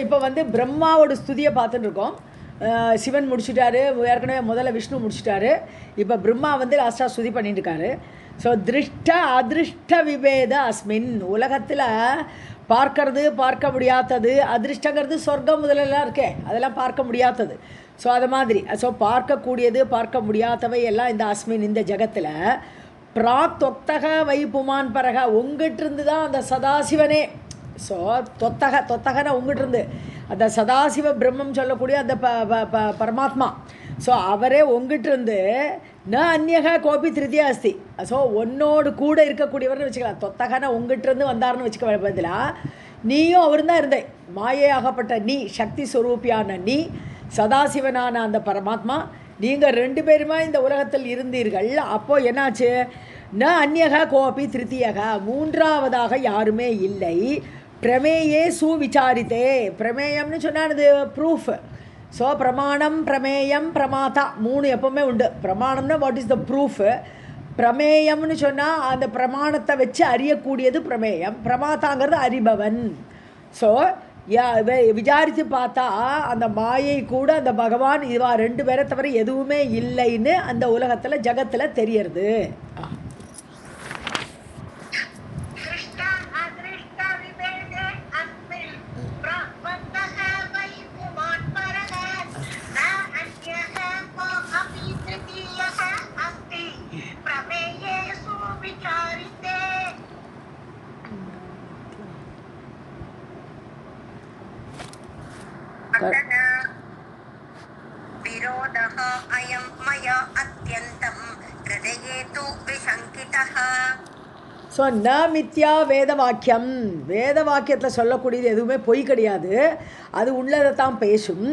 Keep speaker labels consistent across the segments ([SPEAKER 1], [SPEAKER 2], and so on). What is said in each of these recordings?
[SPEAKER 1] இப்போ வந்து பிரம்மாவோட ஸ்துதியை பார்த்துட்டு இருக்கோம். சிவன் முடிச்சுட்டாரு, ஏற்கனவே முதல்ல விஷ்ணு முடிச்சுட்டாரு. இப்போ பிரம்மா வந்து லாஸ்ட்டாக ஸ்துதி பண்ணிட்டு இருக்காரு. ஸோ திருஷ்ட அதிருஷ்ட விபேத அஸ்மின், உலகத்தில் பார்க்கறது பார்க்க முடியாதது, அதிருஷ்டங்கிறது சொர்க்கம் முதலெல்லாம் இருக்கே, அதெல்லாம் பார்க்க முடியாதது. ஸோ அது மாதிரி பார்க்கக்கூடியது பார்க்க முடியாதவை எல்லாம் இந்த அஸ்மின், இந்த ஜகத்தில் தொத்தக வை புமான் பரக, உங்ககிட்டிருந்து தான் அந்த சதாசிவனே. ஸோ தொத்தகன உங்ககிட்டிருந்து அந்த சதாசிவ பிரம்மம் சொல்லக்கூடிய அந்த பரமாத்மா. ஸோ அவரே உங்ககிட்டிருந்து ந அந்நியக கோபி திருத்தியா அஸ்தி. ஸோ ஒன்னோடு கூட இருக்கக்கூடியவர்னு வச்சுக்கலாம். தொத்தகன உங்ககிட்டிருந்து வந்தார்னு வச்சுக்க பதிலாக நீயும் அவரும் தான் இருந்தேன். மாயையாகப்பட்ட நீ, சக்தி ஸ்வரூபியான நீ, சதாசிவனான அந்த பரமாத்மா, நீங்கள் 2 பேருமா இந்த உலகத்தில் இருந்தீர்கள். அப்போது என்னாச்சு? ந அந்நியக கோபி திருத்தியக, மூன்றாவதாக யாருமே இல்லை. பிரமேயே சுவிசாரித்தே, பிரமேயம்னு சொன்னானது ப்ரூஃப். ஸோ பிரமாணம், பிரமேயம், பிரமாதா 3 எப்போவுமே உண்டு. பிரமாணம்னா வாட் இஸ் த ப்ரூஃப், பிரமேயம்னு சொன்னால் அந்த பிரமாணத்தை வச்சு அறியக்கூடியது பிரமேயம், பிரமாதாங்கிறது அறிபவன். ஸோ விசாரித்து பார்த்தா அந்த மாயை கூட அந்த பகவான் இதுவா 2 பேரை தவிர எதுவுமே இல்லைன்னு அந்த உலகத்தில் ஜகத்தில் தெரியறது.
[SPEAKER 2] विरोधः अयं मया अत्यन्तं हृदये तु विशङ्कितः.
[SPEAKER 1] ஸோ ந மித்யா வேத வாக்கியம், வேத வாக்கியத்தில் சொல்லக்கூடியது எதுவுமே பொய் கிடையாது, அது உள்ளதை தான் பேசும்.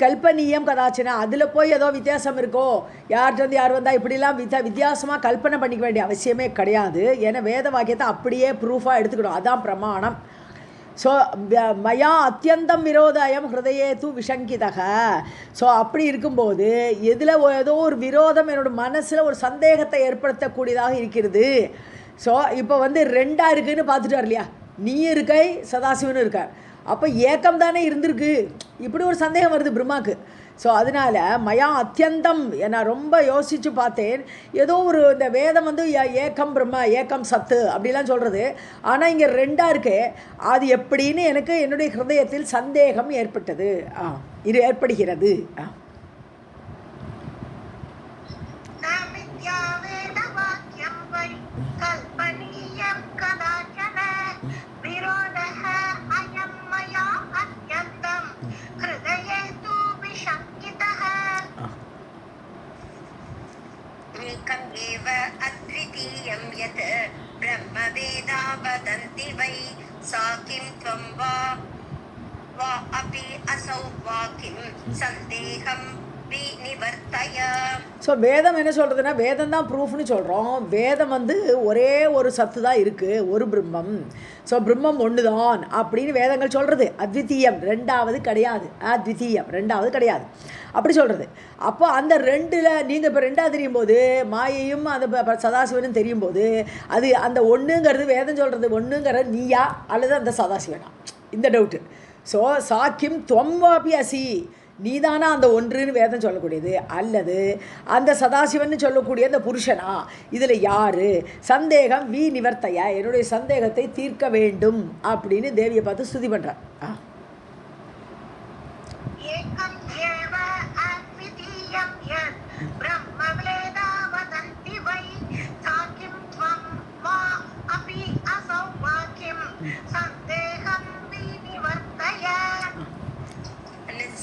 [SPEAKER 1] கல்பனீயம் கதாச்சினா, அதில் போய் ஏதோ வித்தியாசம் இருக்கோ, யார்கிட்ட யார் வந்தால் இப்படிலாம் வித்தியாசமாக கல்பனை பண்ணிக்க வேண்டிய அவசியமே கிடையாது. ஏன்னா வேத வாக்கியத்தை அப்படியே ப்ரூஃபாக எடுத்துக்கணும், அதான் பிரமாணம். ஸோ மயா அத்தியந்தம் விரோதாயம் ஹிருதயே தூ விஷங்கிதக. ஸோ அப்படி இருக்கும்போது எதில் ஏதோ ஒரு விரோதம் என்னோடய மனசில் ஒரு சந்தேகத்தை ஏற்படுத்தக்கூடியதாக இருக்கிறது. ஸோ இப்போ வந்து 2ஆக இருக்குதுன்னு பார்த்துட்டார் இல்லையா, நீ இருக்கை சதாசிவனும் இருக்கார், அப்போ ஏக்கம் தானே இருந்திருக்கு, இப்படி ஒரு சந்தேகம் வருது பிரம்மாவுக்கு. ஸோ அதனால் மயா அத்தியந்தம், நான் ரொம்ப யோசித்து பார்த்தேன். ஏதோ ஒரு இந்த வேதம் வந்து ஏக்கம் பிரம்ம, ஏக்கம் சத்து அப்படிலாம் சொல்கிறது, ஆனால் இங்கே 2ஆக இருக்கு, அது எப்படின்னு எனக்கு என்னுடைய ஹிருதயத்தில் சந்தேகம் ஏற்பட்டது. இது ஏற்படுகிறது.
[SPEAKER 2] एकम् एव अद्वितीयं यत् ब्रह्मवेदा वदन्ति वै सा किं त्वं वा अपि असौ वा किं सन्देहं विनिवर्तय.
[SPEAKER 1] ஸோ வேதம் என்ன சொல்கிறதுனா, வேதம் தான் ப்ரூஃப்னு சொல்கிறோம். வேதம் வந்து ஒரே ஒரு சத்து தான் இருக்குது, ஒரு பிரம்மம். ஸோ பிரம்மம் ஒன்று தான் அப்படின்னு வேதங்கள் சொல்கிறது. அத்விதீயம் 2வது கிடையாது, அத்விதீயம் 2வது கிடையாது அப்படி சொல்கிறது. அப்போ அந்த 2ல் நீங்கள் இப்போ 2ஆக தெரியும் போது, மாயையும் அந்த சதாசிவனும் தெரியும் போது, அது அந்த ஒன்றுங்கிறது வேதம் சொல்கிறது ஒன்றுங்கிறது நீயா அல்லது அந்த சதாசிவனா, இந்த டவுட்டு. ஸோ சாக்கியம் துவம்வாபி அசி, நீதானா அந்த ஒன்றுன்னு வேதம் சொல்லக்கூடியது, அல்லது அந்த சதாசிவன் சொல்லக்கூடிய அந்த புருஷனா, இதில் யார் சந்தேகம் வி நிவர்த்தையா, என்னுடைய சந்தேகத்தை தீர்க்க வேண்டும் அப்படின்னு தேவியை பார்த்து ஸ்துதி பண்ணுறார்.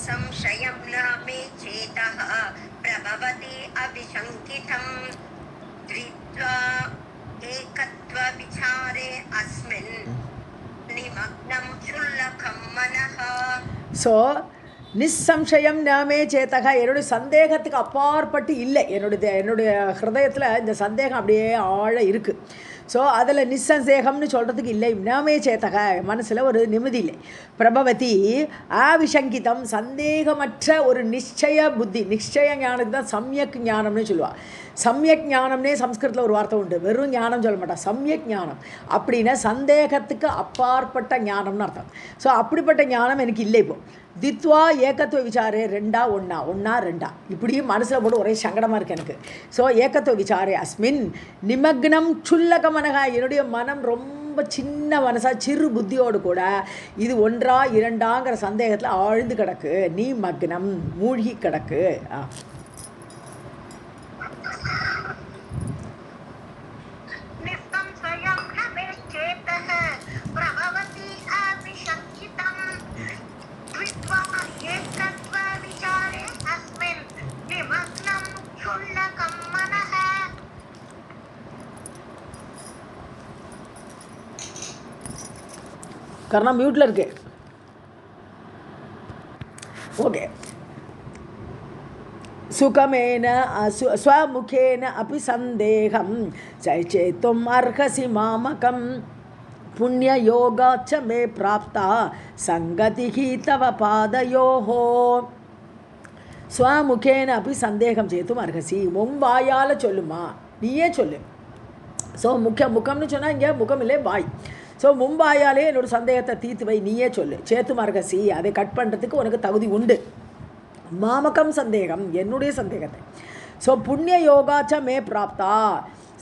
[SPEAKER 2] संशयं न मे चेतः प्रभवति अभिशङ्कितं धृत्वा एकत्व विचारे अस्मिन् निमग्नं क्षुल्लकं मनः.
[SPEAKER 1] ஸோ நிசம்சயம் நாமே சேத்தகா, என்னுடைய சந்தேகத்துக்கு அப்பாற்பட்டு இல்லை, என்னுடைய ஹிருதயத்தில் இந்த சந்தேகம் அப்படியே ஆழ இருக்குது. ஸோ அதில் நிசந்தேகம்னு சொல்கிறதுக்கு இல்லை, நாமே சேத்தக மனசில் ஒரு நிம்மதி இல்லை. பிரபவதி அவிசங்கிதம் சந்தேகமற்ற ஒரு நிச்சய புத்தி, நிச்சய ஞானத்துக்கு தான் சம்யக் ஞானம்னு சொல்லுவாள். சம்யக் ஞானம்னே சம்ஸ்கிருதத்தில் ஒரு வார்த்தை உண்டு, வெறும் ஞானம் சொல்ல மாட்டா, சம்யக் ஞானம் அப்படின்னா சந்தேகத்துக்கு அப்பாற்பட்ட ஞானம்னு அர்த்தம். ஸோ அப்படிப்பட்ட ஞானம் எனக்கு இல்லை. இப்போ தித்வா ஏகத்துவ விசாரே, ரெண்டா ஒன்றா, ஒன்றா ரெண்டா, இப்படியும் மனசில் போட்டு ஒரே சங்கடமாக இருக்குது எனக்கு. ஸோ ஏகத்துவ விசாரே அஸ்மின் நிமக்னம் சுல்லக மனக, என்னுடைய மனம் ரொம்ப சின்ன மனசாக சிறு புத்தியோடு கூட இது ஒன்றா இரண்டாங்கிற சந்தேகத்தில் ஆழ்ந்து கிடக்கு. நீ மக்னம் மூழ்கி கிடக்கு. கர்ணா மியூட்டில் இருக்கு. ஓகே. சுகமேன ஸ்வமுகேன அபி சந்தேகம் சைச்சேத்தும் அர்ஹசி மாமகம் புண்ணிய யோகாச்ச மே பிராப்தா சங்கதிஹி தவ பாதயோஹோ. ஸ்வமுகேன அபி சந்தேகம் சேத்தும் அர்ஹசி, வாயால் சொல்லுமா, நீயே சொல்லு. ஸோ முகம்னு சொன்னால் இங்கே முகம் இல்லை, வாய். ஸோ மும்பாயாலே என்னோட சந்தேகத்தை தீர்த்து வை, நீயே சொல்லு. சேத்து மர்கசி, அதை கட் பண்ணுறதுக்கு உனக்கு தகுதி உண்டு. மாமகம் சந்தேகம், என்னுடைய சந்தேகத்தை. ஸோ புண்ணிய யோகாச்ச மே பிராப்தா.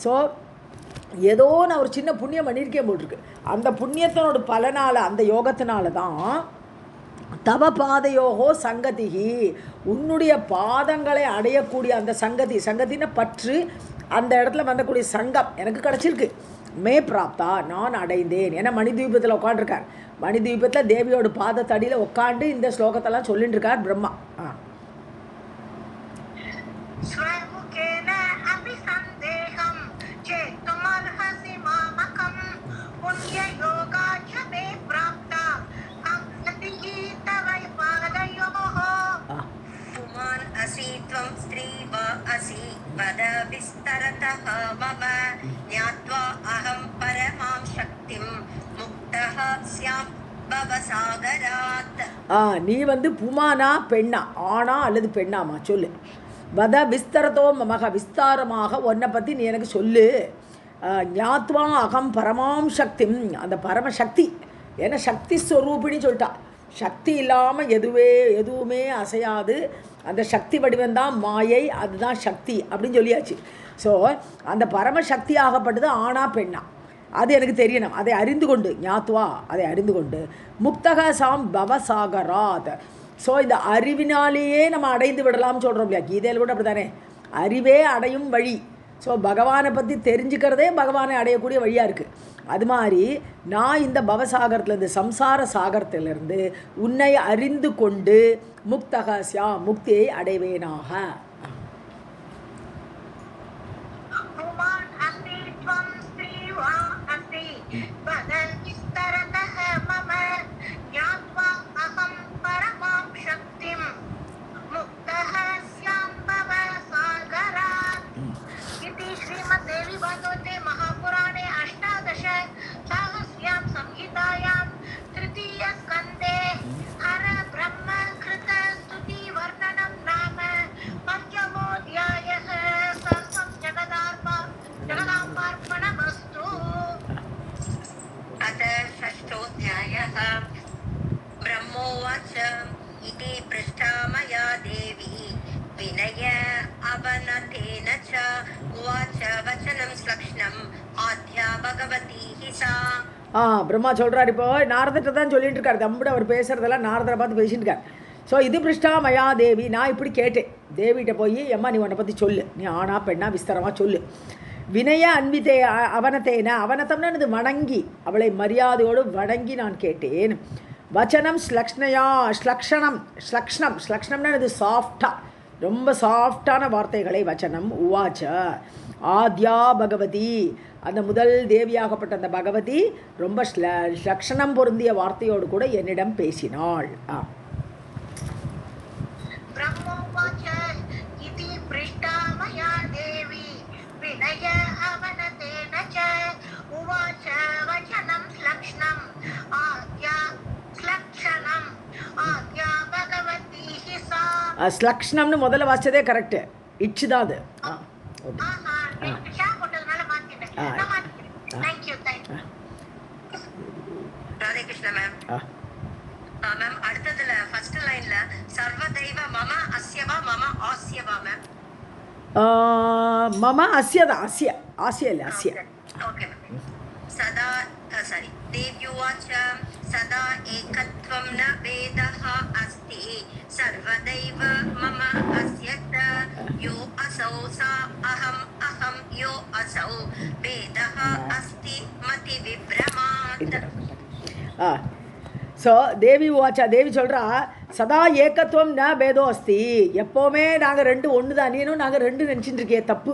[SPEAKER 1] ஸோ ஏதோ நான் ஒரு சின்ன புண்ணியம் பண்ணியிருக்கேன் போட்டிருக்கு, அந்த புண்ணியத்தினோட பலனால், அந்த யோகத்தினால தான் தவ பாதையோகோ சங்கதிகி, உன்னுடைய பாதங்களை அடையக்கூடிய அந்த சங்கதி, சங்கத்தின பற்று, அந்த இடத்துல வந்தக்கூடிய சங்கம் எனக்கு கிடச்சிருக்கு. மே பிராப்தா, நான் அடைந்தேன். ஏன்னா மணித்வீபத்தில் உட்காண்டிருக்கார், மணித்வீபத்தில் தேவியோட பாதத்தடியில் உட்காந்து இந்த ஸ்லோகத்தெல்லாம் சொல்லிட்டு இருக்கார் பிரம்மா. நீ வந்து புமானா பெண்ணா, ஆனா அல்லது பெண்ணாமா சொல்லு. வத விஸ்தரத்தோ மமக, விஸ்தாரமாக உன்னை பற்றி நீ எனக்கு சொல்லு. ஞாத்வா அகம் பரமாம் சக்தி, அந்த பரமசக்தி, ஏன்னா சக்தி ஸ்வரூபின்னு சொல்லிட்டா. சக்தி இல்லாமல் எதுவுமே அசையாது, அந்த சக்தி வடிவந்தான் மாயை, அதுதான் சக்தி அப்படின்னு சொல்லியாச்சு. ஸோ அந்த பரமசக்தி ஆகப்பட்டது ஆனா பெண்ணா, அது எனக்கு தெரியணும். அதை அறிந்து கொண்டு, ஞாத்வா அதை அறிந்து கொண்டு, முக்தக சாம் பவசாகராத். ஸோ இந்த அறிவினாலேயே நம்ம அடைந்து விடலாம்னு சொல்கிறோம் இல்லையா, கீதையில் கூட அப்படி தானே, அறிவே அடையும் வழி. ஸோ பகவானை பற்றி தெரிஞ்சுக்கிறதே பகவானை அடையக்கூடிய வழியாக இருக்குது. அது மாதிரி நான் இந்த பவசாகரத்துலேருந்து, சம்சார சாகரத்திலிருந்து உன்னை அறிந்து கொண்டு முக்தக சியா, முக்தியை அடைவேனாக. பிரம்மா சொல்கிறார், இப்போ நாரதத்தை தான் சொல்லிட்டு இருக்கார், தம்பிட அவர் பேசுகிறதெல்லாம் நாரதரை பார்த்து பேசிட்டு இருக்கார். ஸோ இது பிருஷ்டா மயா தேவி, நான் இப்படி கேட்டேன் தேவிகிட்ட போய், எம்மா நீ உன்னை பற்றி சொல்லு, நீ ஆனா பெண்ணா விஸ்தரமாக சொல்லு. வினய அன்பித்தே அவனத்தேன, அவனத்தம்னா இது வணங்கி, அவளை மரியாதையோடு வணங்கி நான் கேட்டேன். வச்சனம் ஸ்லக்ஷ்ணயா, ஸ்லக்ஷ்ணம்னா இது சாஃப்டாக, ரொம்ப சாஃப்டான வார்த்தைகளை வச்சனம். உவாச்ச ஆத்யா பகவதி, அந்த முதல் தேவியாகப்பட்ட அந்த பகவதி ரொம்ப லக்ஷணம் பொருந்திய வார்த்தையோடு கூட என்னிடம் பேசினாள்.
[SPEAKER 2] विनय अवनतेन च उवाच वचनं श्लक्ष्णम् आज्ञा श्लक्षणम् आज्ञा भगवती हि सा.
[SPEAKER 1] ஸ்லக்ஷ்ணம்னு முதல்ல வாச்சதே கரெக்டு. இச்சு தான் அது.
[SPEAKER 2] ராதே கிருஷ்ணா மேம். மேம் அடுத்ததுல ஃபர்ஸ்ட் லைன்ல சர்வதைவ மம அஸ்யவா மம ஆஸ்யவா மேம்.
[SPEAKER 1] மம அஸ்யதா அஸ்ய ஆசிய இல்லை அஸ்ய.
[SPEAKER 2] Okay ma'am. சதா சாரி தேவ்யுவாச்ச சதா ஏகத்வம் ந வேதः அஸ்தி சர்வதைவ மம அஸ்யத யோ அசௌ சா அஹம் அஹம் யோ அசௌ வேதः அஸ்தி மதி விப்ரமாத்.
[SPEAKER 1] ஸோ தேவி வாச்சா தேவி சொல்கிறா சதா ஏகத்துவம் ந பேதோ அஸ்தி. எப்போவுமே நாங்கள் ரெண்டு ஒன்று தான், நீனும் நாங்கள் ரெண்டு நினச்சிட்டு இருக்கே தப்பு.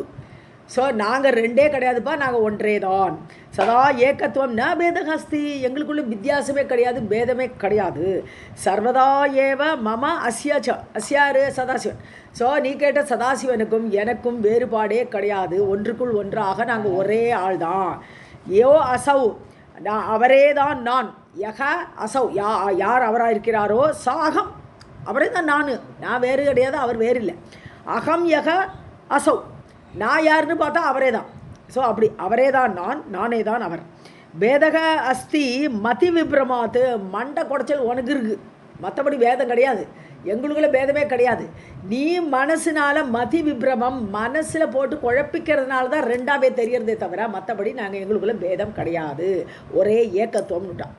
[SPEAKER 1] ஸோ நாங்கள் ரெண்டே கிடையாதுப்பா, நாங்கள் ஒன்றே தான். சதா ஏகத்துவம் ந பேதக அஸ்தி. எங்களுக்குள்ள வித்தியாசமே கிடையாது, பேதமே கிடையாது. சர்வதா ஏவ மம அஸ்யாச்ச அஸ்யாரு சதாசிவன். ஸோ நீ கேட்ட சதாசிவனுக்கும் எனக்கும் வேறுபாடே கிடையாது. ஒன்றுக்குள் ஒன்றாக நாங்கள் ஒரே ஆள் தான். யோ அசௌ நான் அவரே தான் நான். யக அசௌ யார் அவராக இருக்கிறாரோ சாகம் அவரே தான் நான் வேறு கிடையாது, அவர் வேறு இல்லை. அகம் யக அசௌ நான் யாருன்னு பார்த்தா அவரே தான். ஸோ அப்படி அவரே தான் நானே தான் அவர். பேதக அஸ்தி மதி விப்ரமாத்து. மண்டை குடைச்சல் உனக்கு இருக்கு, மற்றபடி பேதம் கிடையாது. எங்களுக்குள்ள பேதமே கிடையாது. நீ மனசுனால மதி விப்ரமம் மனசில் போட்டு குழப்பிக்கிறதுனால தான் ரெண்டாவே தெரியறதே தவிர மற்றபடி நாங்கள் எங்களுக்குள்ள பேதம் கிடையாது, ஒரே ஏக்கத்துவம்னுட்டான்.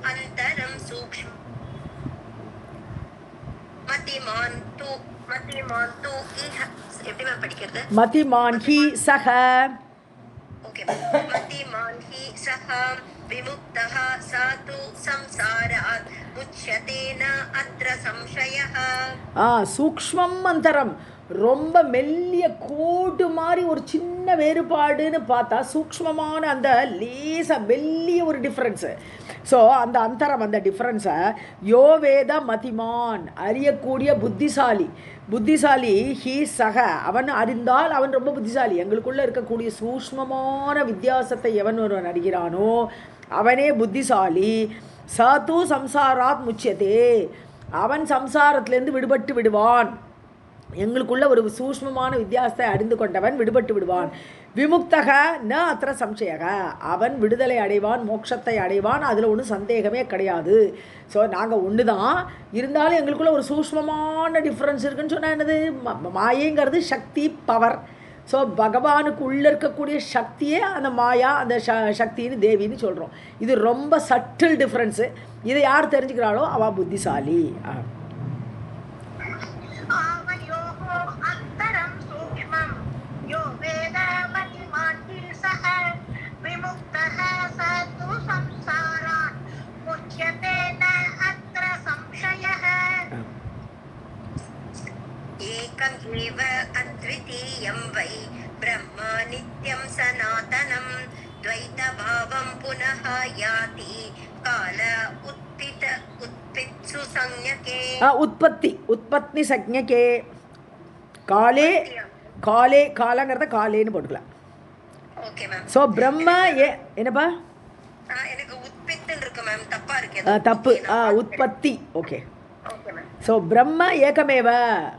[SPEAKER 2] अन्तरं सूक्ष्म मतिमान् तु इह எப்படி மேம் படிக்கிறது?
[SPEAKER 1] மதிமான் ஹி சஹ.
[SPEAKER 2] ஓகே மதிமான் ஹி சஹ விமுக்தஹ சாது சம்சாராத் முச்யதே ந அத்ர சம்சயஹ.
[SPEAKER 1] சூக்ஷ்மம் அந்தரம் ரொம்ப மெல்லிய கோடு மாதிரி ஒரு சின்ன வேறுபாடுன்னு பார்த்தா சூக்ஷ்மமான அந்த லேசாக மெல்லிய ஒரு டிஃப்ரென்ஸு. ஸோ அந்த அந்தரம் அந்த டிஃப்ரென்ஸை யோ வேத மதிமான் அறியக்கூடிய புத்திசாலி ஹீ சக அவன் அறிந்தால் அவன் ரொம்ப புத்திசாலி. எங்களுக்குள்ளே இருக்கக்கூடிய சூக்ஷ்மமான வித்தியாசத்தை எவன் ஒருவன் அறிகிறானோ அவனே புத்திசாலி. சாத்து சம்சாராத் முச்சியதே அவன் சம்சாரத்திலேருந்து விடுபட்டு விடுவான். எங்களுக்குள்ள ஒரு சூஷ்மமான வித்தியாசத்தை அறிந்து கொண்டவன் விடுபட்டு விடுவான். விமுக்தக ந அத்திர சம்சயக அவன் விடுதலை அடைவான், மோட்சத்தை அடைவான், அதில் ஒன்றும் சந்தேகமே கிடையாது. ஸோ நாங்கள் ஒன்று தான், இருந்தாலும் எங்களுக்குள்ள ஒரு சூஷ்மமான டிஃப்ரென்ஸ் இருக்குன்னு சொன்னால் என்னது? மாயைங்கிறது சக்தி, பவர். ஸோ பகவானுக்கு உள்ளே இருக்கக்கூடிய சக்தியே அந்த மாயா, அந்த சக்தின்னு தேவின்னு சொல்கிறோம். இது ரொம்ப சட்டில் டிஃப்ரென்ஸு. இதை யார் தெரிஞ்சுக்கிறாளோ அவள் புத்திசாலி.
[SPEAKER 2] एकमेव अद्वितीयं वै ब्रह्म नित्यं सनातनं द्वैतभावं पुनः याति काल उत्पित्सु संज्ञके.
[SPEAKER 1] உற்பத்தி சஞ்ஞகே காலே காலங்கிறத காலேன்னு போட்டுக்கலாம்.
[SPEAKER 2] Okay ma'am.
[SPEAKER 1] ஸோ பிரம்ம என்னப்பா
[SPEAKER 2] எனக்கு உற்பத்தின்னு இருக்கு மேம், தப்பா இருக்கு.
[SPEAKER 1] தப்பு. உற்பத்தி. ஓகே. ஸோ பிரம்ம ஏகமேவ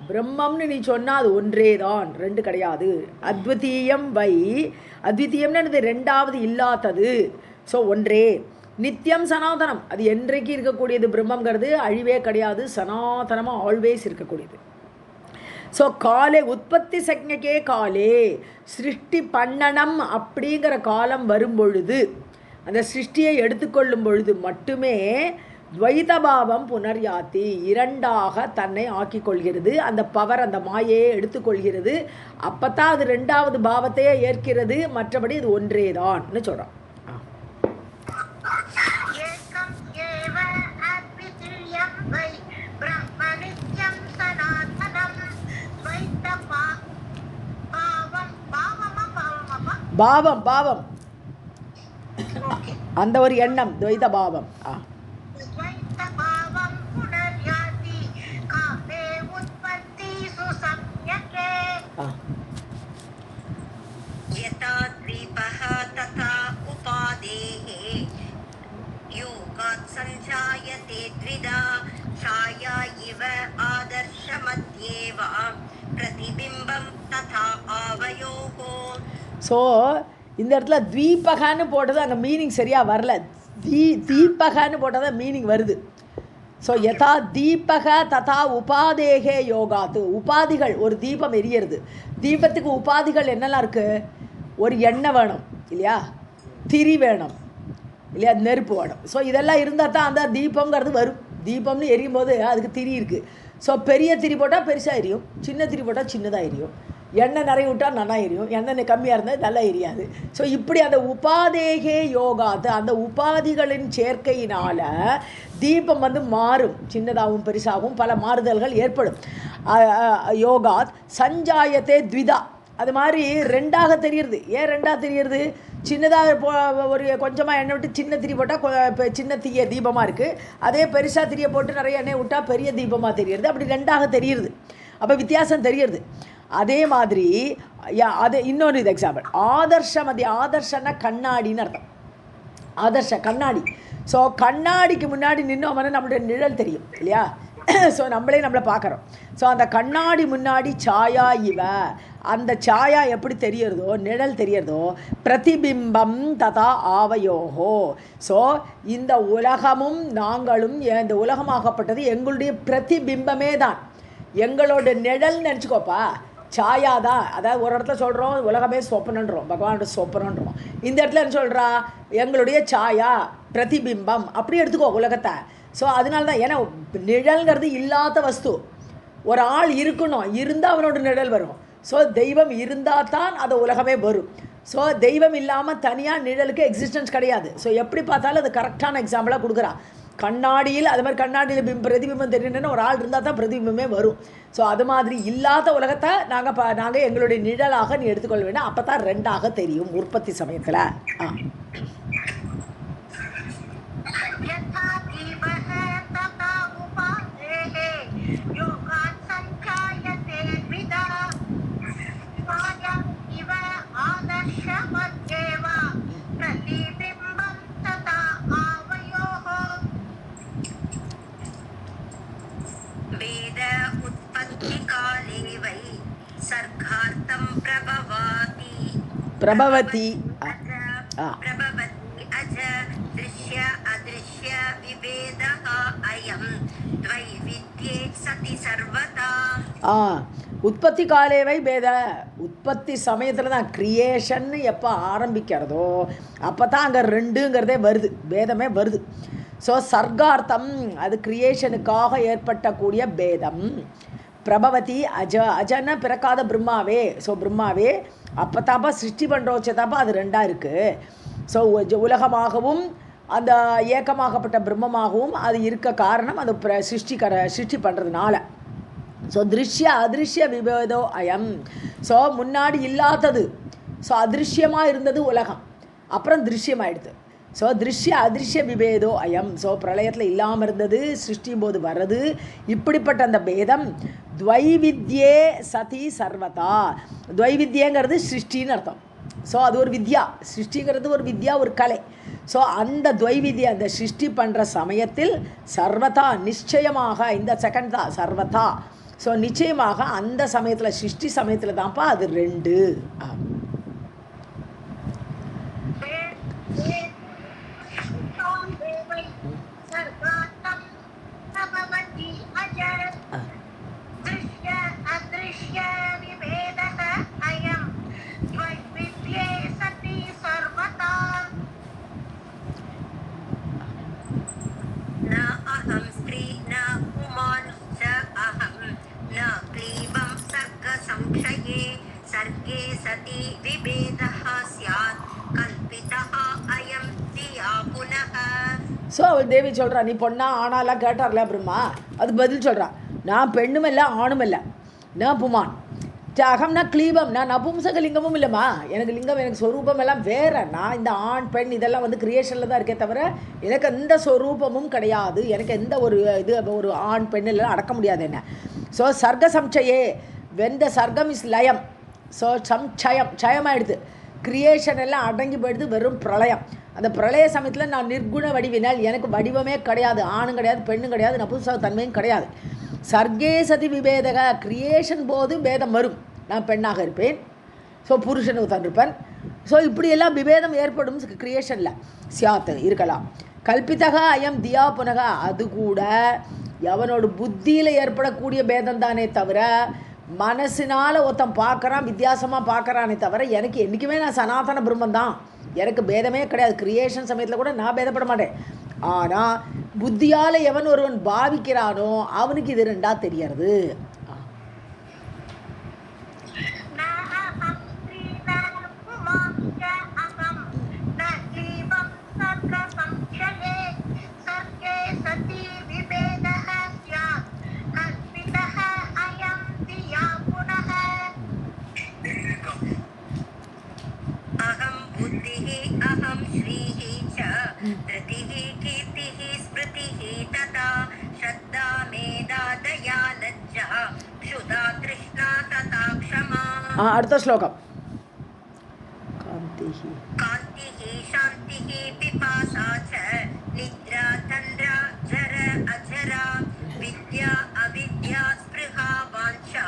[SPEAKER 1] பிரம்மம்னு நீ சொன்னால் அது ஒன்றே தான், ரெண்டு கிடையாது. அத்விதீயம் வை அத்விதீயம்னு என்னது? ரெண்டாவது இல்லாதது. ஸோ ஒன்றே. நித்தியம் சனாதனம் அது என்றைக்கு இருக்கக்கூடியது. பிரம்மங்கிறது அழிவே கிடையாது, சனாதனமாக ஆல்வேஸ் இருக்கக்கூடியது. ஸோ காலே உற்பத்தி சஞ்ஞகே காலே சிருஷ்டி பண்ணணும் அப்படிங்கிற காலம் வரும்பொழுது, அந்த சிருஷ்டியை எடுத்துக்கொள்ளும் பொழுது மட்டுமே துவைதபாவம் புனர்யாத்தி இரண்டாக தன்னை ஆக்கி கொள்கிறது. அந்த பவர், அந்த மாயையை எடுத்துக்கொள்கிறது. அப்போத்தான் அது ரெண்டாவது பாவத்தையே ஏற்கிறது. மற்றபடி இது ஒன்றே தான்னு சொல்கிறோம். பாவம் பாவம் அந்த ஒரு எண்ணம் துவைத பாவம்.
[SPEAKER 2] यथा द्वीपः तथा उपादेः योगात् सञ्जायते द्विधा छाया इव आदर्शमध्ये वा प्रतिबिम्बं तथा आवयोः.
[SPEAKER 1] ஸோ இந்த இடத்துல தீபகான்னு போட்டது அங்கே மீனிங் சரியாக வரல. தீபகான்னு போட்டால் தான் மீனிங் வருது. ஸோ யதா தீபக ததா உபாதேகே யோகாத்து. உபாதிகள், ஒரு தீபம் எரியறது, தீபத்துக்கு உபாதிகள் என்னெல்லாம் இருக்குது? ஒரு எண்ணெய் வேணும் இல்லையா, திரி வேணும் இல்லையா, நெருப்பு வேணும். ஸோ இதெல்லாம் இருந்தால் தான் அந்த தீபங்கிறது வரும். தீபம்னு எரியும் போது அதுக்கு திரி இருக்குது. ஸோ பெரிய திரி போட்டால் பெருசாக எரியும், சின்ன திரி போட்டால் சின்னதாக எரியும், எண்ணெய் நிறைய விட்டால் நல்லா எரியும், எண்ணெய் கம்மியாக இருந்தால் நல்லா எரியாது. ஸோ இப்படி அந்த உபாதேகே யோகாத்து, அந்த உபாதிகளின் சேர்க்கையினால் தீபம் மாறும், சின்னதாகவும் பெருசாகவும் பல மாறுதல்கள் ஏற்படும். யோகாத் சஞ்சாயத்தே த்விதா, அது மாதிரி ரெண்டாக தெரியுது. ஏன் ரெண்டாக தெரியுது? சின்னதாக ஒரு கொஞ்சமாக எண்ணெய் விட்டு சின்ன திரி போட்டால் சின்ன தீய தீபமாக இருக்குது, அதே பெருசாக திரியை போட்டு நிறைய எண்ணெய் விட்டால் பெரிய தீபமாக தெரியுது. அப்படி ரெண்டாக தெரியுது, அப்போ வித்தியாசம் தெரியுது. அதே மாதிரி அது இன்னொரு இது எக்ஸாம்பிள். ஆதர்ஷம், அது ஆதர்ஷன்னா கண்ணாடின்னு அர்த்தம். ஆதர்ஷ கண்ணாடி. ஸோ கண்ணாடிக்கு முன்னாடி நின்னோம்னா நம்மளுடைய நிழல் தெரியும் இல்லையா. ஸோ நம்மளே நம்மளை பார்க்குறோம். ஸோ அந்த கண்ணாடி முன்னாடி சாயா இவ, அந்த சாயா எப்படி தெரியறதோ, நிழல் தெரியறதோ, பிரதிபிம்பம் ததா ஆவயோகோ. ஸோ இந்த உலகமும் நாங்களும், இந்த உலகமாகப்பட்டது எங்களுடைய பிரதிபிம்பமே தான், எங்களோட நிழல் நினச்சிக்கோப்பா. சாயா தான். அதாவது ஒரு இடத்துல சொல்கிறோம் உலகமே சொப்பனன்றோம், பகவானோட சொப்பனன்றோம். இந்த இடத்துல என்ன சொல்கிறா? எங்களுடைய சாயா, பிரதிபிம்பம், அப்படி எடுத்துக்கோ உலகத்தை. ஸோ அதனால தான், ஏன்னா நிழல்ங்கிறது இல்லாத வஸ்து. ஒரு ஆள் இருக்கணும், இருந்தால் அவனோட நிழல் வரும். ஸோ தெய்வம் இருந்தால் தான் அது உலகமே வரும். ஸோ தெய்வம் இல்லாமல் தனியாக நிழலுக்கு எக்ஸிஸ்டன்ஸ் கிடையாது. ஸோ எப்படி பார்த்தாலும் அது கரெக்டான எக்ஸாம்பிளாக கொடுக்குறான். கண்ணாடியில் அது மாதிரி கண்ணாடியில் பிரதிபிம்பம் தெரியணுன்னா ஒரு ஆள் இருந்தால் தான் பிரதிபிம்பமே வரும். ஸோ அது மாதிரி இல்லாத உலகத்தை நாங்கள் எங்களுடைய நிழலாக நீ எடுத்துக்கொள்ள வேண்டாம். அப்போ தான் ரெண்டாக தெரியும் உற்பத்தி சமயத்தில்.
[SPEAKER 2] वेद उत्पत्तिकाले वै सर्गार्थं प्रभवति प्रभवति अज दृश्य अदृश्य विभेदः अयं द्वैविध्ये सति सर्वदा.
[SPEAKER 1] உற்பத்தி காலேவை பேத, உற்பத்தி சமயத்தில் தான், கிரியேஷன் எப்போ ஆரம்பிக்கிறதோ அப்போ தான் அங்கே ரெண்டுங்கிறதே வருது, பேதமே வருது. ஸோ சர்கார்த்தம், அது கிரியேஷனுக்காக ஏற்பட்டக்கூடிய பேதம். பிரபவதி அஜ, அஜன பிறக்காத பிரம்மாவே. ஸோ பிரம்மாவே அப்போ தாப்பா சிருஷ்டி பண்ணுறோச்சதாப்பா அது ரெண்டாக இருக்குது. ஸோ உலகமாகவும் அந்த ஏக்கமாகப்பட்ட பிரம்மமாகவும் அது இருக்க காரணம் அந்த சிருஷ்டி பண்ணுறதுனால. ஸோ திருஷ்ய அதிருஷ்ய விபேதோ அயம். ஸோ முன்னாடி இல்லாதது, ஸோ அதிருஷ்யமாக இருந்தது உலகம், அப்புறம் திருஷ்யமாயிடுது. ஸோ திருஷ்ய அதிருஷ்ய விபேதோ அயம். ஸோ பிரளயத்தில் இல்லாமல் இருந்தது, சிருஷ்டியும் போது வர்றது, இப்படிப்பட்ட அந்த பேதம். துவைவித்யே சதி சர்வதா. துவைவித்யங்கிறது சிருஷ்டின்னு அர்த்தம். ஸோ அது ஒரு வித்யா, சிருஷ்டிங்கிறது ஒரு வித்யா, ஒரு கலை. ஸோ அந்த துவைவித்யா, அந்த சிருஷ்டி பண்ணுற சமயத்தில் சர்வதா, நிச்சயமாக, இந்த செகண்ட் தான் சர்வதா. ஸோ நிச்சயமாக அந்த சமயத்தில், சிருஷ்டி சமயத்தில் தான்ப்பா அது ரெண்டு.
[SPEAKER 2] सर्गे सति विभेदः स्यात् कल्पितः अयं दिया पुनः.
[SPEAKER 1] ஸோ அவள் தேவி சொல்கிறா, நீ பொண்ணா ஆனாலாம் கேட்டார்ல பிரம்மா, அது பதில் சொல்கிறா, நான் பெண்ணும் இல்லை ஆணும் இல்லை, நான் புமான் அகம்னா கிளீபம், நான் நபும்சக லிங்கமும் இல்லைம்மா. எனக்கு லிங்கம், எனக்கு ஸ்வரூபம் எல்லாம் வேறு. நான் இந்த ஆண் பெண் இதெல்லாம் வந்து கிரியேஷனில் தான் இருக்கே தவிர எனக்கு எந்த ஸ்வரூபமும் கிடையாது. எனக்கு எந்த ஒரு இது ஒரு ஆண் பெண் எல்லாம் அடக்க முடியாது என்ன. ஸோ சர்க்க சம்சயே, வென் த சர்க்கம் இஸ் லயம், ஸோ சயமாயிடுது, கிரியேஷன் எல்லாம் அடங்கி போயிடுது, வெறும் பிரளயம். அந்த பிரளய சமயத்தில் நான் நிர்குண வடிவினால் எனக்கு வடிவமே கிடையாது, ஆணும் கிடையாது, பெண்ணும் கிடையாது, நபும்சக தன்மையும் கிடையாது. சர்க்கே சதி விபேதக, கிரியேஷன் போது பேதம் வரும், நான் பெண்ணாக இருப்பேன், ஸோ புருஷனுக்கு தந்திருப்பேன். ஸோ இப்படியெல்லாம் விபேதம் ஏற்படும் கிரியேஷனில் சியாத்து இருக்கலாம். கல்பித்தக அயம் தியா புனக, அது கூட எவனோட புத்தியில் ஏற்படக்கூடிய பேதம் தானே தவிர மனசினால் ஒருத்தன் பார்க்குறான், வித்தியாசமாக பார்க்குறானே தவிர எனக்கு என்றைக்குமே நான் சனாதன பிரம்மன் தான், எனக்கு பேதமே கிடையாது. கிரியேஷன் சமயத்தில் கூட நான் பேதப்பட மாட்டேன். ஆனால் புத்தியால் எவன் ஒருவன் பாவிக்கிறானோ அவனுக்கு இது ரெண்டா தெரியறது. அடுத்த ஸ்லோகம்.
[SPEAKER 2] காந்திஹி சாந்திஹி பிபாசா ச நித்ரா தந்திரா ஜர அஜரா வித்யா அவித்யா ஸ்பிருஹா வாஞ்சா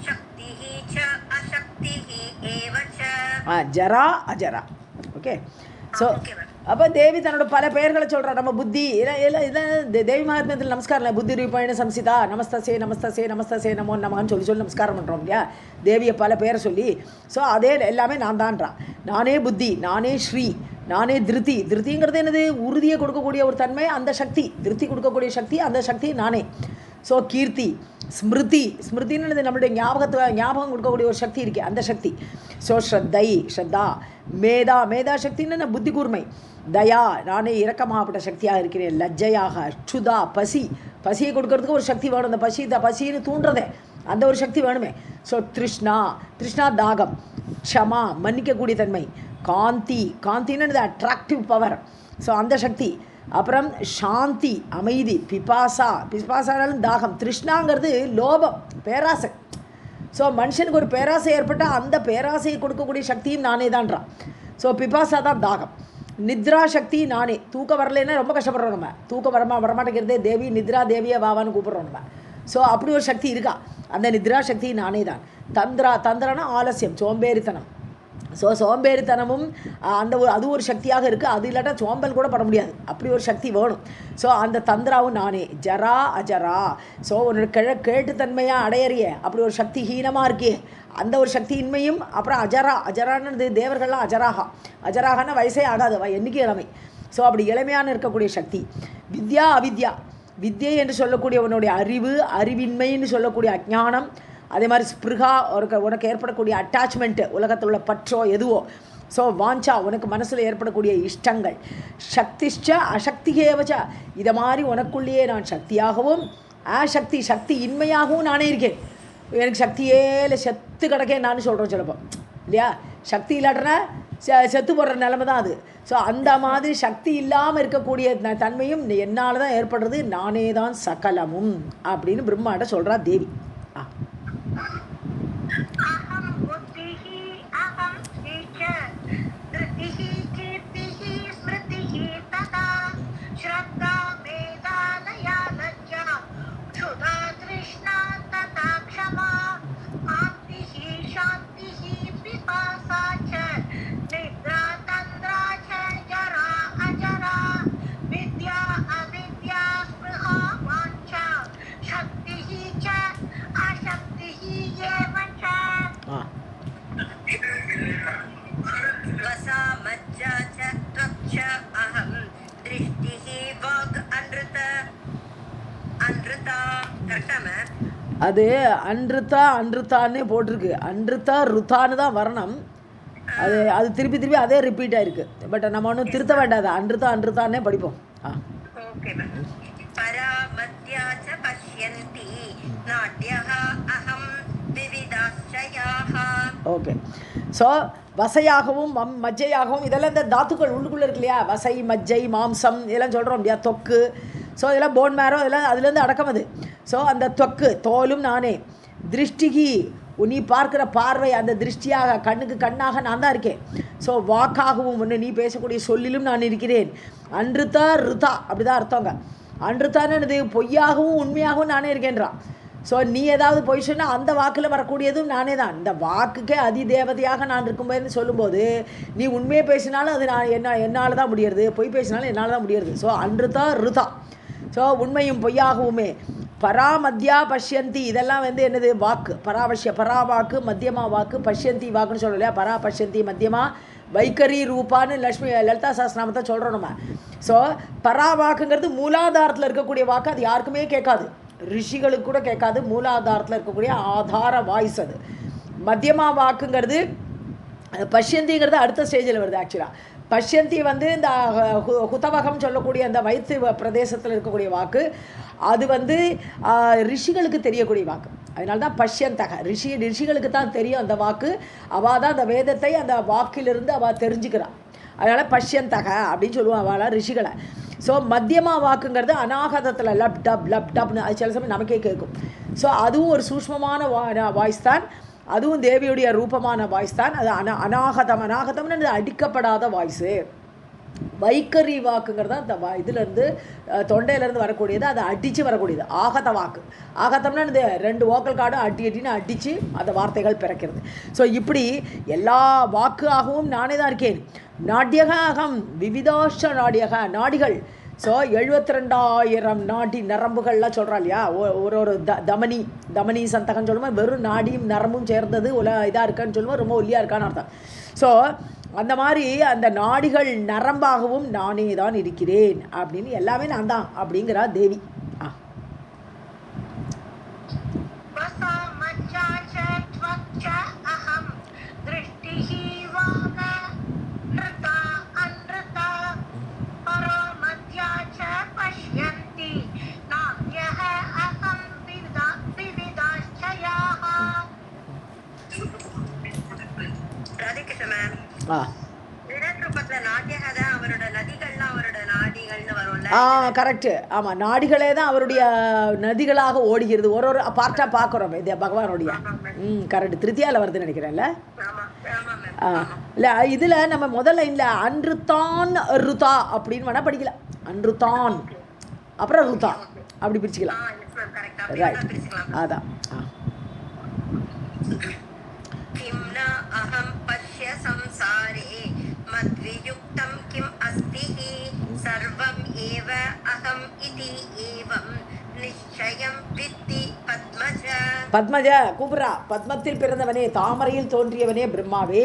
[SPEAKER 2] சக்திஹி ச அசக்திஹி ஏவ ச.
[SPEAKER 1] ஜரா அஜரா. ஓகே. ஸோ அப்போ தேவி தன்னோட பல பெயர்களை சொல்கிறா. நம்ம புத்தி இதான் தேவி மகாத்மியத்தில் நமஸ்காரம், புத்தி ரூபாயின சம்சிதா, நமஸ்தசே நமஸ்தசே நமஸ்தசே நமோ நமகன்னு சொல்லி நமஸ்காரம் பண்ணுறோம் இல்லையா, தேவியை பல பேரை சொல்லி. ஸோ அதே எல்லாமே நான் தான்றான். நானே புத்தி, நானே ஸ்ரீ, நானே திருத்தி. திருத்திங்கிறது என்னது, உறுதியை கொடுக்கக்கூடிய ஒரு தன்மை, அந்த சக்தி, திருத்தி கொடுக்கக்கூடிய சக்தி, அந்த சக்தி நானே. ஸோ கீர்த்தி, ஸ்மிருதி, ஸ்மிருதின்னு நம்மளுடைய ஞாபகம் கொடுக்கக்கூடிய ஒரு சக்தி இருக்கே, அந்த சக்தி. ஸோ ஸ்ரத்தா, மேதா, மேதா சக்தின்னு புத்தி கூர்மை. தயா, நானே இரக்கமாகப்பட்ட சக்தியாக இருக்கிறேன். லஜ்ஜையாக, அச்சுதா, பசியை கொடுக்கறதுக்கு ஒரு சக்தி வேணும், அந்த பசின்னு தூண்டுறதே அந்த ஒரு சக்தி வேணுமே. ஸோ திருஷ்ணா தாகம், க்ஷமா மன்னிக்கக்கூடிய தன்மை, காந்தின்னு அட்ராக்டிவ் பவர், ஸோ அந்த சக்தி. அப்புறம் சாந்தி அமைதி, பிபாசானாலும் தாகம், திருஷ்ணாங்கிறது லோபம் பேராசை. ஸோ மனுஷனுக்கு ஒரு பேராசை ஏற்பட்டால் அந்த பேராசையை கொடுக்கக்கூடிய சக்தியும் நானே தான்றான். ஸோ பிபாசா தான் தாகம். நித்ரா சக்தி நானே, தூக்கம் வரலைன்னா ரொம்ப கஷ்டப்படுறோம் நம்ம, தூக்கம் வரமாட்டேங்கிறதே தேவி நித்ரா தேவியை வாவான்னு கூப்பிட்றோம் நம்ம. ஸோ அப்படி ஒரு சக்தி இருக்கா, அந்த நித்ரா சக்தி நானே தான். தந்திரானா ஆலசியம், சோம்பேறித்தனம். ஸோ சோம்பேறித்தனமும் அது ஒரு சக்தியாக இருக்குது, அது இல்லாட்டா சோம்பல் கூட பட முடியாது, அப்படி ஒரு சக்தி வேணும். ஸோ அந்த தந்திராவும் நானே. ஜரா அஜரா, ஸோ உன்னோட கேட்டுத்தன்மையாக அடையறிய அப்படி ஒரு சக்தி ஹீனமாக இருக்கே, அந்த ஒரு சக்தி இன்மையும். அப்புறம் அஜரான்னு தேவர்கள்லாம் அஜராகனா வயசே ஆகாது, என்றைக்கும் இளமை. ஸோ அப்படி இளமையான இருக்கக்கூடிய சக்தி. வித்யா அவித்யா, வித்யை என்று சொல்லக்கூடிய உன்னுடைய அறிவின்மைன்னு சொல்லக்கூடிய அஜ்ஞானம். அதே மாதிரி ஸ்பிருகா, உனக்கு ஏற்படக்கூடிய அட்டாச்மெண்ட்டு, உலகத்தில் உள்ள பற்றோ எதுவோ. ஸோ வாஞ்சா, உனக்கு மனசில் ஏற்படக்கூடிய இஷ்டங்கள். சக்திஷ்ட அசக்திகேவச்ச, இதை மாதிரி உனக்குள்ளேயே நான் சக்தியாகவும் சக்தி இன்மையாகவும் நானே இருக்கேன். எனக்கு சக்தியே இல்லை, செத்து கிடக்கேன் நான் சொல்கிறோம் சிலப்போ இல்லையா, சக்தி இல்லாட்டனா செத்து போடுற நிலைமை தான் அது. ஸோ அந்த மாதிரி சக்தி இல்லாமல் இருக்கக்கூடிய தன்மையும் என்னால் தான் ஏற்படுறது, நானே தான் சகலமும் அப்படின்னு பிரம்மாட்ட சொல்கிறா தேவி. அது அன்றுத்தான்னே போட்டிருக்கு, அன்றுத்தா ருத்தான்னு தான் வரணும். அது திருப்பி அதே ரிப்பீட் ஆயிருக்கு. பட் நம்ம ஒன்றும் திருத்த வேண்டாது, அன்றுத்தான்னே படிப்போம்.
[SPEAKER 2] பராமத்யா ச பஷ்யந்தி நாட்யஹ அஹம் விவிதாஸ்சயா
[SPEAKER 1] ஓகே. ஸோ வசையாகவும் மஜ்ஜையாகவும் இதெல்லாம் இந்த தாத்துக்கள் உள்ளுக்குள்ளே இருக்கு இல்லையா, வசை மஜ்ஜை மாம்சம் இதெல்லாம் சொல்கிறோம் இல்லையா, தொக்கு. ஸோ இதெல்லாம் போன் மேரோ இதெல்லாம் அதுலேருந்து அடக்கம் அது. ஸோ அந்த தொக்கு தோலும் நானே, திருஷ்டிகி நீ பார்க்குற பார்வை அந்த திருஷ்டியாக கண்ணுக்கு கண்ணாக நான் தான் இருக்கேன். ஸோ வாக்காகவும் ஒன்று நீ பேசக்கூடிய சொல்லிலும் நான் இருக்கிறேன். அன்றுதா ருதா அப்படி தான் அர்த்தங்க. அன்றுதானது பொய்யாகவும் உண்மையாகவும் நானே இருக்கேன்றான். ஸோ நீ ஏதாவது பொய் சொன்னால் அந்த வாக்கில் வரக்கூடியதும் நானே தான். இந்த வாக்குக்கே அதிதேவதையாக நான் இருக்கும்போதுன்னு சொல்லும்போது நீ உண்மையை பேசினாலும் அது நான் என்னால் தான் முடியறது, பொய் பேசினாலும் என்னால் தான் முடியறது. ஸோ அன்றுதா ருதா. ஸோ உண்மையும் பொய்யாகவுமே. பராமத்யா பஷ்யந்தி இதெல்லாம் என்னது வாக்கு. பராவாக்கு, மத்தியமா வாக்கு, பஷ்யந்தி வாக்குன்னு சொல்கிறோம் இல்லையா. பரா பஷ்யந்தி மத்தியமா வைக்கரி ரூபான்னு லலிதா சஹஸ்ரநாமத்தை சொல்கிறோம் நம்ம. ஸோ பராவாக்குங்கிறது மூலாதாரத்தில் இருக்கக்கூடிய வாக்கு. அது யாருக்குமே கேட்காது, ரிஷிகளுக்கு கூட கேட்காது. மூலாதாரத்தில் இருக்கக்கூடிய ஆதார வாய்ஸ் அது. மத்தியமா வாக்குங்கிறது பஷ்யந்திங்கிறது அடுத்த ஸ்டேஜில் வருது. ஆக்சுவலாக பஷ்யந்தி இந்த ஹுதவகம் சொல்லக்கூடிய அந்த வயிற்று பிரதேசத்தில் இருக்கக்கூடிய வாக்கு. அது ரிஷிகளுக்கு தெரியக்கூடிய வாக்கு. அதனால தான் பஷ்யந்தக ரிஷிகளுக்கு தான் தெரியும் அந்த வாக்கு. அவள் தான் அந்த வேதத்தை அந்த வாக்கிலிருந்து அவள் தெரிஞ்சுக்கிறாள். அதனால் பஷ்யந்தக அப்படின்னு சொல்லுவாள் அவளை ரிஷிகளை. ஸோ மத்தியமா வாக்குங்கிறது அநாகதத்தில் லப் டப்னு அது சில சமயம் நமக்கே கேட்கும். ஸோ அதுவும் ஒரு சூஷ்மமான வாய்ஸ் தான். அதுவும் தேவியுடைய ரூபமான வாய்ஸ் தான். அது அநாகதம்னு அடிக்கப்படாத வாய்ஸு. வைக்கரி வாக்குங்கிறது அந்த இதுலேருந்து தொண்டையிலேருந்து வரக்கூடியது, அதை அடித்து வரக்கூடியது ஆகத வாக்கு. ஆகதம்னா இந்த 2 வோக்கல் கார்டும் அடின்னு அடித்து அந்த வார்த்தைகள் பிறக்கிறது. ஸோ இப்படி எல்லா வாக்காகவும் நானே தான் இருக்கேன். நாட்டியக அகம் விவிதாஷ நாடியக நாடிகள். ஸோ 72,000 நாடி நரம்புகள்லாம் சொல்கிறா இல்லையா. ஒரு தமனி சந்தகம் சொல்லும்போது வெறும் நாடியும் நரம்பும் சேர்ந்தது இதாக இருக்கான்னு சொல்லுவோம், ரொம்ப ஒல்லியாக இருக்கான்னு அர்த்தம். ஸோ அந்த மாதிரி அந்த நாடிகள் நரம்பாகவும் நானே தான் இருக்கிறேன் அப்படின்னு எல்லாமே நான் தான் அப்படிங்கிறா தேவி. கரெக்டு. ஆமாம், நாடிகளே தான் அவருடைய நதிகளாக ஓடுகிறது. ஒரு பார்ட்டாக பார்க்குறோம் இது பகவானுடைய. கரெக்டு. திருத்தியாவில் வருதுன்னு நினைக்கிறேன்ல. இல்லை இதில் நம்ம முதல் லைனில் அன்றுதான் ருதா அப்படின்னு வேணால் படிக்கலாம். அன்றுதான் அப்புறம் ருதா அப்படி பிரிச்சுக்கலாம். ரைட், அதான்.
[SPEAKER 2] அஹம் பஷ்ய சம்சாரே மத்வியுக்தம் கிம் அஸ்தி சர்வம் ஏவ அஹம் இதி ஏவம் நிச்சயம் வித்தி பத்மஜ.
[SPEAKER 1] பத்மஜ கூப்பிட்றா. பத்மத்தில் பிறந்தவனே, தாமரையில் தோன்றியவனே பிரம்மாவே.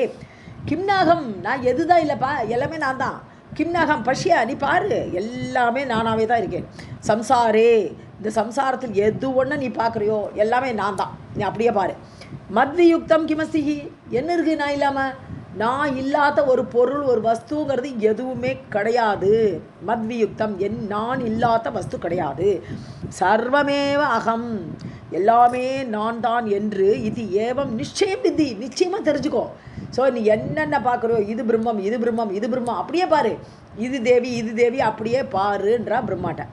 [SPEAKER 1] கிம்னாகம் நான் எதுதான் இல்லைப்பா, எல்லாமே நான் தான். கிம்னாகம் பஷ்யா நீ பாரு, எல்லாமே நானாவே தான் இருக்கேன். சம்சாரே இந்த சம்சாரத்தில் எது ஒன்று நீ பார்க்குறியோ எல்லாமே நான் தான், நீ அப்படியே பாரு. மத்வியுக்தம் கிமஸ்திஹி என்ன இருக்குது நான் இல்லாமல்? நான் இல்லாத ஒரு பொருள் ஒரு வஸ்துங்கிறது எதுவுமே கிடையாது. மத்வியுக்தம் நான் இல்லாத வஸ்து கிடையாது. சர்வமேவ அகம் எல்லாமே நான் தான் என்று இது ஏவம் நிச்சயம் விதி நிச்சயமாக தெரிஞ்சுக்கோ. ஸோ நீ என்னென்ன பார்க்குறியோ இது பிரம்மம் இது பிரம்மம் இது பிரம்மம் அப்படியே பாரு. இது தேவி அப்படியே பாருன்றா பிரம்மாட்ட.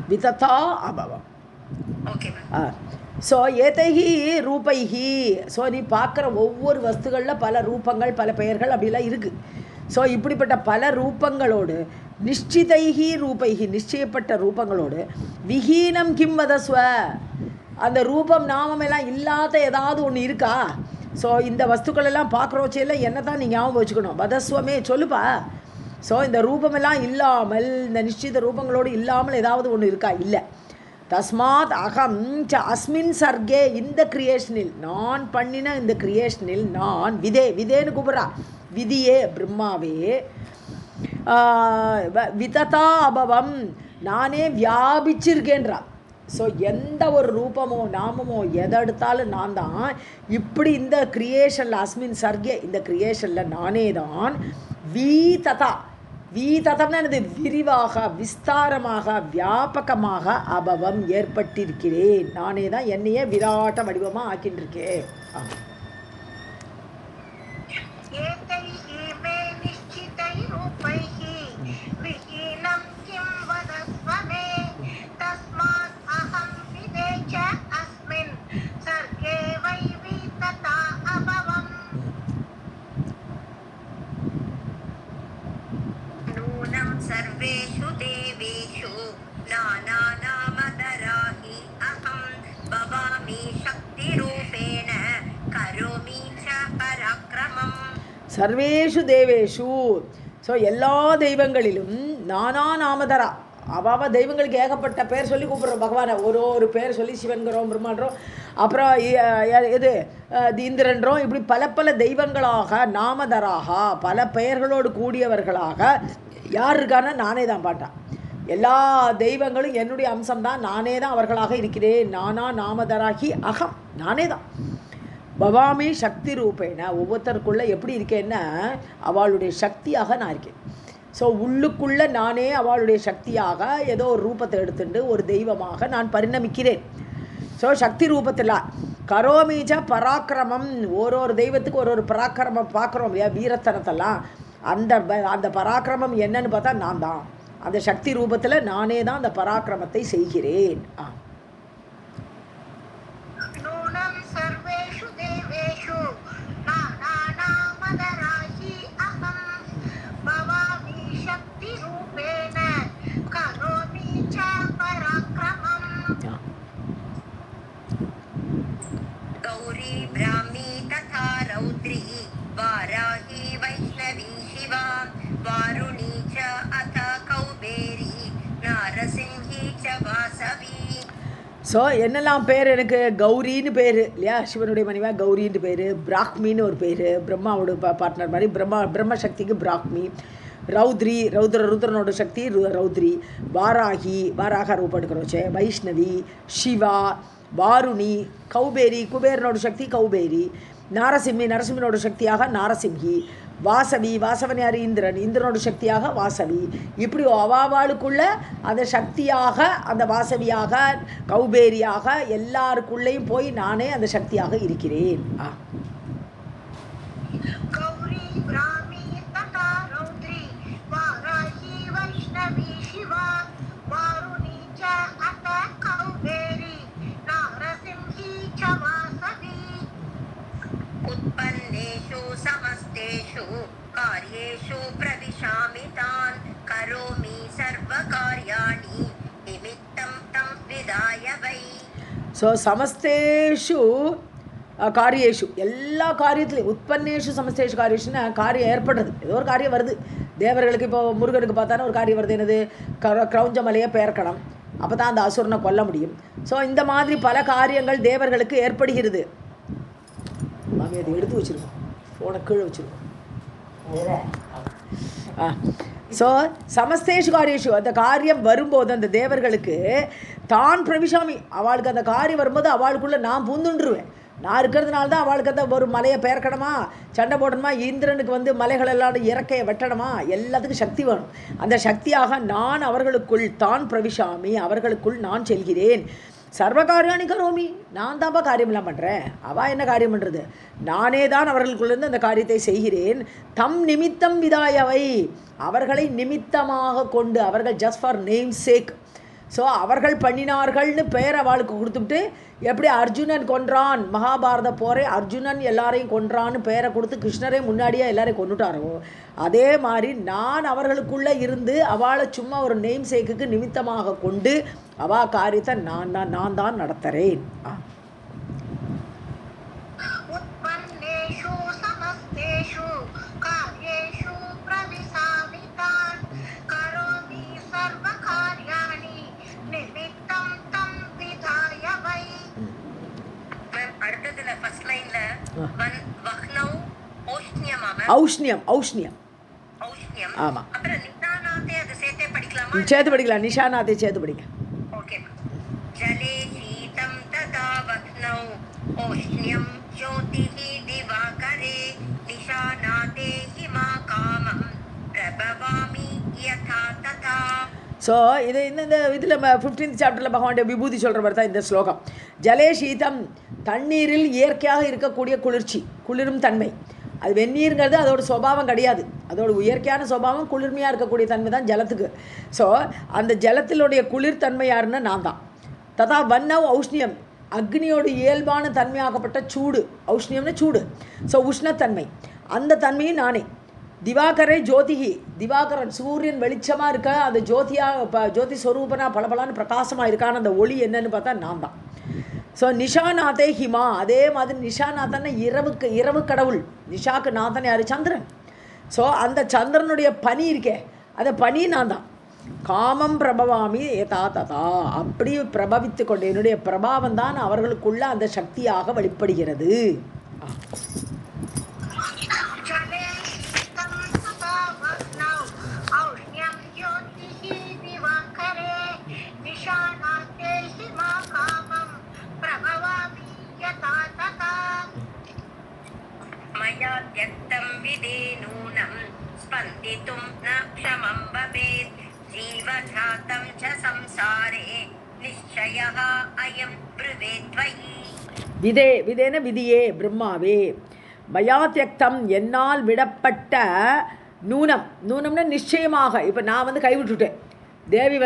[SPEAKER 1] விததா அபவம். ஸோ ஏதைஹி ரூபைஹி. ஸோ நீ பார்க்குற ஒவ்வொரு வஸ்துகளில் பல ரூபங்கள் பல பெயர்கள் அப்படிலாம் இருக்குது. ஸோ இப்படிப்பட்ட பல ரூபங்களோடு நிஷ்டிதைஹி ரூபைஹி நிச்சயப்பட்ட ரூபங்களோடு விஹீனம் கிம் வதஸ்வ அந்த ரூபம் நாமம் எல்லாம் இல்லாத ஏதாவது ஒன்று இருக்கா? ஸோ இந்த வஸ்துக்களெல்லாம் பார்க்குறோச்செல்லாம் என்ன தான் நீ ஞாபகம் வச்சுக்கணும். வதஸ்வமே சொல்லுப்பா. ஸோ இந்த ரூபமெல்லாம் இல்லாமல் இந்த நிச்சயித ரூபங்களோடு இல்லாமல் ஏதாவது ஒன்று இருக்கா? இல்லை. தஸ்மாத் அகம் ச அஸ்மின் சர்க்கே, இந்த கிரியேஷனில், நான் பண்ணின இந்த கிரியேஷனில் நான் விதேன்னு கூப்பிட்றா, விதியே பிரம்மாவே, விததா அபவம், நானே வியாபிச்சிருக்கேன்றா. ஸோ எந்த ஒரு ரூபமோ நாமமோ எதை எடுத்தாலும் நான் தான். இப்படி இந்த கிரியேஷனில் அஸ்மின் சர்க்கே, இந்த கிரியேஷனில் நானே தான் வீததம்னா என்னது, விரிவாக விஸ்தாரமாக வியாபகமாக அபவம் ஏற்பட்டிருக்கிறேன். நானே தான் என்னையே விராட்ட வடிவமாக ஆக்கின்றிருக்கேன்.
[SPEAKER 2] सर्वेषु देवेषु नानानामधराहि अहं भवामि शक्तिरूपेण करोमि च पराक्रमम्.
[SPEAKER 1] சர்வேஷு தேவேஷு, ஸோ எல்லா தெய்வங்களிலும் நானா நாமதரா, அவாவ தெய்வங்களுக்கு ஏகப்பட்ட பேர் சொல்லி கூப்பிட்றோம் பகவானை. ஒரு பேர் சொல்லி சிவன்கிறோம், பிரம்மான்றோம், அப்புறம் இது இந்திரன்றோம். இப்படி பல பல தெய்வங்களாக நாமதராக பல பெயர்களோடு கூடியவர்களாக யார் இருக்கான்னா நானே தான் பாட்டான். எல்லா தெய்வங்களும் என்னுடைய அம்சம்தான், நானே தான் அவர்களாக இருக்கிறேன். நானா நாமதராகி அகம், நானே தான். பவாமி சக்தி ரூபேன, ஒவ்வொருத்தருக்குள்ளே எப்படி இருக்கேன்னா அவளுடைய சக்தியாக நான் இருக்கேன். ஸோ உள்ளுக்குள்ளே நானே அவளுடைய சக்தியாக ஏதோ ஒரு ரூபத்தை எடுத்துட்டு ஒரு தெய்வமாக நான் பரிணமிக்கிறேன். ஸோ சக்தி ரூபத்தில் கரோமீச்ச பராக்கிரமம், ஒரு தெய்வத்துக்கு ஒரு பராக்கிரமம் பார்க்குறோம் இல்லையா, வீரத்தனத்தெல்லாம். அந்த பராக்கிரமம் என்னன்னு பார்த்தா நான் தான். அந்த சக்தி ரூபத்தில் நானே தான் அந்த பராக்கிரமத்தை செய்கிறேன்.
[SPEAKER 2] गौरी ब्राह्मी तथा रौद्री वाराही वैष्णवी शिवा वारुणी च अथ कौबेरी नारसिंही च वासवी.
[SPEAKER 1] ஸோ என்னெல்லாம் பேர், எனக்கு கௌரின்னு பேர் இல்லையா, சிவனுடைய மனைவா கௌரின்னு பேர். பிராக்மின்னு ஒரு பேர், பிரம்மாவோட பார்ட்னர் மாதிரி. பிரம்மசக்திக்கு பிராக்மி. ரௌத்ரி, ருத்ரனோட சக்தி ரௌத்ரி. வாராக ரூபம் எடுக்கிறோச்சே வைஷ்ணவி. சிவா, வாருணி, கௌபேரி, குபேரனோட சக்தி கௌபேரி. நரசிம்மனோட சக்தியாக நாரசிம்ஹி. வாசவன் யார், இந்திரனோட சக்தியாக வாசவி. இப்படி அவாவாளுக்குள்ள அந்த சக்தியாக, அந்த வாசவியாக, கௌபேரியாக எல்லாருக்குள்ளேயும் போய் நானே அந்த சக்தியாக இருக்கிறேன்.
[SPEAKER 2] उत्पन्नेषु समस्तेषु कार्येषु प्रविशामि तान् करोमि सर्वकार्याणि निमित्तं तं विदाय वै.
[SPEAKER 1] ஸோ சமஸ்தேஷு காரியேஷு, எல்லா காரியத்துலையும். உற்பத்தேஷு சமஸ்தேஷு காரியேஷுன்னா காரியம் ஏற்படுறது, ஏதோ ஒரு காரியம் வருது. தேவர்களுக்கு இப்போ முருகனுக்கு பார்த்தாலும் ஒரு காரியம் வருது, என்னது, கிரௌஞ்ச மலையை பெயர்க்கணும், அப்போ தான் அந்த அசுரனை கொல்ல முடியும். ஸோ இந்த மாதிரி பல காரியங்கள் தேவர்களுக்கு ஏற்படுகிறது. மாமி அதை எடுத்து வச்சுருக்கோம், ஃபோனை கீழே வச்சுருக்கோம். ஸோ சமஸ்தேஷு காரியேஷு, அந்த காரியம் வரும்போது அந்த தேவர்களுக்கு தான் பிரவிஷாமி, அவளுக்கு அந்த காரியம் வரும்போது அவளுக்குள்ளே நான் பூந்துண்டுருவேன். நான் இருக்கிறதுனால தான் அவளுக்கு அந்த ஒரு மலையை பெயர்க்கணுமா, சண்டை போடணுமா, இந்திரனுக்கு மலைகள் எல்லாம் இறக்கையை வெட்டணுமா, எல்லாத்துக்கும் சக்தி வேணும். அந்த சக்தியாக நான் அவர்களுக்குள் தான் பிரவிஷாமி, அவர்களுக்குள் நான் செல்கிறேன். சர்வகாரியாணி கரோமி, நான் தான்ப்பா காரியமெல்லாம் பண்ணுறேன், அவள் என்ன காரியம் பண்ணுறது, நானே தான் அவர்களுக்குள்ளேருந்து அந்த காரியத்தை செய்கிறேன். தம் நிமித்தம் விதாயவை, அவர்களை நிமித்தமாக கொண்டு, அவர்கள் just for name sake. So அவர்கள் பண்ணினார்கள்னு பெயர் அவளுக்கு கொடுத்துட்டு, எப்படி அர்ஜுனன் கொன்றான் மகாபாரத போரே, அர்ஜுனன் எல்லாரையும் கொன்றான்னு பெயரை கொடுத்து கிருஷ்ணரே முன்னாடியே எல்லாரையும் கொண்டுட்டாரோ, அதே மாதிரி நான் அவர்களுக்குள்ளே இருந்து அவளை சும்மா ஒரு நேம் சேக்குக்கு நிமித்தமாக கொண்டு அவா காரியத்தை நான் தான் நடத்துகிறேன்.
[SPEAKER 2] வஹ்னௌ ஓஷ்ணியமா மேம்?
[SPEAKER 1] ஔஷ்ணியம் ஔஷ்ணியம்.
[SPEAKER 2] ஔஷ்ணியம்.
[SPEAKER 1] ஆமாம்,
[SPEAKER 2] அப்புறம் நிஷாநாதே அது சேர்த்தே படிக்கலாமா?
[SPEAKER 1] சேர்த்து படிக்கலாம். நிஷாநாத்தை சேர்த்து படிக்க.
[SPEAKER 2] Okay ma'am. ஜலே சீதம் ததா வஹ்னௌ ஓஷ்ணியம் ஜோதிஹி திவாகரே நிஷாநாதே ஹிமா காமம் பிரபவாமி யதா ததா.
[SPEAKER 1] ஸோ இது இந்த இதில் 15th சாப்டரில் பகவானுடைய விபூதி சொல்கிற மாதிரி தான் இந்த ஸ்லோகம். ஜலே சீதம், தண்ணீரில் இயற்கையாக இருக்கக்கூடிய குளிர்ச்சி, குளிரும் தன்மை. அது வெந்நீருங்கிறது அதோட சுபாவம் கிடையாது. அதோட இயற்கையான சுபாவம் குளிர்மையாக இருக்கக்கூடிய தன்மை தான் ஜலத்துக்கு. ஸோ அந்த ஜலத்தினுடைய குளிர்தன்மை யாருன்னா நான் தான். ததா வன்னவ் ஔஷ்ணியம், அக்னியோட இயல்பான தன்மையாகப்பட்ட சூடு. ஔஷ்ணியம்னு சூடு. ஸோ உஷ்ணத்தன்மை, அந்த தன்மையும் நானே. திவாகரை ஜோதிகி, திவாகரன் சூரியன் வெளிச்சமாக இருக்க அந்த ஜோதியாக ஜோதி ஸ்வரூபனா பலபலான்னு பிரகாசமாக இருக்கான்னு அந்த ஒளி என்னன்னு பார்த்தா நான் தான். ஸோ நிஷாநாதே ஹிமா, அதே மாதிரி நிஷாநாதன் இரவு கடவுள். நிஷாக்கு நாதன் யார்? சந்திரன். ஸோ அந்த சந்திரனுடைய பனி இருக்கே, அந்த பனி நான் தான். காமம் பிரபவாமி ஏதா ததா, அப்படி பிரபவித்து கொண்டு என்னுடைய பிரபாவம் தான் அவர்களுக்குள்ள அந்த சக்தியாக வெளிப்படுகிறது.
[SPEAKER 2] मया त्यक्तं विदेनूनं स्पन्दितुं न क्षमं भवेत् जीवघातं च संसारे निश्चयः अयं ब्रुवेत् त्वयि.
[SPEAKER 1] விதே, விதேன விதியே பிரம்மாவே. மயா தியக்தம், என்னால் விடப்பட்ட நூனம். நூனம்னா நிச்சயமாக. இப்போ நான் கைவிட்டுட்டேன், தேவி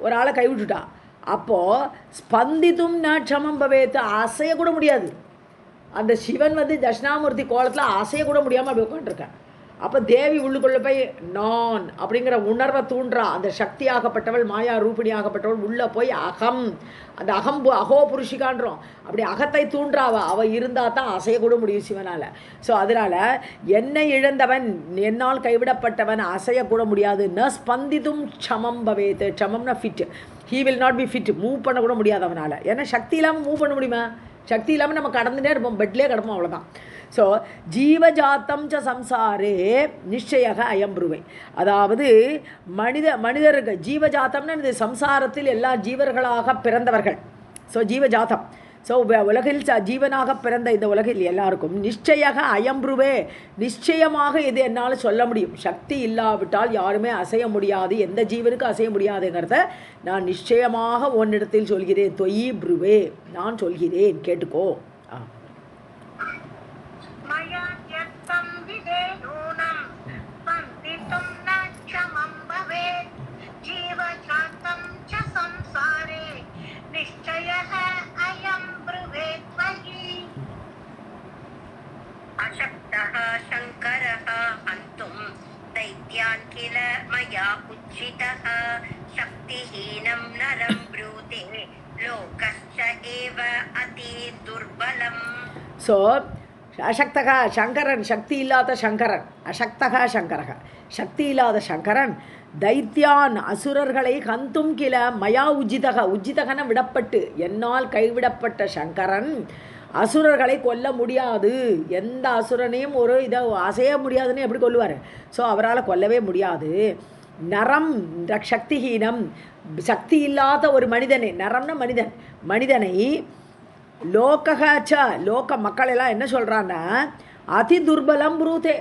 [SPEAKER 1] ஒரு ஆளை கைவிட்டுட்டா. அப்போது ஸ்பந்தித்தும் ந க்ஷமம் பவேத், அசையக்கூட முடியாது. அந்த சிவன் தட்சிணாமூர்த்தி கோலத்தில் அசையக்கூட முடியாமல் அப்படி உட்காந்துருக்கேன். அப்போ தேவி உள்ளுக்குள்ளே போய் நான் அப்படிங்கிற உணர்வை தூண்டுறா. அந்த சக்தியாகப்பட்டவள், மாயா ரூபிணியாகப்பட்டவள் உள்ளே போய் அகம், அந்த அகோ புருஷிகான்றோம், அப்படி அகத்தை தூண்டுறாவ. அவள் இருந்தால் தான் அசையக்கூட முடியும் சிவனால். ஸோ அதனால் என்னை இழந்தவன், என்னால் கைவிடப்பட்டவன் அசையக்கூட முடியாது. ந ஸ்பந்திதும் க்ஷமம் பவேத். க்ஷமம்னா fit. He will not be fit. Move பண்ணக்கூட முடியாது அவனால். ஏன்னா சக்தி இல்லாமல் மூவ் பண்ண முடியுமா? சக்தி இல்லாமல் நம்ம கடந்துட்டே இருப்போம், பெட்லேயே கிடப்போம், அவ்வளோதான். ஸோ ஜீவஜாத்தம் ச சம்சாரே நிச்சயக அயம்புருவை. அதாவது மனிதர்கள் ஜீவஜாத்தம்னு இந்த சம்சாரத்தில் எல்லா ஜீவர்களாக பிறந்தவர்கள். ஸோ ஜீவஜாத்தம். ஸோ உலகில் ஜீவனாக பிறந்த இந்த உலகில் எல்லாருக்கும் நிச்சயக அயம்புருவே, நிச்சயமாக இது என்னால் சொல்ல முடியும். சக்தி இல்லாவிட்டால் யாருமே அசைய முடியாது, எந்த ஜீவனுக்கும் அசைய முடியாதுங்கிறத நான் நிச்சயமாக உன்னிடத்தில் சொல்கிறேன். தொயி புருவே, நான் சொல்கிறேன், கேட்டுக்கோ.
[SPEAKER 2] अशक्तः शङ्करः हन्तुं दैत्यान् किल मया उज्झितः शक्तिहीनं नरं ब्रूते लोकश्च एव अति दुर्बलम्.
[SPEAKER 1] ஸோ அசக்தகா சங்கரன், சக்தி இல்லாத சங்கரன். அசக்தகா சங்கரக, சக்தி இல்லாத சங்கரன் தைத்தியான் அசுரர்களை ஹந்தும் கில மயா உஜிதக, உஜிதகன விடப்பட்டு, என்னால் கைவிடப்பட்ட சங்கரன் அசுரர்களை கொல்ல முடியாது. எந்த அசுரனையும் ஒரு இதை அசைய முடியாதுன்னு எப்படி கொல்லுவார்? ஸோ அவரால் கொல்லவே முடியாது. நரம் சக்திஹீனம், சக்தி இல்லாத ஒரு மனிதனை, நரம்னா மனிதன், மனிதனை லோகச்ச, லோக மக்கள் எல்லாம் என்ன சொல்கிறான்னா அதி துர்பலம் புரூதே,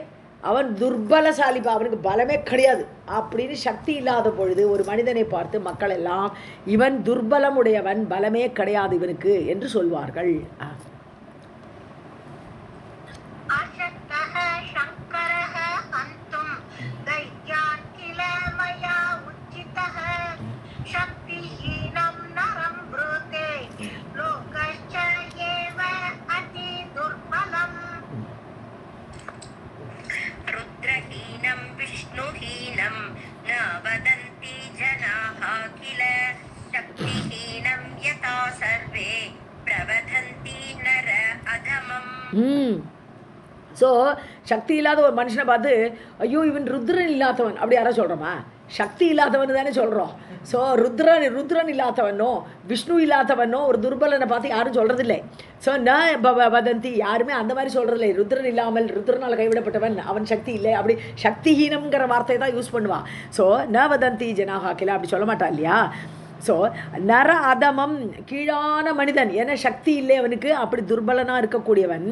[SPEAKER 1] அவன் துர்பலசாலிப்பா, அவனுக்கு பலமே கிடையாது அப்படின்னு சக்தி இல்லாத பொழுது ஒரு மனிதனை பார்த்து மக்கள் எல்லாம் இவன் துர்பலமுடையவன், பலமே கிடையாது இவனுக்கு என்று சொல்வார்கள். ஸோ சக்தி இல்லாத ஒரு மனுஷனை பார்த்து ஐயோ இவன் ருத்ரன் இல்லாதவன் அப்படி யாராவது சொல்கிறோமா? சக்தி இல்லாதவன் தானே சொல்கிறோம். ஸோ ருத்ரன் இல்லாதவனோ விஷ்ணு இல்லாதவனோ ஒரு துர்பலனை பார்த்து யாரும் சொல்கிறதில்லை. ஸோ ந வதந்தி யாருமே அந்த மாதிரி சொல்கிறதில்லை. ருத்ரன் இல்லாமல் ருத்ரனால் கைவிடப்பட்டவன் அவன் சக்தி இல்லை அப்படி சக்திஹீனம்ங்கிற வார்த்தையை தான் யூஸ் பண்ணுவான். ஸோ ந வதந்தி ஜனாகா கிலா அப்படி சொல்ல மாட்டான் இல்லையா. ஸோ நர அதமம் கீழான மனிதன் என சக்தி இல்லை அவனுக்கு, அப்படி துர்பலனாக இருக்கக்கூடியவன்.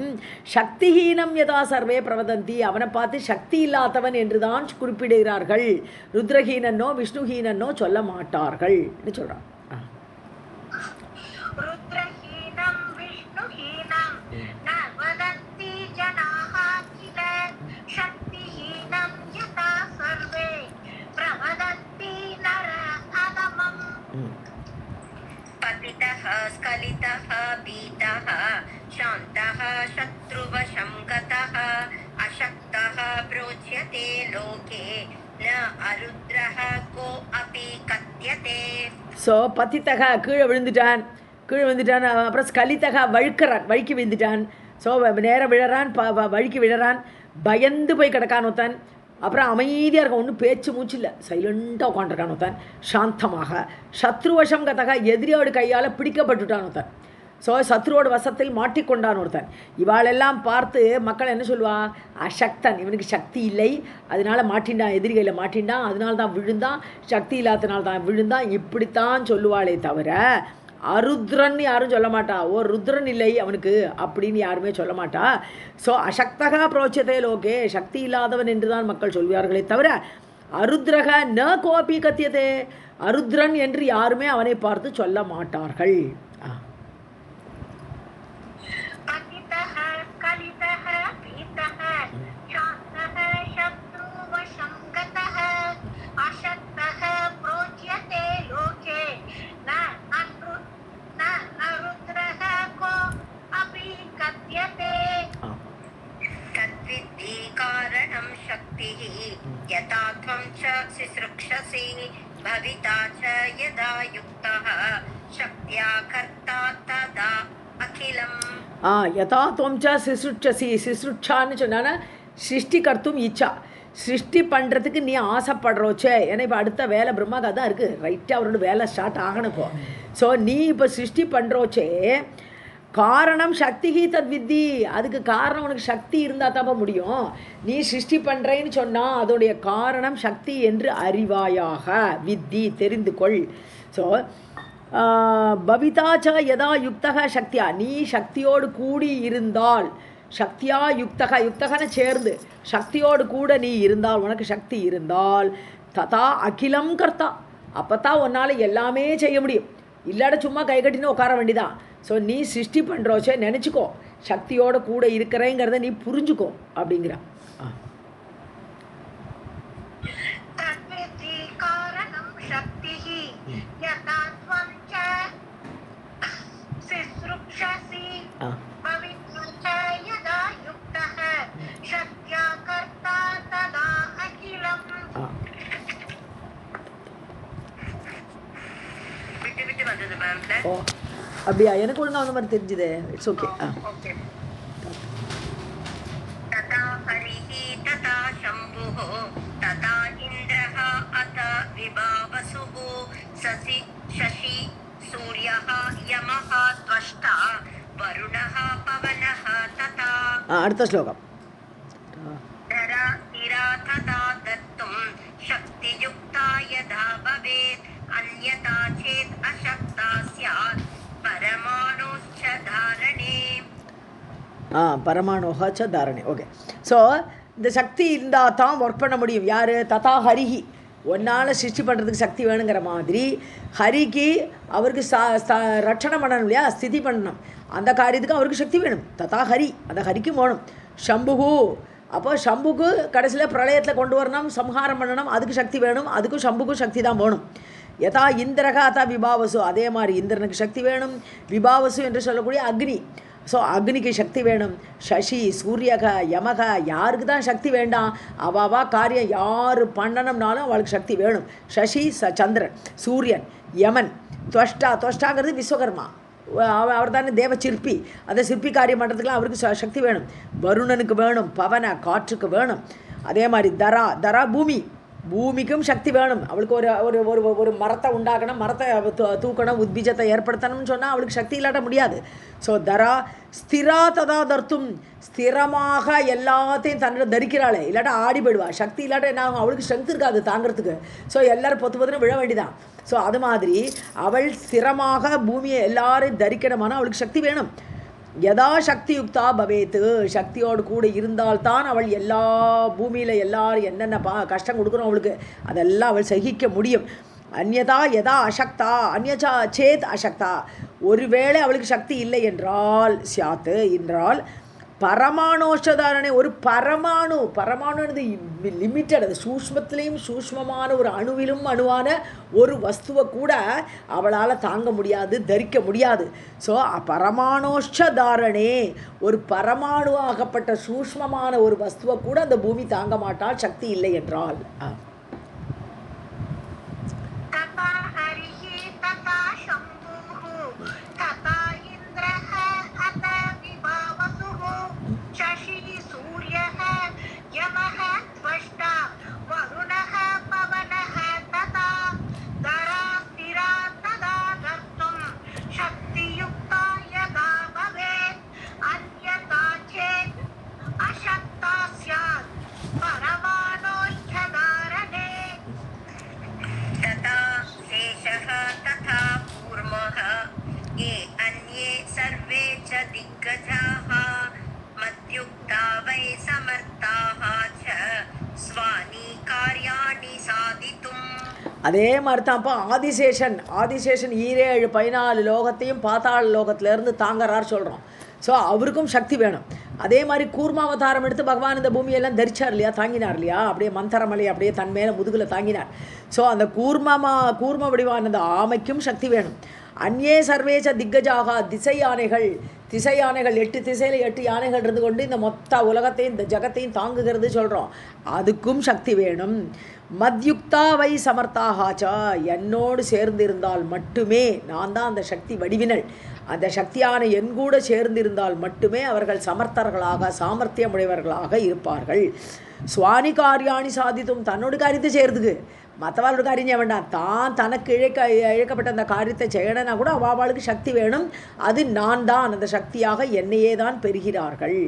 [SPEAKER 1] சக்திஹீனம் யதா சர்வே பிரவதந்தி அவனை பார்த்து சக்தி இல்லாதவன் என்று தான் குறிப்பிடுகிறார்கள். ருத்ரஹீனனோ விஷ்ணுஹீனனோ சொல்ல மாட்டார்கள் சொல்கிறான்.
[SPEAKER 2] स्खलितः पीतः शान्तः शत्रुवशं गतः अशक्तः प्रोच्यते लोके न अरुद्रः को अपि कथ्यते.
[SPEAKER 1] ஸோ பதித்தக கீழே விழுந்துட்டான், அப்புறம் ஸ்கலித்தக வழுக்கி விழுந்துட்டான். ஸோ நேரம் விழறான், வழுக்கி விழறான், பயந்து போய் கிடக்கான் ஒருத்தன். அப்புறம் அமைதியாக இருக்கான், ஒன்றும் பேச்சு மூச்சு இல்லை, சைலண்ட்டாக உட்காந்துருக்கான் ஒருத்தன். சாந்தமாக சத்ருவசம் கதக எதிரியோடு கையால் பிடிக்கப்பட்டுட்டான் ஒருத்தன். ஸோ சத்ருவோட வசத்தில் மாட்டிக்கொண்டான் ஒருத்தன். இவாளெல்லாம் பார்த்து மக்கள் என்ன சொல்லுவா, அசக்தன், இவனுக்கு சக்தி இல்லை அதனால மாட்டின்டான், எதிரிகையில் மாட்டின்டான், அதனால தான் விழுந்தான், சக்தி இல்லாதனால தான் விழுந்தான், இப்படித்தான் சொல்லுவாளே தவிர அருத்ரன் யாரும் சொல்ல மாட்டா. ஓ ருத்ரன் இல்லை அவனுக்கு அப்படின்னு யாருமே சொல்ல மாட்டா. ஸோ அசக்தகா புரோச்சதே லோகே சக்தி இல்லாதவன் என்று தான் மக்கள் சொல்வார்களே தவிர அருத்ரக ந கோபி கத்தியதே அருத்ரன் என்று யாருமே அவனை பார்த்து சொல்ல மாட்டார்கள்.
[SPEAKER 2] यथात्वं च सिसृक्षसि भविता च यदा युक्तः शक्त्या कर्ता तदा अखिलम्.
[SPEAKER 1] यथात्वं च सिसृक्षसि सिसृक्षाன்னு சொன்னா சிருஷ்டி கர்த்தும் இச்சா, சிருஷ்டி பண்ணுறதுக்கு நீ ஆசைப்படுறோச்சே. ஏன்னா இப்போ அடுத்த வேலை பிரம்மாவுக்கு தான் இருக்குது, ரைட்டாக அவரோட வேலை ஸ்டார்ட் ஆகணும் இப்போ. ஸோ நீ இப்போ சிருஷ்டி பண்ணுறோச்சே, காரணம் சக்திகி தத் வித்தி, அதுக்கு காரணம் உனக்கு சக்தி இருந்தால் தான் முடியும். நீ சிருஷ்டி பண்ணுறேன்னு சொன்னால் அதோடைய காரணம் சக்தி என்று அறிவாயாக, வித்தி தெரிந்து கொள். ஸோ பவிதாச்ச யதா யுக்தக சக்தியா, நீ சக்தியோடு கூடி இருந்தால், சக்தியா யுக்தக யுக்தகனை சேர்ந்து சக்தியோடு கூட நீ இருந்தால், உனக்கு சக்தி இருந்தால், ததா அகிலம் கர்த்தா, அப்போ தான் உன்னால் எல்லாமே செய்ய முடியும். இல்லாட சும்மா கை கட்டின்னு உட்கார வேண்டிதான். ஸோ நீ சிருஷ்டி பண்ணுறோச்சே நினச்சிக்கோ, சக்தியோட கூட இருக்கிறேங்கிறத நீ புரிஞ்சுக்கோ அப்படிங்கிற. ஓ அப்படியா, எனக்கு ஒழுங்கா அந்த மாதிரி தெரிஞ்சுது. It's okay.
[SPEAKER 2] ததா ஹரிஹி ததா சம்புஹ ததா இந்திரஹ அத விபாவசுஹ சசி சசி சூர்யஹ யமஹ த்வஷ்டா வருணஹ பவனஹ ததா.
[SPEAKER 1] அடுத்த ஸ்லோகம்.
[SPEAKER 2] தரா திரா ததா தத்தும் சக்தியுக்தா யதா பவேத் அன்யதா சேத் அசக்தா ஸ்யாத் பரமாணுச்ச தாரணே.
[SPEAKER 1] பரமாணுச்ச தாரணே. ஓகே. ஸோ இந்த சக்தி இருந்தால் தான் ஒர்க் பண்ண முடியும். யார்? ததா ஹரிஹி, ஒன்னால் சிருஷ்டி பண்ணுறதுக்கு சக்தி வேணுங்கிற மாதிரி ஹரிக்கு அவருக்கு ரட்சணம் பண்ணணும் இல்லையா, ஸ்திதி பண்ணணும், அந்த காரியத்துக்கு அவருக்கு சக்தி வேணும். ததா ஹரி, அந்த ஹரிக்கும் வேணும். சம்புகு, அப்போ சம்புக்கு கடைசியில் பிரளயத்தில் கொண்டு வரணும், சம்ஹாரம் பண்ணணும், அதுக்கு சக்தி வேணும், அதுக்கும் சம்புக்கும் சக்தி தான் வேணும். யதா இந்திரக அதா விபாவசு, அதே மாதிரி இந்திரனுக்கு சக்தி வேணும். விபாவசு என்று சொல்லக்கூடிய அக்னி, ஸோ அக்னிக்கு சக்தி வேணும். சசி சூரியக யமக, யாருக்கு தான் சக்தி வேண்டாம், அவாவா காரியம் யார் பண்ணணும்னாலும் அவளுக்கு சக்தி வேணும். சசி சந்திரன், சூரியன், யமன், துவஷ்டாங்கிறது விஸ்வகர்மா, அவர் தானே தேவ சிற்பி, அந்த சிற்பி காரியம் பண்ணுறதுக்கெலாம் அவருக்கு சக்தி வேணும். வருணனுக்கு வேணும், பவன காற்றுக்கு வேணும். அதே மாதிரி தரா பூமி, பூமிக்கும் சக்தி வேணும். அவளுக்கு ஒரு ஒரு ஒரு ஒரு மரத்தை உண்டாக்கணும், மரத்தை தூக்கணும், உத்பீஜத்தை ஏற்படுத்தணும்னு சொன்னால் அவளுக்கு சக்தி இல்லாட்ட முடியாது. ஸோ தரா ஸ்திரா ததா தர்த்தும், ஸ்திரமாக எல்லாத்தையும் தன்னிட தரிக்கிறாளே, இல்லாட்டா ஆடி போயிடுவா. சக்தி இல்லாட்ட என்ன ஆகும், அவளுக்கு ஸ்ட்ரென்த் இருக்காது தாங்கிறதுக்கு. ஸோ எல்லோரும் பொத்துன்னு விழ வேண்டிதான். ஸோ அது மாதிரி அவள் ஸ்திரமாக பூமியை எல்லாரையும் தரிக்கணுமானா அவளுக்கு சக்தி வேணும். யதா சக்தி யுக்தா பவேத்து, சக்தியோடு கூட இருந்தால்தான் அவள் எல்லா பூமியில் எல்லாரும் என்னென்ன கஷ்டம் கொடுக்குறோம் அவளுக்கு அதெல்லாம் அவள் சகிக்க முடியும். அந்யதா யதா அசக்தா அந்யசா சேத் அசக்தா, ஒருவேளை அவளுக்கு சக்தி இல்லை என்றால் சியாத்து என்றால் பரமாணோஷதாரணை, ஒரு பரமாணுன்றது லிமிட்டட், அது சூஷ்மத்திலையும் சூஷ்மமான ஒரு அணுவிலும் அணுவான ஒரு வஸ்துவை கூட அவளால் தாங்க முடியாது, தரிக்க முடியாது. ஸோ பரமாணோஷதாரணே, ஒரு பரமாணுவாகப்பட்ட சூஷ்மமான ஒரு வஸ்துவை கூட அந்த பூமி தாங்க மாட்டால் சக்தி இல்லை என்றால். அதே மாதிரி தான்ப்பா ஆதிசேஷன் 14 லோகத்தையும் பாதாள லோகத்திலேருந்து தாங்கறார் சொல்கிறோம். ஸோ அவருக்கும் சக்தி வேணும். அதே மாதிரி கூர்மாவதாரம் எடுத்து பகவான் இந்த பூமியெல்லாம் தரிச்சார் இல்லையா, தாங்கினார் இல்லையா, அப்படியே மந்தரமலை அப்படியே தன் மேலே முதுகில் தாங்கினார். ஸோ அந்த கூர்ம வடிவான அந்த ஆமைக்கும் சக்தி வேணும். அந்நே சர்வேச்ச திக்கஜாகா, திசை யானைகள் 8 திசையில் 8 யானைகள் இருந்து கொண்டு இந்த மொத்த உலகத்தையும் இந்த ஜகத்தையும் தாங்குகிறது சொல்கிறோம். அதுக்கும் சக்தி வேணும். மத்யுக்தா வை சமர்த்தாகாச்சா, என்னோடு சேர்ந்திருந்தால் மட்டுமே, நான் தான் அந்த சக்தி வடிவினல், அந்த சக்தியான என் கூட சேர்ந்திருந்தால் மட்டுமே அவர்கள் சமர்த்தர்களாக சாமர்த்தியமுடையவர்களாக இருப்பார்கள். சுவானி காரியாணி சாதித்தும், தன்னோட காரியத்தை செய்கிறதுக்கு மற்றவாளோட காரியம் செய்ய வேண்டாம், தான் தனக்கு இழைக்கப்பட்ட அந்த காரியத்தை செய்யணும்னா கூட அவளுக்கு சக்தி வேணும். அது நான் தான் அந்த சக்தியாக என்னையே தான் பெறுகிறார்கள்.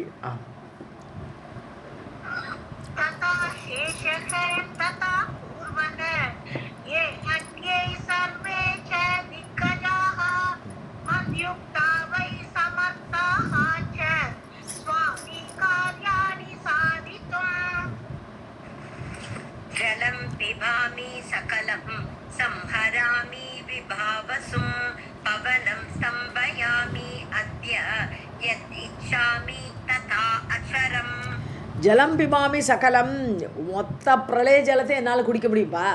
[SPEAKER 2] जलं पिबामि सकलं संहरामि विभावसुं पवनं स्तम्भयामि अद्य यत् इच्छामि तथा अचरम्.
[SPEAKER 1] ஜலம் பிபாமி சகலம், மொத்த பிரளய ஜலத்தை என்னால் குடிக்க முடியும்பா.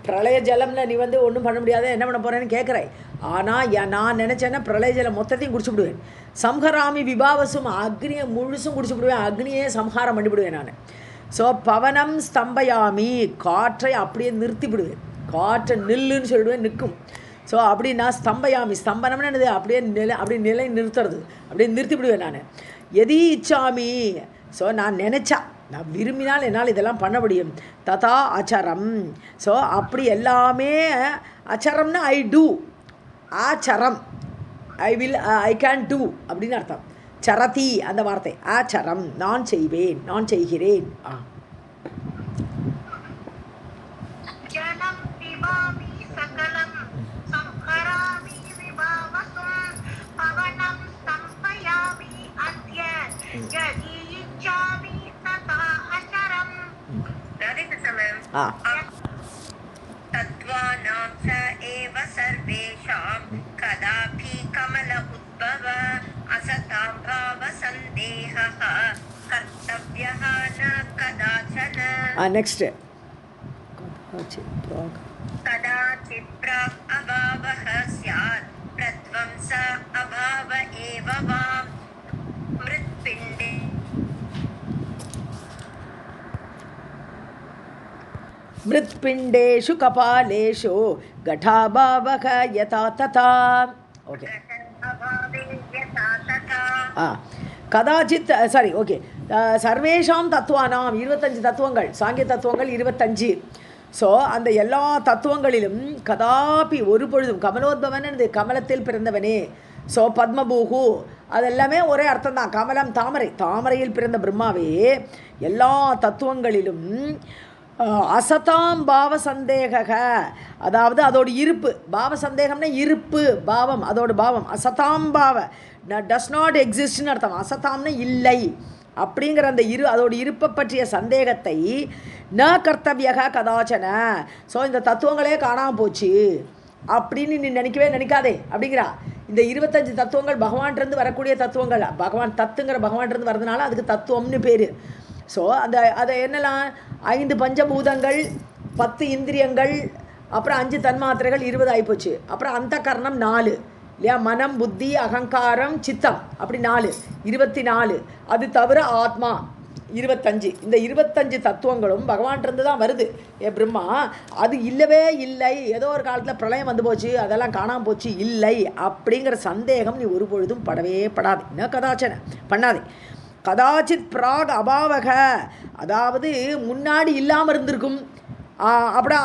[SPEAKER 1] பிரளய ஜலம்ல நீ ஒன்றும் பண்ண முடியாத, என்ன பண்ண போகிறேன்னு கேட்குறேன். ஆனால் நான் நினச்சேன்னா பிரளய ஜலம் மொத்தத்தையும் குடிச்சு விடுவேன். சம்ஹராமி விபாவசும், அக்னியை முழுசும் குடிச்சு விடுவேன், அக்னியே சம்ஹாரம் பண்ணிவிடுவேன் நான். ஸோ பவனம் ஸ்தம்பயாமி, காற்றை அப்படியே நிறுத்திவிடுவேன், காற்றை நில்லுன்னு சொல்லிடுவேன், நிற்கும். ஸோ அப்படி நான் ஸ்தம்பயாமி, ஸ்தம்பனம்னு என்னது, அப்படியே நிலை நிறுத்துறது, அப்படியே நிறுத்திவிடுவேன் நான். எதி இச்சாமி, ஸோ நான் நினச்சா, நான் விரும்பினால் என்னால் இதெல்லாம் பண்ண முடியும். ததா அச்சரம், ஸோ அப்படி எல்லாமே அச்சரம்னா ஐ டூ, ஆச்சரம் ஐ கேன் டூ அப்படின்னு அர்த்தம். சரதி அந்த வார்த்தை, ஆச்சரம் நான் செய்வேன், நான் செய்கிறேன்.
[SPEAKER 2] तत्त्वानां च एव सर्वेषां कदापि कमल उद्भव असतां भावसन्देहः कर्तव्यः न कदाचन.
[SPEAKER 1] नेक्स्ट
[SPEAKER 2] कदाचित् प्राक् अभावः स्यात् प्रध्वंस अभाव एव वा मृत्पिण्डे
[SPEAKER 1] मृत्पिण्डेषु कपालेषु घटाभावः यथा तथा. ओके கதாச்சித் ஓகே. சர்வேஷாம் தத்துவானாம் 25 தத்துவங்கள், சாங்கிய தத்துவங்கள் 25. ஸோ அந்த எல்லா தத்துவங்களிலும் கதாபி ஒரு பொழுதும் கமலோத்பவன் கமலத்தில் பிறந்தவனே. ஸோ பத்மபூகு அதெல்லாமே ஒரே அர்த்தம் தான். கமலம் தாமரை, தாமரையில் பிறந்த பிரம்மாவே எல்லா தத்துவங்களிலும் அசதாம் பாவ சந்தேக, அதாவது அதோட இருப்பு, பாவ சந்தேகம்னா இருப்பு, பாவம், அதோட பாவம் அசதாம் பாவ டஸ் நாட் எக்ஸிஸ்ட்னு அர்த்தம். அசதாம்னா இல்லை அப்படிங்கிற அந்த அதோட இருப்பை பற்றிய சந்தேகத்தை ந கர்த்தவியக கதாச்சன. ஸோ இந்த தத்துவங்களே காணாமல் போச்சு அப்படின்னு நீ நினைக்காதே அப்படிங்கிறா. இந்த 25 தத்துவங்கள் பகவான்கிட்டருந்து வரக்கூடிய தத்துவங்கள், பகவான் தத்துங்கிற பகவான்கிட்டருந்து வரதுனால அதுக்கு தத்துவம்னு பேர். ஸோ அதை என்னெல்லாம் 5 பஞ்சபூதங்கள், 10 இந்திரியங்கள், அப்புறம் 5 தன்மாத்திரைகள், 20 ஆகிப்போச்சு. அப்புறம் அந்த கரணம் 4 இல்லையா, மனம் புத்தி அகங்காரம் சித்தம் அப்படி 4, 24. அது தவிர ஆத்மா 25. இந்த 25 தத்துவங்களும் பகவான்கிட்டருந்து தான் வருது. பிரம்மா அது இல்லவே இல்லை, ஏதோ ஒரு காலத்தில் பிரளயம் வந்து போச்சு அதெல்லாம் காணாமல் போச்சு இல்லை அப்படிங்கிற சந்தேகம் நீ ஒரு பொழுதும் படவே படாது. என்ன கதாச்சன பண்ணாதே. கதாச்சித் பிராக் அபாவக, அதாவது முன்னாடி இல்லாமல் இருந்திருக்கும் அப்படி,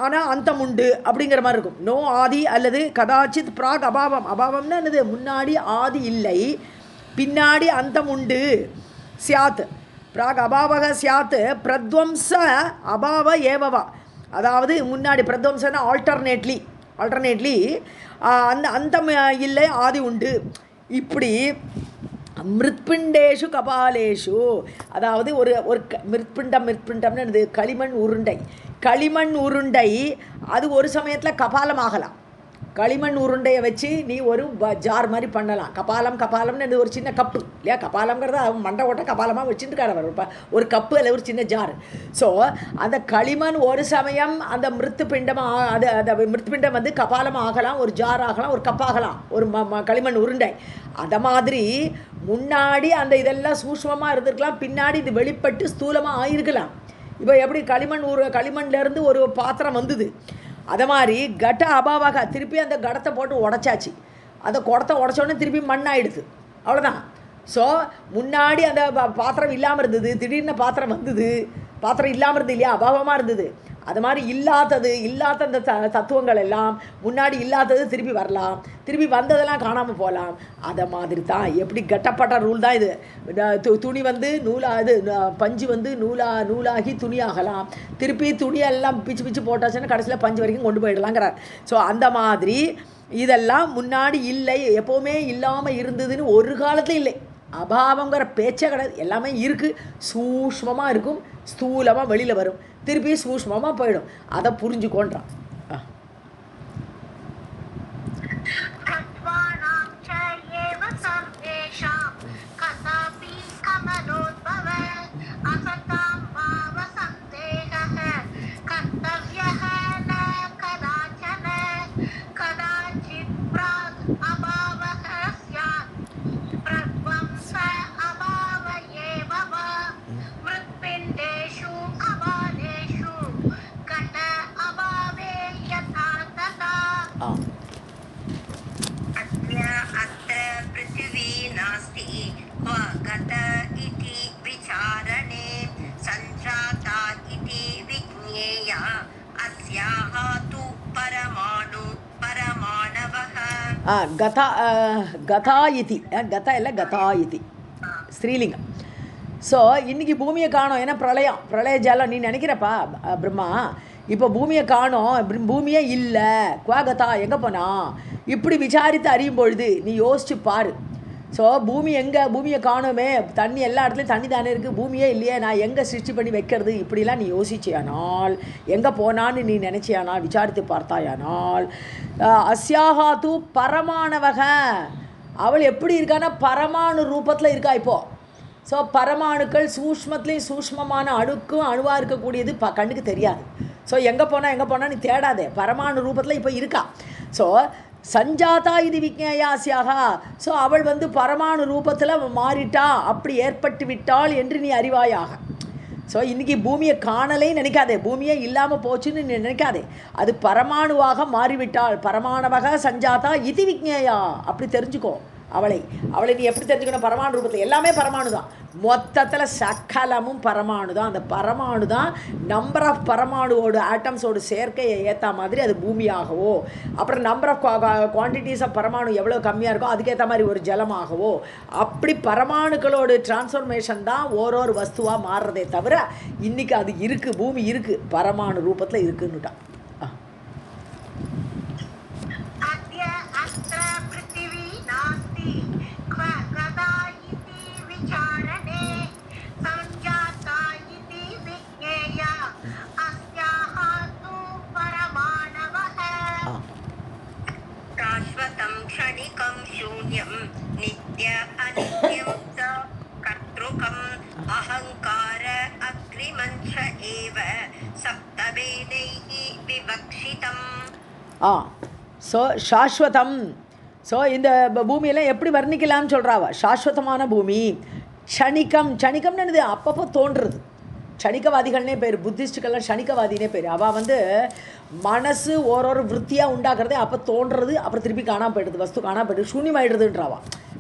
[SPEAKER 1] ஆனால் அந்தம் உண்டு அப்படிங்கிற மாதிரி இருக்கும். நோ ஆதி அல்லது கதாச்சித் பிராக் அபாவம். அபாவம்னா என்னது, முன்னாடி ஆதி இல்லை பின்னாடி அந்தம் உண்டு. சியாத் பிராக் அபாவக சியாத் பிரத்வம்ச அபாவ ஏவவா, அதாவது முன்னாடி பிரத்வம்சனா ஆல்டர்னேட்லி அந்த அந்தம் இல்லை ஆதி உண்டு. இப்படி மிருத்பிண்டேஷு கபாலேஷு, அதாவது ஒரு மிருத்பிண்டம்னு என்னது, களிமண் உருண்டை அது ஒரு சமயத்தில் கபாலமாகலாம். களிமண் உருண்டையை வச்சு நீ ஒரு ஜார் மாதிரி பண்ணலாம். கபாலம்னு ஒரு சின்ன கப்பு இல்லையா, கபாலம்ங்கிறத மண்டை ஓட்ட கபாலமாக வச்சுட்டுருக்காரு அவர், ஒரு கப்பு அல்ல ஒரு சின்ன ஜார். ஸோ அந்த களிமண் ஒரு சமயம் அந்த மிருத்பிண்டம் வந்து கபாலம் ஆகலாம், ஒரு ஜார் ஆகலாம், ஒரு கப்பாகலாம், ஒரு களிமண் உருண்டை. அதை மாதிரி முன்னாடி அந்த இதெல்லாம் சூஷ்மமாக இருந்திருக்கலாம், பின்னாடி இது வெளிப்பட்டு ஸ்தூலமாக ஆயிருக்கலாம். இப்போ எப்படி களிமண்லேருந்து ஒரு பாத்திரம் வந்தது, அதை மாதிரி கட்ட அபாவாக திருப்பி அந்த கடத்தை போட்டு உடச்சாச்சு. அந்த குடத்தை உடச்சோடனே திருப்பி மண்ணாயிடுது, அவ்வளோதான். ஸோ முன்னாடி அந்த பாத்திரம் இல்லாமல் இருந்தது, திடீர்னு பாத்திரம் வந்தது, பாத்திரம் இல்லாமல் இருந்தது இல்லையா, அபாவமாக இருந்தது. அது மாதிரி இல்லாத அந்த தத்துவங்கள் எல்லாம் முன்னாடி இல்லாதது திருப்பி வரலாம், திருப்பி வந்ததெல்லாம் காணாமல் போகலாம். அதை மாதிரி தான் எப்படி கட்டப்பட்ட ரூல் தான் இது. துணி வந்து இது பஞ்சு வந்து நூலாகி துணியாகலாம், திருப்பி துணியெல்லாம் பிச்சு போட்டாச்சுன்னா கடைசியில் பஞ்சு வரைக்கும் கொண்டு போயிடலாங்கிறார். ஸோ அந்த மாதிரி இதெல்லாம் முன்னாடி இல்லை, எப்போவுமே இல்லாமல் இருந்ததுன்னு ஒரு காலத்தில் இல்லை. அபாவங்கிற பேச்சே கிடையாது, எல்லாமே இருக்குது, சூஷ்மமாக இருக்கும், ஸ்தூலமாக வெளியில் வரும், திருப்பி சூஷ்மமாக போயிடும். அதை புரிஞ்சுக்கோன்றான். கதா இதி, கதா இல்லை கதா இதி ஸ்ரீலிங்கம். ஸோ இன்றைக்கி பூமியை காணோம், ஏன்னா பிரளய ஜலம் நீ நினைக்கிறப்பா பிரம்மா, இப்போ பூமியை காணோம், பூமியே இல்லை, குவாகதா எங்கே போனா இப்படி விசாரித்து அறியும் பொழுது நீ யோசிச்சு பாரு. ஸோ பூமியை காணோமே, தண்ணி எல்லா இடத்துலையும் தண்ணி தானே இருக்குது, பூமியே இல்லையே, நான் எங்கே சிருஷ்டி பண்ணி வைக்கிறது, இப்படிலாம் நீ யோசிச்சியானால், எங்கே போனான்னு நீ நினச்சியானால், விசாரித்து பார்த்தாயானால், அஸ்யாஹா தூ பரமாணவக, அவள் எப்படி இருக்கான்னா பரமாணு ரூபத்தில் இருக்கா இப்போது. ஸோ பரமாணுக்கள் சூஷ்மத்துலேயும் சூஷ்மமான அணுவாக இருக்கக்கூடியது கண்ணுக்கு தெரியாது. ஸோ எங்கே போனால் நீ தேடாதே, பரமாணு ரூபத்தில் இப்போ இருக்கா. ஸோ சஞ்சாதா இது விக்ஞேயாசியாக, ஸோ அவள் வந்து பரமாணு ரூபத்தில் மாறிட்டா, அப்படி ஏற்பட்டு விட்டாள் என்று நீ அறிவாயாக. ஸோ இன்றைக்கி பூமியை காணலே நினைக்காதே, பூமியே இல்லாமல் போச்சுன்னு நீ நினைக்காதே, அது பரமாணுவாக மாறிவிட்டாள், பரமாணவக சஞ்சாதா இது விக்ஞேயா, அப்படி தெரிஞ்சுக்கோ அவளை நீ எப்படி தெரிஞ்சுக்கணும்? பரமாணு ரூபத்தில் எல்லாமே பரமாணு தான், மொத்தத்தில் சக்கலமும் பரமாணு தான். அந்த பரமாணு தான் நம்பர் ஆஃப் பரமாணுவோட ஆட்டம்ஸோட சேர்க்கையை ஏற்ற மாதிரி அது பூமியாகவோ, அப்புறம் நம்பர் ஆஃப் குவான்டிட்டிஸ் ஆஃப் பரமாணு எவ்வளோ கம்மியாக இருக்கோ அதுக்கேற்ற மாதிரி ஒரு ஜலமாகவோ, அப்படி பரமாணுக்களோட டிரான்ஸ்ஃபர்மேஷன் தான் ஓரொரு வஸ்துவாக மாறுறதே தவிர இன்றைக்கி அது இருக்குது, பூமி இருக்குது, பரமாணு ரூபத்தில் இருக்குன்னுட்டான்.
[SPEAKER 2] नित्य अनित्यं च कर्तृकम् अहङ्कार अग्रिमञ्च एव सप्तभेदैः विवक्षितम्.
[SPEAKER 1] ஸோ சாஸ்வதம். ஸோ இந்த பூமியெல்லாம் எப்படி வர்ணிக்கலாம்னு சொல்கிறாவா? சாஸ்வதமான பூமி. க்ஷணிகம். க்ஷணிகம்னு என்னது? அப்பப்போ தோன்றுறது. க்ஷணிகவாதிகள்னே பேர், புத்திஸ்டுக்கெல்லாம் க்ஷணிகவாதினே பேர். அவள் வந்து மனசு ஓரொரு விற்த்தியாக உண்டாக்குறதே அப்போ தோன்றுறது, அப்புறம் திருப்பி காணாமல் போய்டுது, வஸ்து காணாமல் போய்டுது, சூன்யமாயிடுதுன்றாவா.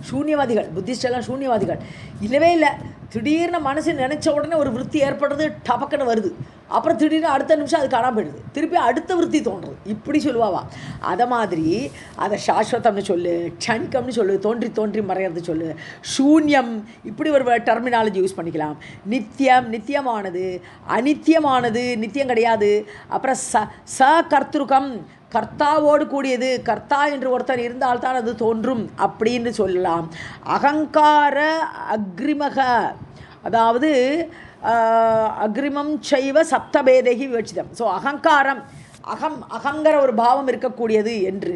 [SPEAKER 1] சூன்யவாதிகள், புத்திஸ்டெல்லாம் சூன்யவாதிகள். இல்லவே இல்லை, திடீர்னு மனசு நினச்ச உடனே ஒரு விற்பி ஏற்படுறது, டபக்குன்னு வருது, அப்புறம் திடீர்னு அடுத்த நிமிஷம் அது காணாமல் போயிடுது, திருப்பி அடுத்த விற்பி தோன்றுறது, இப்படி சொல்லுவாவா. அதை மாதிரி அதை சாஸ்வதம்னு சொல்லு, க்ஷணிகம்னு சொல்லு, தோன்றி தோன்றி மறையிறது சொல்லு, சூன்யம், இப்படி ஒரு டெர்மினாலஜி யூஸ் பண்ணிக்கலாம். நித்தியம், நித்தியமானது, அனித்தியமானது, நித்தியம் கிடையாது. அப்புறம் கர்த்திருக்கம், கர்த்தாவோடு கூடியது, கர்த்தா என்று ஒருத்தர் இருந்தால்தான் அது தோன்றும் அப்படின்னு சொல்லலாம். அகங்கார அக்ரிமக, அதாவது அக்ரிமம் சைவ சப்தபேதகி விவட்சிதம். ஸோ அகங்காரம், அகங்கிற ஒரு பாவம் இருக்கக்கூடியது என்று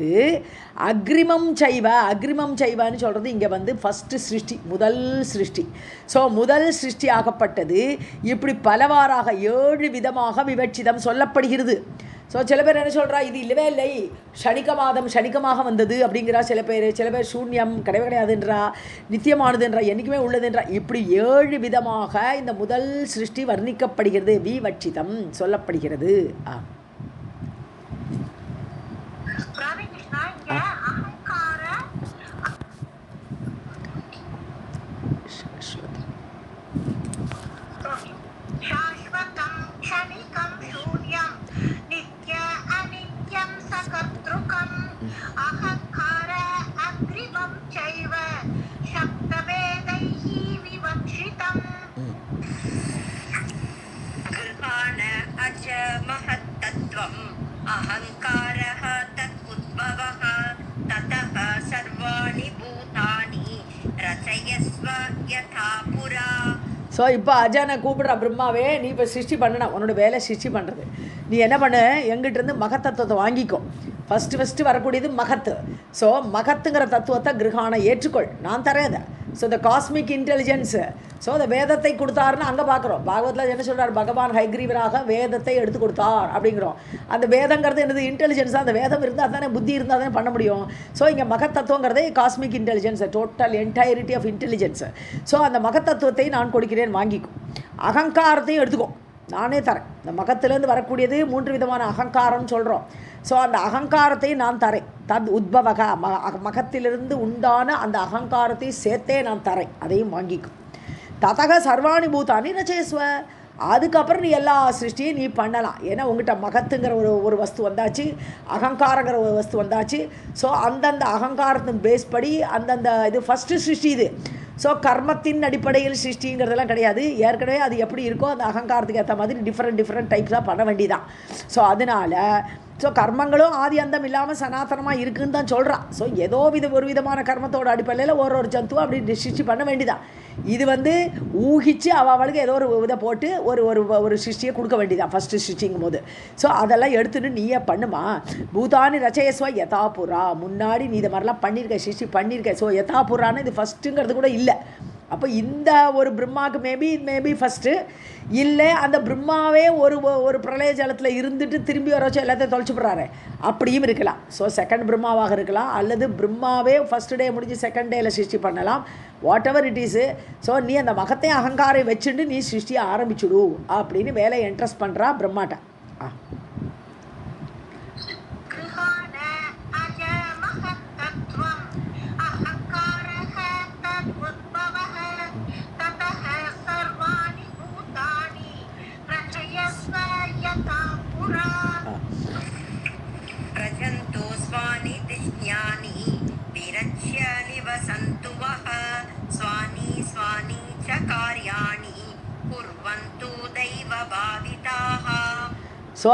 [SPEAKER 1] அக்ரிமம் சைவ, அக்ரிமம் சைவன்னு சொல்கிறது இங்கே வந்து ஃபஸ்ட்டு சிருஷ்டி, முதல் சிருஷ்டி. ஸோ முதல் சிருஷ்டி ஆகப்பட்டது இப்படி பலவாறாக 7 விதமாக விவட்சிதம் சொல்லப்படுகிறது. ஸோ சில பேர் என்ன சொல்கிறா, இது இல்லவே இல்லை, ஷணிகவாதம் ஷணிகமாக வந்தது அப்படிங்கிறா சில பேர் சூன்யம் கிடையவே கிடையாதுன்றா, நித்தியமானதுன்றா, என்றைக்குமே உள்ளதுன்றா. இப்படி 7 விதமாக இந்த முதல் சிருஷ்டி வர்ணிக்கப்படுகிறது, விவட்சிதம் சொல்லப்படுகிறது.
[SPEAKER 2] अहङ्कारः तत् उद्भवः ततः सर्वाणि भूतानि रचयस्व यथा पुरा.
[SPEAKER 1] ஸோ இப்போ அஜானை கூப்பிடுற பிரம்மாவே, நீ இப்போ சிருஷ்டி பண்ணணும், உன்னோட வேலை சிருஷ்டி பண்ணுறது. நீ என்ன பண்ணு, எங்கிட்டேருந்து மகத்தத்துவத்தை வாங்கிக்கோ. ஃபஸ்ட்டு வரக்கூடியது மகத்து. ஸோ மகத்துங்கிற தத்துவத்தை கிரகான ஏற்றுக்கொள், நான் தரேன் அதை. So the cosmic intelligence, so அந்த வேதத்தை கொடுத்தாருன்னு அங்கே பார்க்குறோம். பாகவத்தில் என்ன சொல்கிறார், பகவான் ஹைக்ரீவராக வேதத்தை எடுத்து கொடுத்தார் அப்படிங்கிறோம். அந்த வேதங்கிறது என்னது, இன்டெலிஜென்ஸாக, அந்த வேதம் இருந்தால் தானே, புத்தி இருந்தால் தானே பண்ண முடியும். ஸோ இங்கே மகத்தத்துவங்கிறதே cosmic intelligence, total entirety of intelligence. So அந்த மகத்தத்துவத்தை நான் கொடுக்கிறேன், வாங்கிக்கும். அகங்காரத்தையும் எடுத்துக்கோ, நானே தரேன். இந்த மகத்திலேருந்து வரக்கூடியது 3 விதமான அகங்காரம்னு சொல்கிறோம். ஸோ அந்த அகங்காரத்தை நான் தரேன். தத் உத்பவக, மகத்திலிருந்து உண்டான அந்த அகங்காரத்தை சேர்த்தே நான் தரேன், அதையும் வாங்கிக்கும். ததக சர்வாணி பூதானி ரச்சயஸ்வ, அதுக்கப்புறம் நீ எல்லா சிருஷ்டியும் நீ பண்ணலாம். ஏன்னா உங்கள்கிட்ட மகத்துங்கிற ஒரு வஸ்து வந்தாச்சு, அகங்காரங்கிற ஒரு வஸ்து வந்தாச்சு. ஸோ அந்தந்த அகங்காரத்தின் பேஸ் படி அந்தந்த இது ஃபஸ்ட்டு சிருஷ்டி இது. ஸோ கர்மத்தின் அடிப்படையில் சிருஷ்டிங்கிறதெல்லாம் கிடையாது. ஏற்கனவே அது எப்படி இருக்கோ அந்த அகங்காரத்துக்கு ஏற்ற மாதிரி டிஃப்ரெண்ட் டைப்ஸாக பண்ண வேண்டியதான். ஸோ அதனால் ஸோ கர்மங்களும் ஆதி அந்தம் இல்லாமல் சனாதனமாக இருக்குதுன்னு தான் சொல்கிறான். ஸோ ஏதோ ஒரு விதமான கர்மத்தோட அடிப்படையில் ஒரு ஜந்துவை அப்படி சிருஷ்டி பண்ண வேண்டியதான். இது வந்து ஊகிச்சு அவளுக்கு ஏதோ ஒரு இதை போட்டு ஒரு சிருஷ்டியை கொடுக்க வேண்டியதான் ஃபஸ்ட்டு சிருஷ்டிங்கும் போது. ஸோ அதெல்லாம் எடுத்துன்னு நீயே பண்ணுமா. பூதானி ரச்சயஸ்வ யதாபுரா, முன்னாடி நீ இதை மாதிரிலாம் பண்ணியிருக்க, சிருஷ்டி பண்ணியிருக்க. ஸோ யதாபுரான்னு இது ஃபஸ்ட்டுங்கிறது கூட இல்லை. அப்போ இந்த ஒரு பிரம்மாவுக்கு மேபி ஃபஸ்ட்டு இல்லை, அந்த பிரம்மாவே ஒரு பிரளய ஜலத்தில் இருந்துட்டு திரும்பி வர வச்சு எல்லாத்தையும் தொலைச்சி போடுறாரு, அப்படியும் இருக்கலாம். ஸோ செகண்ட் பிரம்மாவாக இருக்கலாம், அல்லது பிரம்மாவே ஃபஸ்ட் டே முடிஞ்சு செகண்ட் டேயில் சிருஷ்டி பண்ணலாம், what ever it issue. So நீ அந்த மகத்தையும் அகங்காரம் வச்சுட்டு நீ சிருஷ்டியை ஆரம்பிச்சுடு அப்படின்னு வேலையை இன்ட்ரெஸ்ட் பண்ணுறா பிரம்மாட்ட.
[SPEAKER 2] அகங்கார
[SPEAKER 1] ஸோ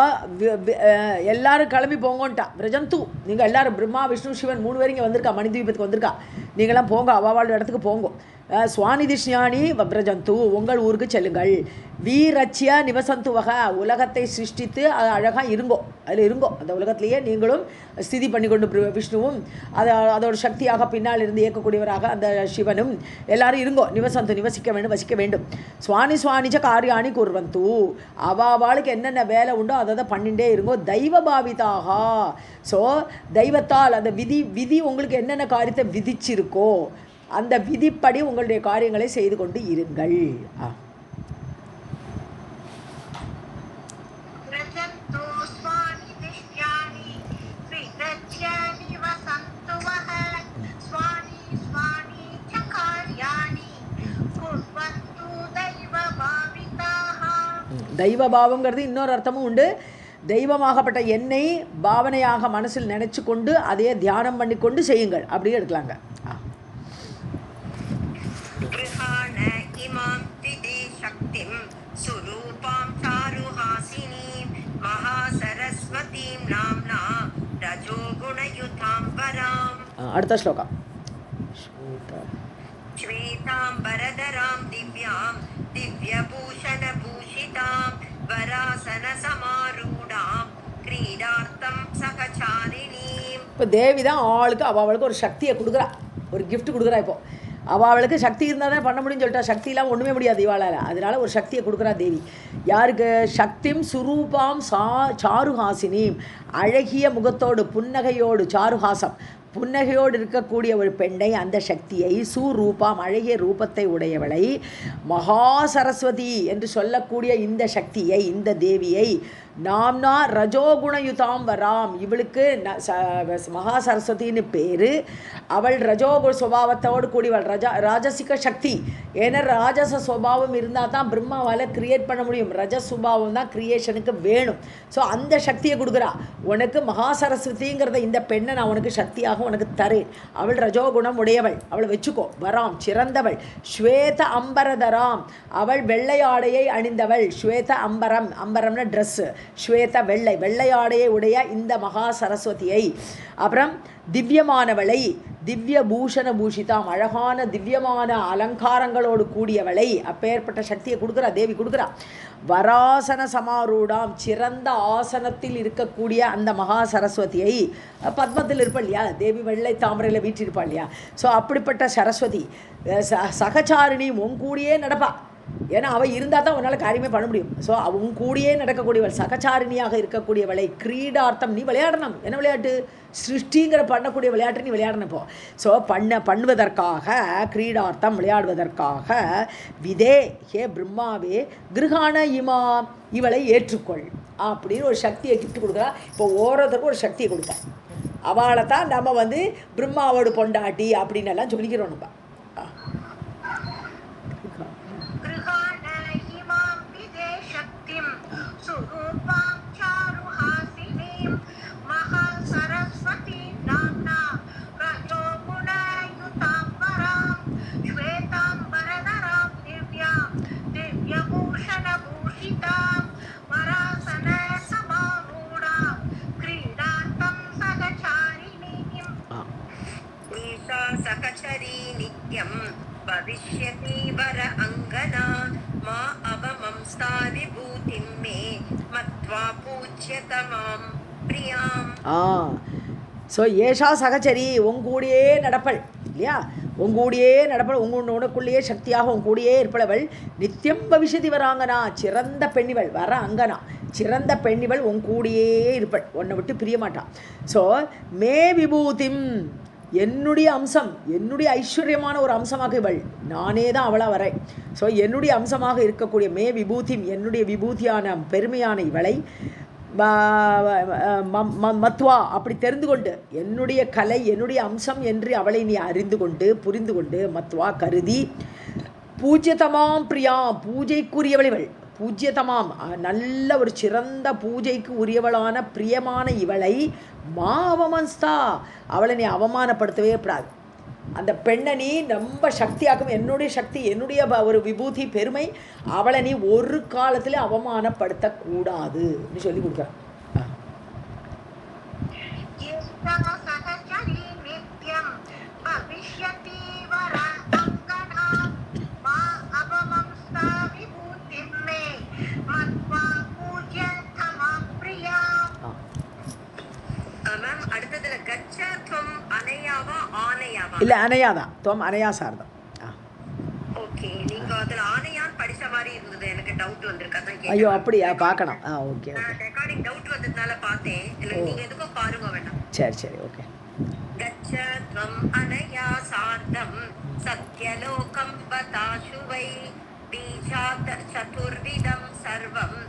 [SPEAKER 1] எல்லாரும் கிளம்பி போங்கன்ட்டா. விரஜந்து, நீங்கள் எல்லாரும் பிரம்மா விஷ்ணு சிவன் 3 பேர் இங்கே வந்திருக்கா, மணித்வீபத்துக்கு வந்திருக்கா, நீங்களாம் போங்க, அவாவாள் இடத்துக்கு போங்க. சுவானிதிஷ்ஞானி விரஜந்து, உங்கள் ஊருக்கு செல்லுங்கள். வீரட்சிய நிவசந்து வக, உலகத்தை சிருஷ்டித்து அது அழகாக இருங்கோ, அதில் இருங்கோ, அந்த உலகத்திலேயே நீங்களும் ஸ்திதி பண்ணி கொண்டு விஷ்ணுவும் அதோட சக்தியாக பின்னால் இருந்து இயக்கக்கூடியவராக அந்த சிவனும் எல்லாரும் இருங்கோ. நிவசந்து, நிவசிக்க வேண்டும், வசிக்க வேண்டும். சுவானிச்ச காரியாணி குர்வந்து, அவாவாளுக்கு என்னென்ன வேலை உண்டோ அதை பண்ணிகிட்டே இருங்கோ. தெய்வ பாவிதாக, ஸோ தெய்வத்தால் அந்த விதி உங்களுக்கு என்னென்ன காரியத்தை விதிச்சிருக்கோ அந்த விதிப்படி உங்களுடைய காரியங்களை செய்து கொண்டு இருங்கள். தெய்வபாவங்கிறது இன்னொரு அர்த்தமும் உண்டு. தெய்வமாகப்பட்ட என்னை பாவனையாக மனசில் நினைச்சு கொண்டு அதையே தியானம் பண்ணி கொண்டு செய்யுங்கள், அப்படியே எடுக்கலாங்க. அடுத்த ஸ்லோகம். இப்போ தேவி தான் ஆளுக்கு அவளுக்கு ஒரு சக்தியை கொடுக்குறா, ஒரு கிஃப்ட் கொடுக்குறா. இப்போ அவளுக்கு சக்தி இருந்தால் தான் பண்ண முடியும்னு சொல்லிட்டா. சக்தி இல்லாமல் ஒன்றுமே முடியாது இவாளால். அதனால ஒரு சக்தியை கொடுக்குறா தேவி. யாருக்கு? சக்திம் சுரூபாம் சாருஹாசினியும், அழகிய முகத்தோடு புன்னகையோடு, சாருஹாசம் புன்னகையோடு இருக்கக்கூடிய ஒரு பெண்ணை, அந்த சக்தியை, சுரூபாம் அழகிய ரூபத்தை உடையவளை, மகா சரஸ்வதி என்று சொல்லக்கூடிய இந்த சக்தியை, இந்த தேவியை, நாம்னா ரஜோகுணயுதாம் வராம், இவளுக்கு மகா சரஸ்வதின்னு பேர். அவள் ரஜோகுண சுபாவத்தோடு கூடியவள், ராஜசிக சக்தி. ஏன்னா ராஜச சுபாவம் இருந்தால் தான் பிரம்மாவால் கிரியேட் பண்ண முடியும். ரஜ சுபாவம் தான் கிரியேஷனுக்கு வேணும். ஸோ அந்த சக்தியை கொடுக்குறா. உனக்கு மகா சரஸ்வதிங்கிறத இந்த பெண்ணை நான் உனக்கு சக்தியாக உனக்கு தரேன். அவள் ரஜோகுணம் உடையவள், அவளை வச்சுக்கோ. வராம் சிறந்தவள். ஸ்வேத அம்பரதராம், அவள் வெள்ளையாடையை அணிந்தவள். ஸ்வேத அம்பரம், அம்பரம்னா ட்ரெஸ்ஸு, ஸ்வேத வெள்ளை, வெள்ளையாடையை உடைய இந்த மகா சரஸ்வதியை. அப்புறம் திவ்யமானவளை, திவ்ய பூஷண பூஷிதாம், அழகான திவ்யமான அலங்காரங்களோடு கூடியவளை, அப்பேற்பட்ட சக்தியை கொடுக்குறா தேவி, கொடுக்குறா. வராசன சமாரூடாம், சிறந்த ஆசனத்தில் இருக்கக்கூடிய அந்த மகா சரஸ்வதியை, பத்மத்தில் இருப்பாள் இல்லையா தேவி, வெள்ளை தாமரையில் வீற்றிருப்பாள் இல்லையா. ஸோ அப்படிப்பட்ட சரஸ்வதி சகச்சாரிணி, உன் கூடியே நடப்பா. ஏன்னா அவள் இருந்தால் தான் உன்னால் காரியமே பண்ண முடியும். ஸோ அவங்க கூடியே நடக்கக்கூடியவள், சகச்சாரிணியாக இருக்கக்கூடியவளை. கிரீடார்த்தம், நீ விளையாடணும். என்ன விளையாட்டு? சிருஷ்டிங்கிற பண்ணக்கூடிய விளையாட்டு நீ விளையாடணும். இப்போ ஸோ பண்ணுவதற்காக, கிரீடார்த்தம் விளையாடுவதற்காக, விதே ஹே பிரம்மாவே கிருஹான இமா, இவளை ஏற்றுக்கொள் அப்படின்னு ஒரு சக்தியை கிஃப்ட் கொடுக்குறா. இப்போ ஓரோருத்தருக்கும் ஒரு சக்தியை கொடுப்பா. அவளை தான் நம்ம பிரம்மாவோடு பொண்டாட்டி அப்படின்னு எல்லாம் சொல்லிக்கிறோம் நம்ம.
[SPEAKER 2] சகச்சரி நித்யம் பவிஷ்யதி வர அங்கனா மா அவமம்ஸ்தா விபூதிம் மே மத்வா பூஜ்யதமாம் பிரியாம்.
[SPEAKER 1] ஸோ ஏஷா சகச்சரி, உங்கூடியே நடப்பள் இல்லையா, உங்கூடியே நடப்பள், உனக்குள்ளேயே சக்தியாக உங்கூடியே இருப்பளவள். நித்தியம் பவிஷ்யதி வராங்கனா, சிறந்த பெண்ணிவள், வர அங்கனா சிறந்த பெண்ணிவள், உங்கூடியே இருப்பள், உன்னை விட்டு பிரிய மாட்டான். ஸோ மே விபூதிம், என்னுடைய அம்சம், என்னுடைய ஐஸ்வர்யமான ஒரு அம்சமாக இவள், நானே தான் அவளாக வரேன். ஸோ என்னுடைய அம்சமாக இருக்கக்கூடிய மே விபூதிம், என்னுடைய விபூதியான பெருமையான இவளை, மத்வா அப்படி தெரிந்து கொண்டு, என்னுடைய கலை என்னுடைய அம்சம் என்று அவளை நீ அறிந்து கொண்டு புரிந்து கொண்டு, மத்வா கருதி, பூஜ்யதமாம் பிரியாம், பூஜைக்குரியவள் இவள், பூஜ்யதமாம் நல்ல ஒரு சிறந்த பூஜைக்கு உரியவளான பிரியமான இவளை, மா அவமன்ஸ்தா, அவளை நீ அவமானப்படுத்தவே கூடாது. அந்த பெண்ணை நீ ரொம்ப சக்தியாக்கும். என்னுடைய சக்தி, என்னுடைய ஒரு விபூதி பெருமை, அவளை நீ ஒரு காலத்தில் அவமானப்படுத்தக்கூடாது சொல்லி கொடுக்குறான். இல்ல அனையாதான், துவம் அனையா சார்தம்.
[SPEAKER 2] ஓகே, நீங்க அதுல ஆனையான் படிச்ச மாதிரி இருந்தது, எனக்கு டவுட் வந்திருக்கு.
[SPEAKER 1] ஐயோ அப்படியா, பார்க்கணும். ஓகே ஓகே,
[SPEAKER 2] ரெக்கார்டிங் டவுட் வந்ததுனால பார்த்தேன். நீங்க எதுக்கும் பாருங்க வேண்டாம்.
[SPEAKER 1] சரி சரி ஓகே.
[SPEAKER 2] கச்சத்வம் அனயா சார்தம் சத்யலோகம் பதாசுவை பீஜாத் சதுர்விதம் சர்வம்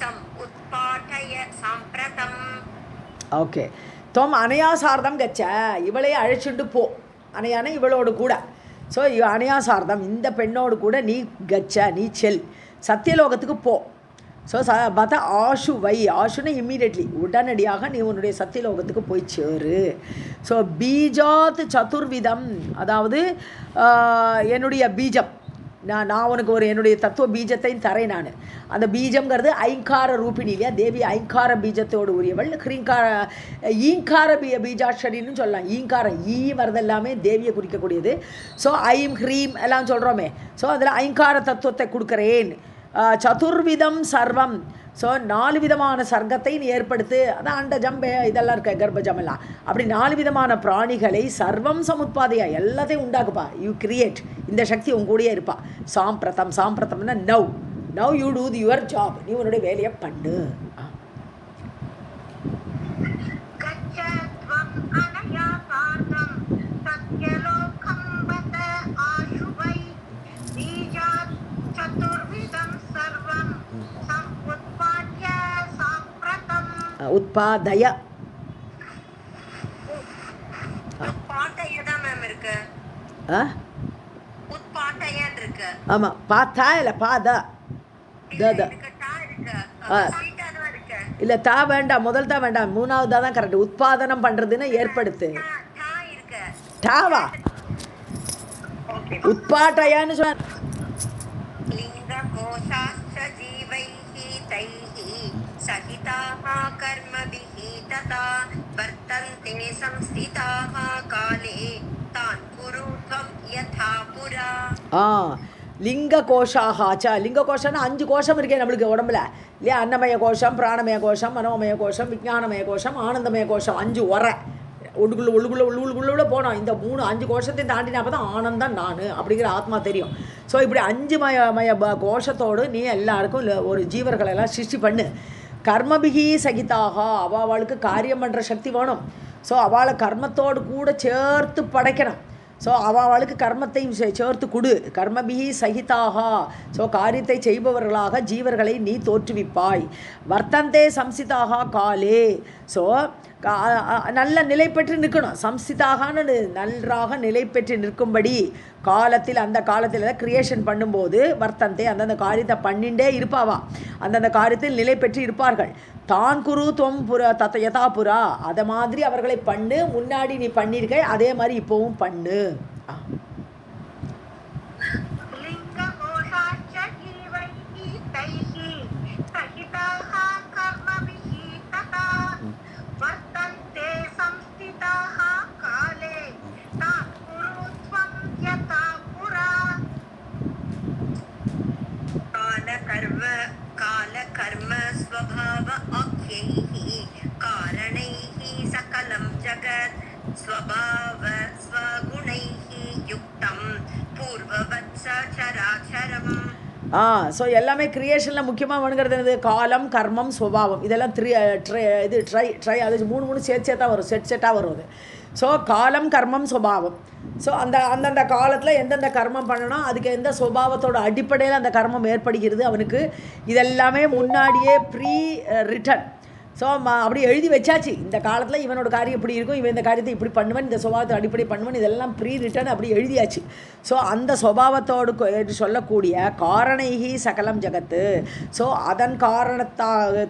[SPEAKER 2] சம் உத்பாடய சாம்பிரதம்.
[SPEAKER 1] ஓகே, துவம் அனையா சார்தம் கச்ச, இவளையே அழைச்சிட்டு போ. அனையான இவளோடு கூட. ஸோ அனையா சார்தம், இந்த பெண்ணோடு கூட நீ கச்ச, நீ செல், சத்தியலோகத்துக்கு போ. ஸோ பார்த்தா ஆஷு வை, ஆஷுன்னு இம்மீடியட்லி, உடனடியாக நீ உன்னுடைய சத்தியலோகத்துக்கு போய் சேரு. ஸோ பீஜாத் சதுர்விதம், அதாவது என்னுடைய பீஜம், நான் உனக்கு ஒரு என்னுடைய தத்துவ பீஜத்தையும் தரேன். நான் அந்த பீஜம்ங்கிறது ஐங்கார ரூபிணி இல்லையா, தேவி ஐங்கார பீஜத்தோடு உரியவள். ஹ்ரீங்கார ஈங்கார பீஜாட்சரின்னு சொல்லலாம். ஈங்காரம் ஈ வரது எல்லாமே தேவியை குறிக்கக்கூடியது. ஸோ ஐம் ஹ்ரீம் எல்லாம் சொல்கிறோமே. ஸோ அதில் ஐங்கார தத்துவத்தை கொடுக்குறேன். சதுர்விதம் சர்வம், ஸோ 4 விதமான சர்க்கத்தை நீ ஏற்படுத்து. அதான் அண்டஜம் இதெல்லாம் இருக்க, கர்ப்பஜம் எல்லாம், அப்படி 4 விதமான பிராணிகளை சர்வம் சமுத்பாதையா எல்லாத்தையும் உண்டாக்குப்பா. யூ கிரியேட், இந்த சக்தி உன் கூடயே இருப்பா. சாம்பிரதம், சாம்பிரதம்னா now you do your job, நீ உன்னுடைய வேலையை பண்ணு. உத்பாதய, ஆமா, பாத்தா இல்ல பாதா, இல்ல தா வேண்டாம், முதல் தான் வேண்டாம், 3வதா தான் கரெக்ட். உத்பாதனம் பண்றதுன்னு ஏற்படுத்து. டாவா உத்பாட்டயான்னு சொன்ன.
[SPEAKER 2] சகிதாஹ கர்மபிஹ ததா வர்த்தந்தே சம்ஸ்திதாஹ காலே தான் குரு த்வம் யதா புரா.
[SPEAKER 1] லிங்க கோஷாஹாச்சா, லிங்க கோஷம்னா 5 கோஷம் இருக்கே நம்மளுக்கு உடம்புல இல்லையா. அன்னமய கோஷம், பிராணமய கோஷம், மனோமய கோஷம், விஞ்ஞானமய கோஷம், ஆனந்தமய கோஷம். 5 உரை உள்ளுக்குள்ளே போனோம். இந்த 5 கோஷத்தையும் தாண்டினா அப்போ தான் ஆனந்தம் நான் அப்படிங்கிற ஆத்மா தெரியும். ஸோ இப்படி 5 மய கோஷத்தோடு நீ எல்லாருக்கும் ஒரு ஜீவர்களெல்லாம் சிருஷ்டி பண்ணு. கர்மபிகி சகிதாக, அவளுக்கு காரியம் பண்ணுற சக்தி வேணும். ஸோ அவளை கர்மத்தோடு கூட சேர்த்து படைக்கணும். ஸோ அவளுக்கு கர்மத்தையும் சேர்த்து கொடு. கர்மபிகி சகிதாக, ஸோ காரியத்தை செய்பவர்களாக ஜீவர்களை நீ தோற்றுவிப்பாய். வர்த்தந்தே சம்சிதாக காலே, ஸோ நல்ல நிலை பெற்று நிற்கணும். சம்சிதாகனு நன்றாக நிலை பெற்று நிற்கும்படி காலத்தில், அந்த காலத்தில் கிரியேஷன் பண்ணும்போது வர்த்தந்தே, அந்தந்த காரியத்தை பண்ணிகிட்டே இருப்பாவா, அந்தந்த காரியத்தில் நிலை பெற்று இருப்பார்கள். தான் குரு துவம் புரா தத்த யதா புரா, அதை மாதிரி அவர்களை பண்ணு. முன்னாடி நீ பண்ணியிருக்க, அதே மாதிரி இப்போவும் பண்ணு. ஸோ எல்லாமே கிரியேஷனில் முக்கியமாக வேணுங்கிறது என்னது, காலம், கர்மம், ஸ்வபாவம். இதெல்லாம் ட்ரை அது 3 சேர்த்தா வரும், செட்டாக வரும் அது. ஸோ காலம், கர்மம், ஸ்வபாவம். ஸோ அந்தந்த காலத்தில் எந்தெந்த கர்மம் பண்ணணும், அதுக்கு எந்த சுபாவத்தோட அடிப்படையில் அந்த கர்மம் ஏற்படுகிறது அவனுக்கு, இதெல்லாமே முன்னாடியே ப்ரீ ரிட்டன் ஸோ அப்படி எழுதி வச்சாச்சு. இந்த காலத்தில் இவனோட காரியம் இப்படி இருக்கும், இவன் இந்த காரியத்தை இப்படி பண்ணுவேன், இந்த சுபாவத்தை அடிப்படை பண்ணுவேன், இதெல்லாம் ப்ரீ ரிட்டன் அப்படி எழுதியாச்சு. ஸோ அந்த சுபாவத்தோடு சொல்லக்கூடிய காரணைகி சகலம் ஜகத்து. ஸோ அதன்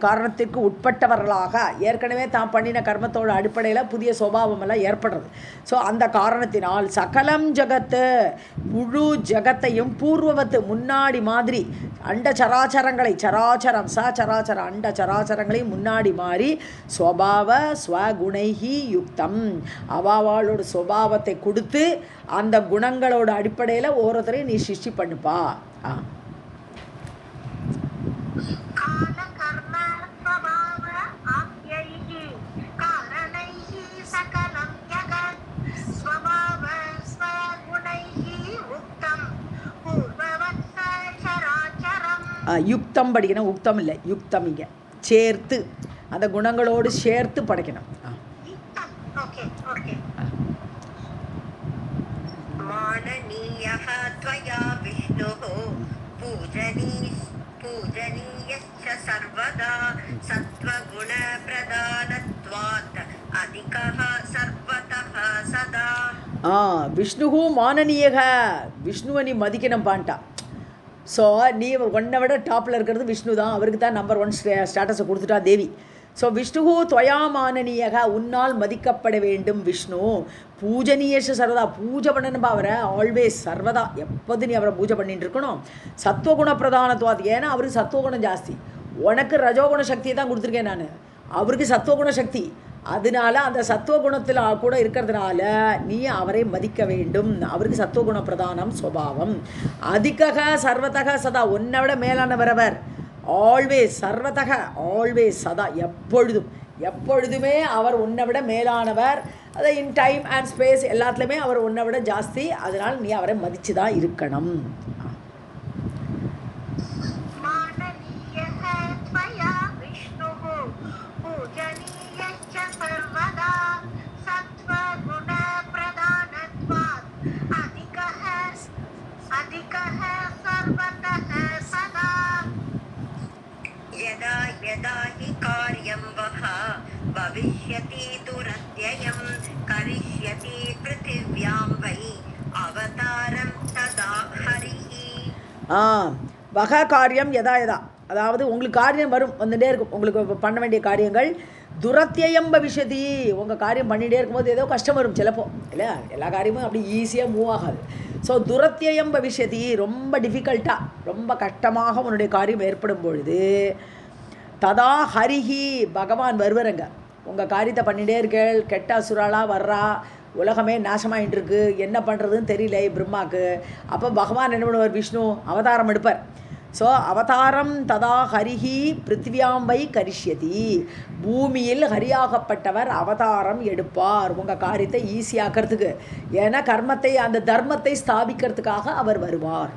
[SPEAKER 1] காரணத்திற்கு உட்பட்டவர்களாக ஏற்கனவே தான் பண்ணின கர்மத்தோட அடிப்படையில் புதிய சுபாவமெல்லாம் ஏற்படுறது. ஸோ அந்த காரணத்தினால் சகலம் ஜகத்து முழு ஜகத்தையும் பூர்வவத்து முன்னாடி மாதிரி அண்ட சராச்சரங்களை சராச்சரம் சராச்சர அண்ட சராச்சரங்களையும் முன்னாடி மாறி ஸ்வபாவ ஸ்வகுணைஹி யுக்தம் அவாவாளோட சுபாவத்தை கொடுத்து அந்த குணங்களோட அடிப்படையில் ஒவ்வொருத்தரையும் நீ சிருஷ்டி பண்ணுப்பா. யுக்தம் படிக்கணும், உக்தம் இல்லை, யுக்தம் இங்கே சேர்த்து அந்த குணங்களோடு சேர்த்து படைக்கணும். விஷ்ணுகு மானனீயக, விஷ்ணுவை நீ மதிக்கணும் பான்ட்டா. ஸோ நீ ஒன்றை விட டாப்பில் இருக்கிறது விஷ்ணு தான், அவருக்கு தான் நம்பர் 1 ஸ்டேட்டஸை கொடுத்துட்டா தேவி. ஸோ விஷ்ணுகு துவயாமானனீயக, உன்னால் மதிக்கப்பட வேண்டும் விஷ்ணு. பூஜனீயஷ சர்வதா, பூஜை பண்ணணும்பா அவரை ஆல்வேஸ் சர்வதா, எப்போது நீ அவரை பூஜை பண்ணிட்டு இருக்கணும். சத்துவகுண பிரதானத்துவாது, ஏன்னா அவருக்கு சத்துவகுணம் ஜாஸ்தி, உனக்கு ரஜோகுண சக்தியை தான் கொடுத்துருக்கேன் நான், அவருக்கு சத்துவகுண சக்தி. அதனால அந்த சத்துவகுணத்தில் கூட இருக்கிறதுனால நீ அவரை மதிக்க வேண்டும். அவருக்கு சத்துவகுண பிரதானம் சுபாவம். அதிகக சர்வதக சதா, உன்னை விட மேலானவர் அவர். ஆல்வேஸ் சர்வதக ஆல்வேஸ் சதா, எப்பொழுதுமே அவர் உன்னை விட மேலானவர். அதை இன் டைம் அண்ட் ஸ்பேஸ் எல்லாத்துலேயுமே அவர் உன்னை விட ஜாஸ்தி. அதனால் நீ அவரை மதித்து தான் இருக்கணும்.
[SPEAKER 2] भविष्यति दुरत्ययं करिष्यति पृथिव्यां वै अवतारं तदा हरिः.
[SPEAKER 1] வக காரியம் யதா யதா, அதாவது உங்களுக்கு காரியம் வரும், வந்துட்டே இருக்கும், உங்களுக்கு பண்ண வேண்டிய காரியங்கள். துரத்தியம் பவிஷ்யதி, உங்கள் காரியம் பண்ணிகிட்டே இருக்கும்போது ஏதோ கஷ்டம் வரும் சிலப்போ, இல்லையா? எல்லா காரியமும் அப்படி ஈஸியாக மூவ் ஆகாது. ஸோ துரத்தியம் பவிஷ்யதி, ரொம்ப டிஃபிகல்ட்டாக ரொம்ப கஷ்டமாக உன்னுடைய காரியம் ஏற்படும் பொழுது ததா ஹரிஹி, பகவான் வருவரங்க. உங்கள் காரியத்தை பண்ணிகிட்டே இருக்கேள், கெட்ட அசுராளாக வர்றா, உலகமே நாசமாயிட்டு இருக்கு, என்ன பண்ணுறதுன்னு தெரியல பிரம்மாவுக்கு. அப்போ பகவான் என்ன பண்ணுவார்? விஷ்ணு அவதாரம் எடுப்பார். ஸோ அவதாரம் ததா ஹரிஹி பிருத்திவியாம் வை கரிஷ்யதி, பூமியில் ஹரியாகப்பட்டவர் அவதாரம் எடுப்பார் உங்கள் காரியத்தை ஈஸியாக்கிறதுக்கு. ஏன்னா கர்மத்தை அந்த தர்மத்தை ஸ்தாபிக்கிறதுக்காக அவர் வருவார்.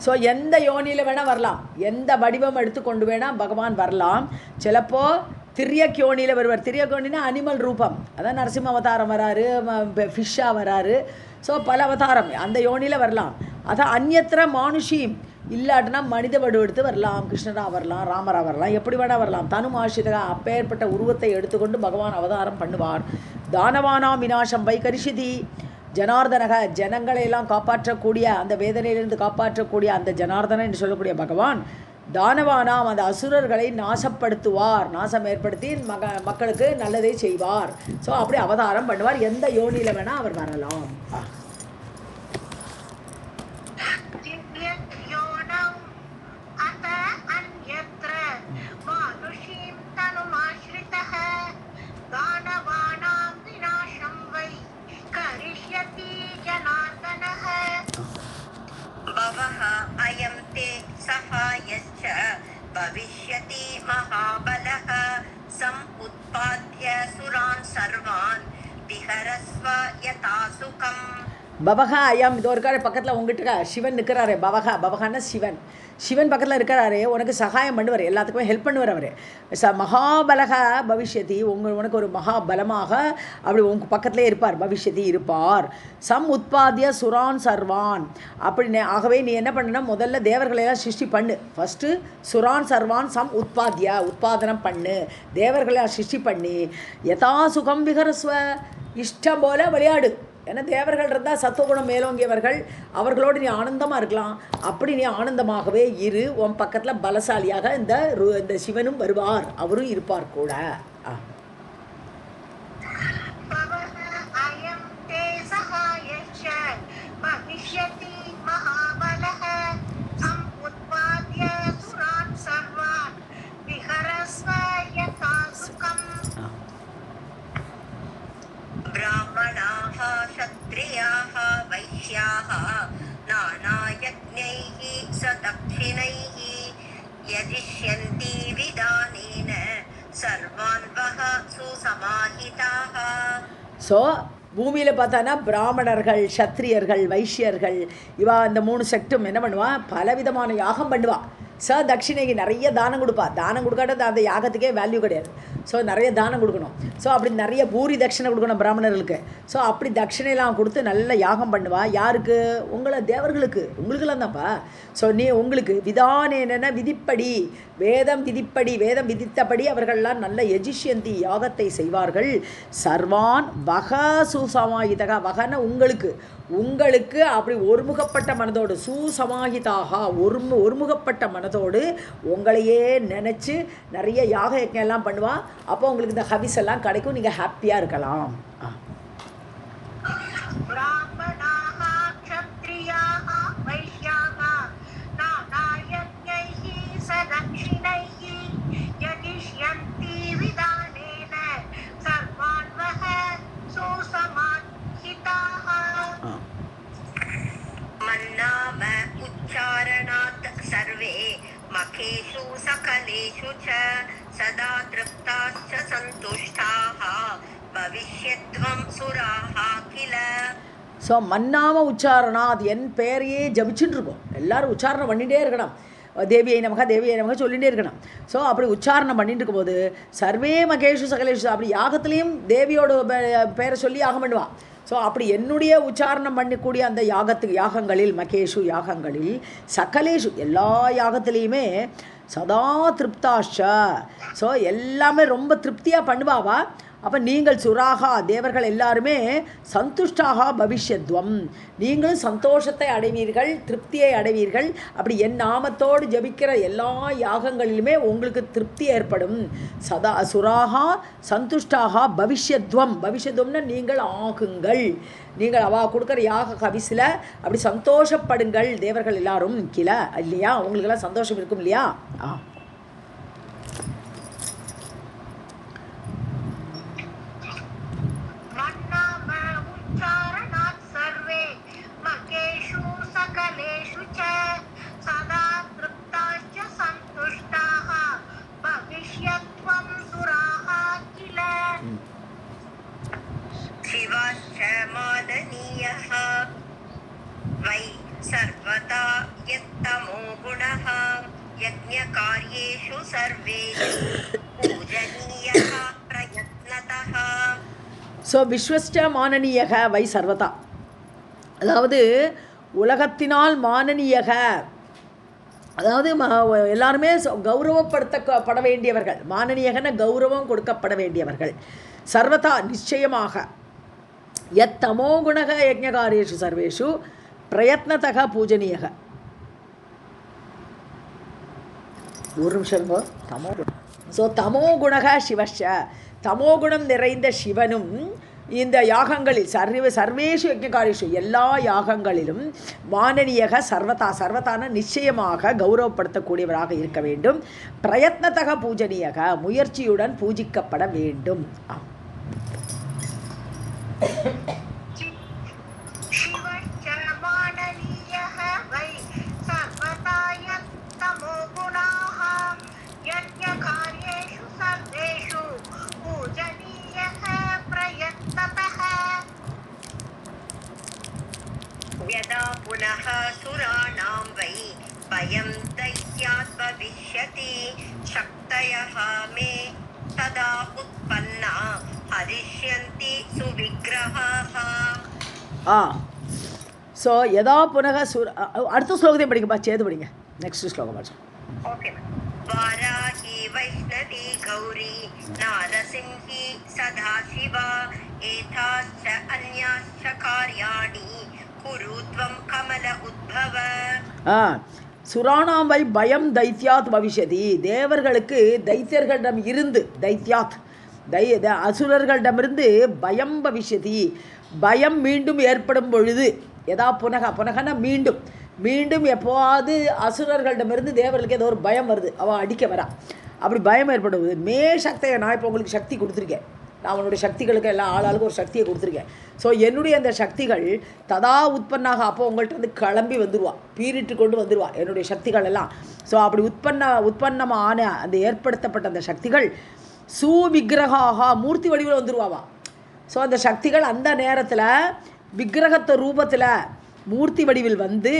[SPEAKER 1] ஸோ எந்த யோனியில் வேணால் வரலாம், எந்த வடிவம் எடுத்து கொண்டு வேணால் பகவான் வரலாம். சிலப்போ திரியக் யோனியில் வருவார். திரியக் யோனினா அனிமல் ரூபம், அதான் நரசிம்ம அவதாரம் வராரு, ஃபிஷ்ஷாக வராரு. ஸோ பல அவதாரம் அந்த யோனியில் வரலாம். அதான் அந்யத்திர மானுஷீம், இல்லாட்டினா மனித வடிவெடுத்து வரலாம், கிருஷ்ணராக வரலாம், ராமராக வரலாம், எப்படி வேணால் வரலாம். தனும் ஆசிரிதா, அப்பேற்பட்ட உருவத்தை எடுத்துக்கொண்டு பகவான் அவதாரம் பண்ணுவார். தானவானாம் விநாசம் வை கரிஷிதி, ஜனார்தனக, ஜனங்களையெல்லாம் காப்பாற்றக்கூடிய, அந்த வேதனையிலிருந்து காப்பாற்றக்கூடிய அந்த ஜனார்தனன் என்று சொல்லக்கூடிய பகவான் தானவானாம், அந்த அசுரர்களை நாசப்படுத்துவார், நாசம் ஏற்படுத்தி மக்களுக்கு நல்லதை செய்வார். ஸோ அப்படி அவதாரம் பண்ணுவார். எந்த யோனியில் வேணால் அவர் வரலாம்.
[SPEAKER 2] अयं ते सहायश्च भविष्यति महाबलः सम उत्पाद्य सुरान् सर्वान् विहरस्व यथा सुखम्.
[SPEAKER 1] பவகா ஐயாம் இதோ இருக்காரு பக்கத்தில் உங்ககிட்ட சிவன் நிற்கிறாரு. பவகான்னா சிவன். சிவன் பக்கத்தில் இருக்கிறாரு, உனக்கு சகாயம் பண்ணுவார், எல்லாத்துக்குமே ஹெல்ப் பண்ணுவார் அவர். மகாபலக பவிஷ்யதி, உனக்கு ஒரு மகாபலமாக அப்படி உங்கள் பக்கத்திலே இருப்பார். பவிஷ்யதி இருப்பார். சம் உற்பத்திய சுரான் சர்வான் அப்படின்னு. ஆகவே நீ என்ன பண்ணுன்னா முதல்ல தேவர்களையெல்லாம் சிருஷ்டி பண்ணு. ஃபஸ்ட்டு சுரான் சர்வான் சம் உற்பத்தினம் பண்ணு. தேவர்களெல்லாம் சிருஷ்டி பண்ணி யதா சுகம் விகரஸ்வ, இஷ்டம் போல விளையாடு. ஏன்னா தேவர்கள் இருந்தால் சத்துவகுணம் மேலோங்கியவர்கள், அவர்களோடு நீ ஆனந்தமாக இருக்கலாம். அப்படி நீ ஆனந்தமாகவே இரு. உன் பக்கத்தில் பலசாலியாக இந்த சிவனும் வருவார், அவரும் இருப்பார் கூட.
[SPEAKER 2] ब्राह्मणाः क्षत्रियाः वैश्याः नानायज्ञैः सदक्षिणैः यजिष्यन्ति विधानेन सर्वान् वः सुसमाहिताः.
[SPEAKER 1] ஸோ பூமியில் பார்த்தானா பிராமணர்கள், சத்திரியர்கள், வைஷ்யர்கள், இவா இந்த 3 செக்டும் என்ன பண்ணுவா, பலவிதமான யாகம் பண்ணுவா. தட்சிணைக்கு நிறைய தானம் கொடுப்பா. தானம் கொடுக்காட்ட அந்த யாகத்துக்கே வேல்யூ கிடையாது. ஸோ நிறைய தானம் கொடுக்கணும். ஸோ அப்படி நிறைய பூரி தட்சிணை கொடுக்கணும் பிராமணர்களுக்கு. ஸோ அப்படி தட்சிணையெல்லாம் கொடுத்து நல்ல யாகம் பண்ணுவா. யாருக்கு? உங்களை தேவர்களுக்கு, உங்களுக்கெல்லாம் தான்ப்பா. ஸோ நீ உங்களுக்கு விதானேன விதிப்படி, வேதம் விதித்தபடி அவர்கள்லாம் நல்ல எஜிஷ்யந்தி யாகத்தை செய்வார்கள். சர்வான் வக சுசமாஹிதகா, வகன உங்களுக்கு அப்படி ஒருமுகப்பட்ட மனதோடு, சுசமாஹிதாக ஒருமுகப்பட்ட மனதோடு உங்களையே நினச்சி நிறைய யாக யஜ்ஞம் எல்லாம் பண்ணுவா. அப்போ உங்களுக்கு இந்த ஹவிஸ் எல்லாம் கிடைக்கும், நீங்கள் ஹாப்பியாக இருக்கலாம்.
[SPEAKER 2] उच्चारणात् सर्वे मखेषु सकलेषु च सदा तृप्ताश्च सन्तुष्टाः भविष्यत्वं सुराः किल.
[SPEAKER 1] ஸோ மன்னாம உச்சாரணா, அது என் பேரையே ஜபிச்சுட்டு இருக்கோம். எல்லோரும் உச்சாரணம் பண்ணிகிட்டே இருக்கணும். தேவியை நமக சொல்லிகிட்டே இருக்கணும். ஸோ அப்படி உச்சாரணம் பண்ணிட்டு இருக்கும்போது சர்வே மகேஷு சகலேஷு, அப்படி யாகத்துலேயும் தேவியோட பேரை சொல்லி யாகம் பண்ணுவான். ஸோ அப்படி என்னுடைய உச்சாரணம் பண்ணக்கூடிய அந்த யாகங்களில் மகேஷு யாகங்களில் சகலேஷு எல்லா யாகத்துலேயுமே சதா திருப்தாஷா, ஸோ எல்லாமே ரொம்ப திருப்தியாக பண்ணுவாவா. அப்போ நீங்கள் சுராகா தேவர்கள் எல்லாருமே சந்துஷ்டாக பவிஷ்யத்வம், நீங்களும் சந்தோஷத்தை அடைவீர்கள், திருப்தியை அடைவீர்கள். அப்படி என் நாமத்தோடு ஜபிக்கிற எல்லா யாகங்களிலுமே உங்களுக்கு திருப்தி ஏற்படும். சதா சுராகா சந்துஷ்டாக பவிஷ்யத்வம்னா நீங்கள் ஆகுங்கள். நீங்கள் அவா கொடுக்குற யாக கவிசில் அப்படி சந்தோஷப்படுங்கள் தேவர்கள் எல்லாரும் கில, இல்லையா? உங்களுக்கெல்லாம் சந்தோஷம் இருக்கும் இல்லையா?
[SPEAKER 2] वै सर्वदा यत्तमो गुणः यज्ञकार्येषु सर्वेषु पूजनीयः प्रयत्नतः.
[SPEAKER 1] ஸோ விஸ்வஸ்ட மானனீயக வை சர்வதா, அதாவது உலகத்தினால் மானனீயக, அதாவது எல்லாருமே கௌரவப்படுத்தப்பட வேண்டியவர்கள். மானனீயகன கௌரவம் கொடுக்கப்பட வேண்டியவர்கள். சர்வதா நிச்சயமாக. யத் தமோகுணக யஜ்ஞகாரியேஷு சர்வேஷு பிரயத்னதக பூஜனீயக. ஒரு நிமிஷம். ஸோ தமோகுணக சிவஷ, தமோகுணம் நிறைந்த சிவனும் இந்த யாகங்களில் சர்வேஷு யஜ்ஞகாரியேஷு எல்லா யாகங்களிலும் மானனீயக சர்வதான நிச்சயமாக கௌரவப்படுத்தக்கூடியவராக இருக்க வேண்டும். பிரயத்னதக பூஜனீயக முயற்சியுடன் பூஜிக்கப்பட வேண்டும்.
[SPEAKER 2] भयं दैत्यात् भविष्यति शक्तयः मे तदा उत्पन्ना हरिष्यन्ति सुविग्रहाः.
[SPEAKER 1] ஸோ யதா புனக அடுத்த ஸ்லோகத்தையும் படிங்கப்பா, சேர்த்து படிங்க. நெக்ஸ்ட் ஸ்லோகம் படிச்சோம்.
[SPEAKER 2] ओके. वाराही वैष्णवी गौरी नारसिंही सदाशिवा एताश्च अन्याश्च कार्याणि कुरु त्वं कमल उद्भव.
[SPEAKER 1] சுராணாம் வை பயம் தைத்யாத் பவிஷ்யதி. தேவர்களுக்கு தைத்தியர்களிடம் இருந்து தைத்யாத் அசுரர்களிடமிருந்து பயம் பவிஷ்யதி. பயம் மீண்டும் ஏற்படும் பொழுது, எதா புனக புனகன மீண்டும் மீண்டும் எப்போது அசுரர்களிடமிருந்து தேவர்களுக்கு ஏதோ ஒரு பயம் வருது, அவன் அடிக்க வரா, அப்படி பயம் ஏற்படுவது. மே சக்தியை நான் இப்போ உங்களுக்கு சக்தி கொடுத்துருக்கேன், நான் அவனுடைய சக்திகளுக்கு எல்லாம் ஆளாளுக்கு ஒரு சக்தியை கொடுத்துருக்கேன். ஸோ என்னுடைய அந்த சக்திகள் ததா உற்பன்னாக, அப்போ உங்கள்கிட்ட வந்து கிளம்பி வந்துடுவா, பீரிட்டு கொண்டு வந்துடுவா என்னுடைய சக்திகள் எல்லாம். ஸோ அப்படி உற்பன்னமான அந்த ஏற்படுத்தப்பட்ட அந்த சக்திகள் சுவிக்கிரகாக மூர்த்தி வடிவில் வந்துடுவாவா. ஸோ அந்த சக்திகள் அந்த நேரத்தில் விக்கிரகத்த ரூபத்தில் மூர்த்தி வடிவில் வந்து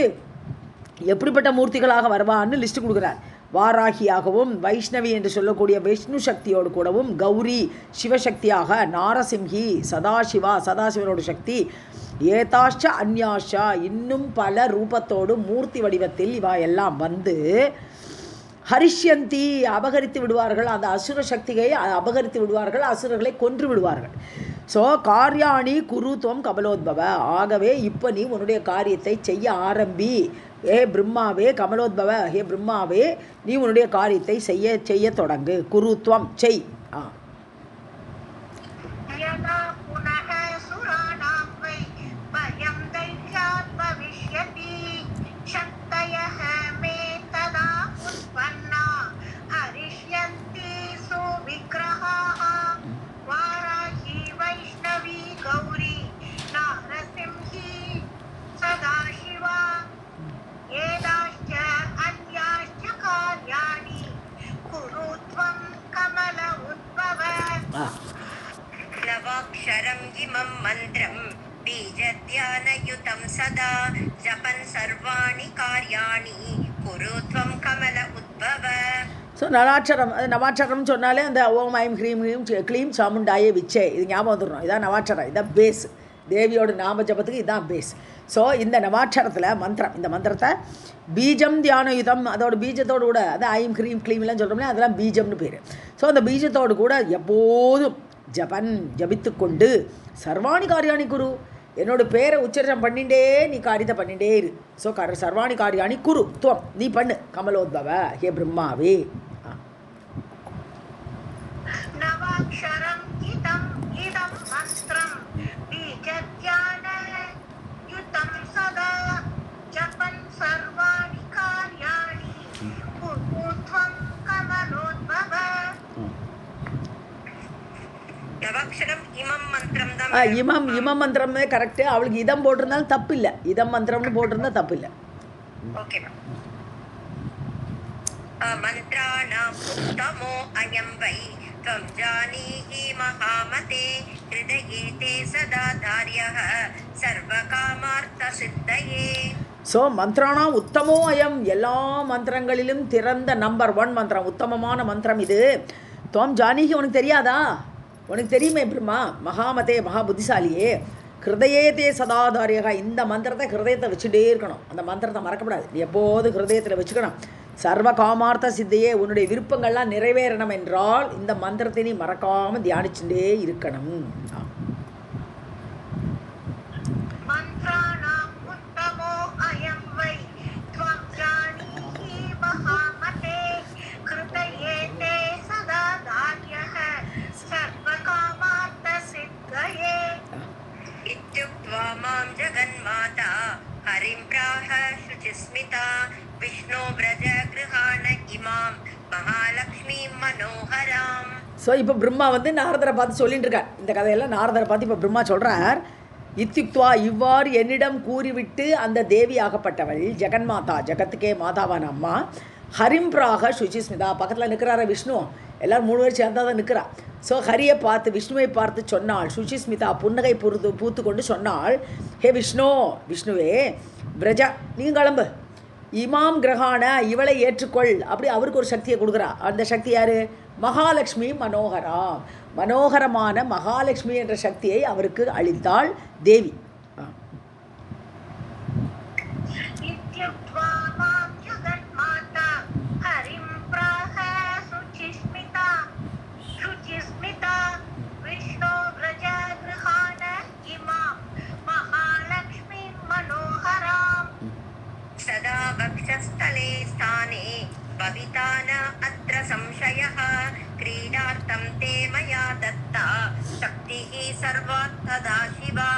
[SPEAKER 1] எப்படிப்பட்ட மூர்த்திகளாக வருவான்னு லிஸ்ட்டு கொடுக்குறார். வாராகியாகவும் வைஷ்ணவி என்று சொல்லக்கூடிய விஷ்ணு சக்தியோடு கூடவும், கௌரி சிவசக்தியாக, நாரசிம்ஹி சதாசிவா சதாசிவனோட சக்தி, ஏதாஷ்ட அந்யாஷா இன்னும் பல ரூபத்தோடு மூர்த்தி வடிவத்தில் இவா எல்லாம் வந்து ஹரிஷ்யந்தி அபகரித்து விடுவார்கள், அந்த அசுர சக்தியை அபகரித்து விடுவார்கள், அசுரர்களை கொன்று விடுவார்கள். ஸோ காரியாணி குருத்துவம் கமலோத்பவ, ஆகவே இப்போ நீ உன்னுடைய காரியத்தை செய்ய ஆரம்பி. ஏ பிரம்மாவே கமலோத்பவ, ஹே பிரம்மாவே நீ உன்னுடைய காரியத்தை செய்ய தொடங்கு. குருத்துவம் செய்.
[SPEAKER 2] नवाक्षरं इमं मन्त्रं बीजध्यानयुतं सदा जपन् सर्वाणि कार्याणि कुरु त्वं कमल उद्भव.
[SPEAKER 1] ஸோ நவாட்சரம், அது நவாட்சரம்னு சொன்னாலே அந்த ஓம் ஐம் ஹ்ரீம் ஹ்ரீம் க்ளீம் சாமுண்டாயே விச்சே, இது ஞாபகம் வந்துடணும். இதான் நவாட்சரம், இதான் பேஸ். தேவியோட நாம ஜபத்துக்கு இதுதான் பேஸ். ஸோ இந்த நவாட்சரத்தில் மந்திரம், இந்த மந்திரத்தை பீஜம் தியானயுதம், அதோட பீஜத்தோடு கூட, அது ஐம் ஹ்ரீம் க்ளீம்லாம் சொல்கிறோம்னா அதெல்லாம் பீஜம்னு பேர். ஸோ அந்த பீஜத்தோடு கூட எப்போதும் ஜபித்து கொண்டு சர்வாணி காரியாணி குரு, என்னோட பேரை உச்சரிசம் பண்ணிட்டே நீ காரியத்தை பண்ணிட்டே இரு. ஸோ சர்வாணி காரியாணி குரு துவம், நீ பண்ணு. கமலோத்பவ, ஹே பிரம்மாவே.
[SPEAKER 2] நவாக்ஷரம் இதம் இதம் மந்த்ரம் பீஜத்யானயுதம் சதா ஜபன் சர்வாணி கார்யாணி குரு த்வம் கமலோத்பவ. நவாக்ஷரம் இமம் மந்திரம் தான்.
[SPEAKER 1] இமம் மந்திரமே கரெக்டு. அவளுக்கு இதம் போட்டிருந்தாலும் தப்பு இல்லை, இதம் மந்திரம்னு போட்டிருந்தா தப்பு இல்லை.
[SPEAKER 2] ஓகே. மந்த்ராணாம் உத்தமோ அயம் வை त्वं जानीहि महामते हृदये ते सदा धार्यः सर्वकामार्थसिद्धये.
[SPEAKER 1] ஸோ மந்திரானா உத்தமோ அயம், எல்லா மந்திரங்களிலும் திறந்த நம்பர் 1 மந்திரம், உத்தமமான மந்திரம் இது. துவம் ஜானிகி, உனக்கு தெரியாதா? உனக்கு தெரியுமே பிரம்மா, மகாமதே மகா புத்திசாலியே, ஹிருதயத்தே சதாதாரியகா, இந்த மந்திரத்தை ஹிருதயத்தை வச்சுட்டே இருக்கணும், அந்த மந்திரத்தை மறக்கப்படாது, நீ எப்போது ஹிருதயத்தில் வச்சுக்கணும். சர்வ காமார்த்த சித்தையே, உன்னுடைய விருப்பங்கள்லாம் நிறைவேறணும் என்றால் இந்த மந்திரத்தை நீ மறக்காமல் தியானிச்சுட்டே இருக்கணும்.
[SPEAKER 2] மாம் ஜகன்மாதா ஹரிம் பிராஹ சுசிஸ்மிதா விஷ்ணு பிரஜ கிருஹாண இமாம் மகாலட்சுமி மனோகராம்.
[SPEAKER 1] ஸோ இப்போ பிரம்மா வந்து நாரதரை பார்த்து சொல்லிட்டு இருக்கார். இந்த கதையெல்லாம் நாரதரை பார்த்து இப்போ பிரம்மா சொல்கிறார். இத்தியுக்த்வா, இவ்வாறு என்னிடம் கூறிவிட்டு அந்த தேவி ஆகப்பட்டவள் ஜெகன்மாதா, ஜகத்துக்கே மாதாவான அம்மா, ஹரிம்பிராக சுச்சிஸ்மிதா, பக்கத்தில் நிற்கிறார விஷ்ணு, எல்லோரும் 3 பேர் சேர்ந்தா தான் நிற்கிறா. ஸோ ஹரியை பார்த்து விஷ்ணுவை பார்த்து சொன்னாள், சுச்சிஸ்மிதா புன்னகை பூத்து கொண்டு சொன்னாள், ஹே விஷ்ணுவே பிரஜா, நீங்கள் கிளம்பு, இமாம் கிரகான இவளை ஏற்றுக்கொள் அப்படி அவருக்கு ஒரு சக்தியை கொடுக்குறா. அந்த சக்தி யார்? மகாலட்சுமி மனோகரா. மனோகரமான மகாலட்சுமி என்ற சக்தியை அவருக்கு அளித்தாள் தேவி.
[SPEAKER 2] सदा वक्षस्थले स्थाने भविता न अत्र संशयः क्रीडार्थं ते मया दत्ता शक्तिः सर्वात्तदा शिवा.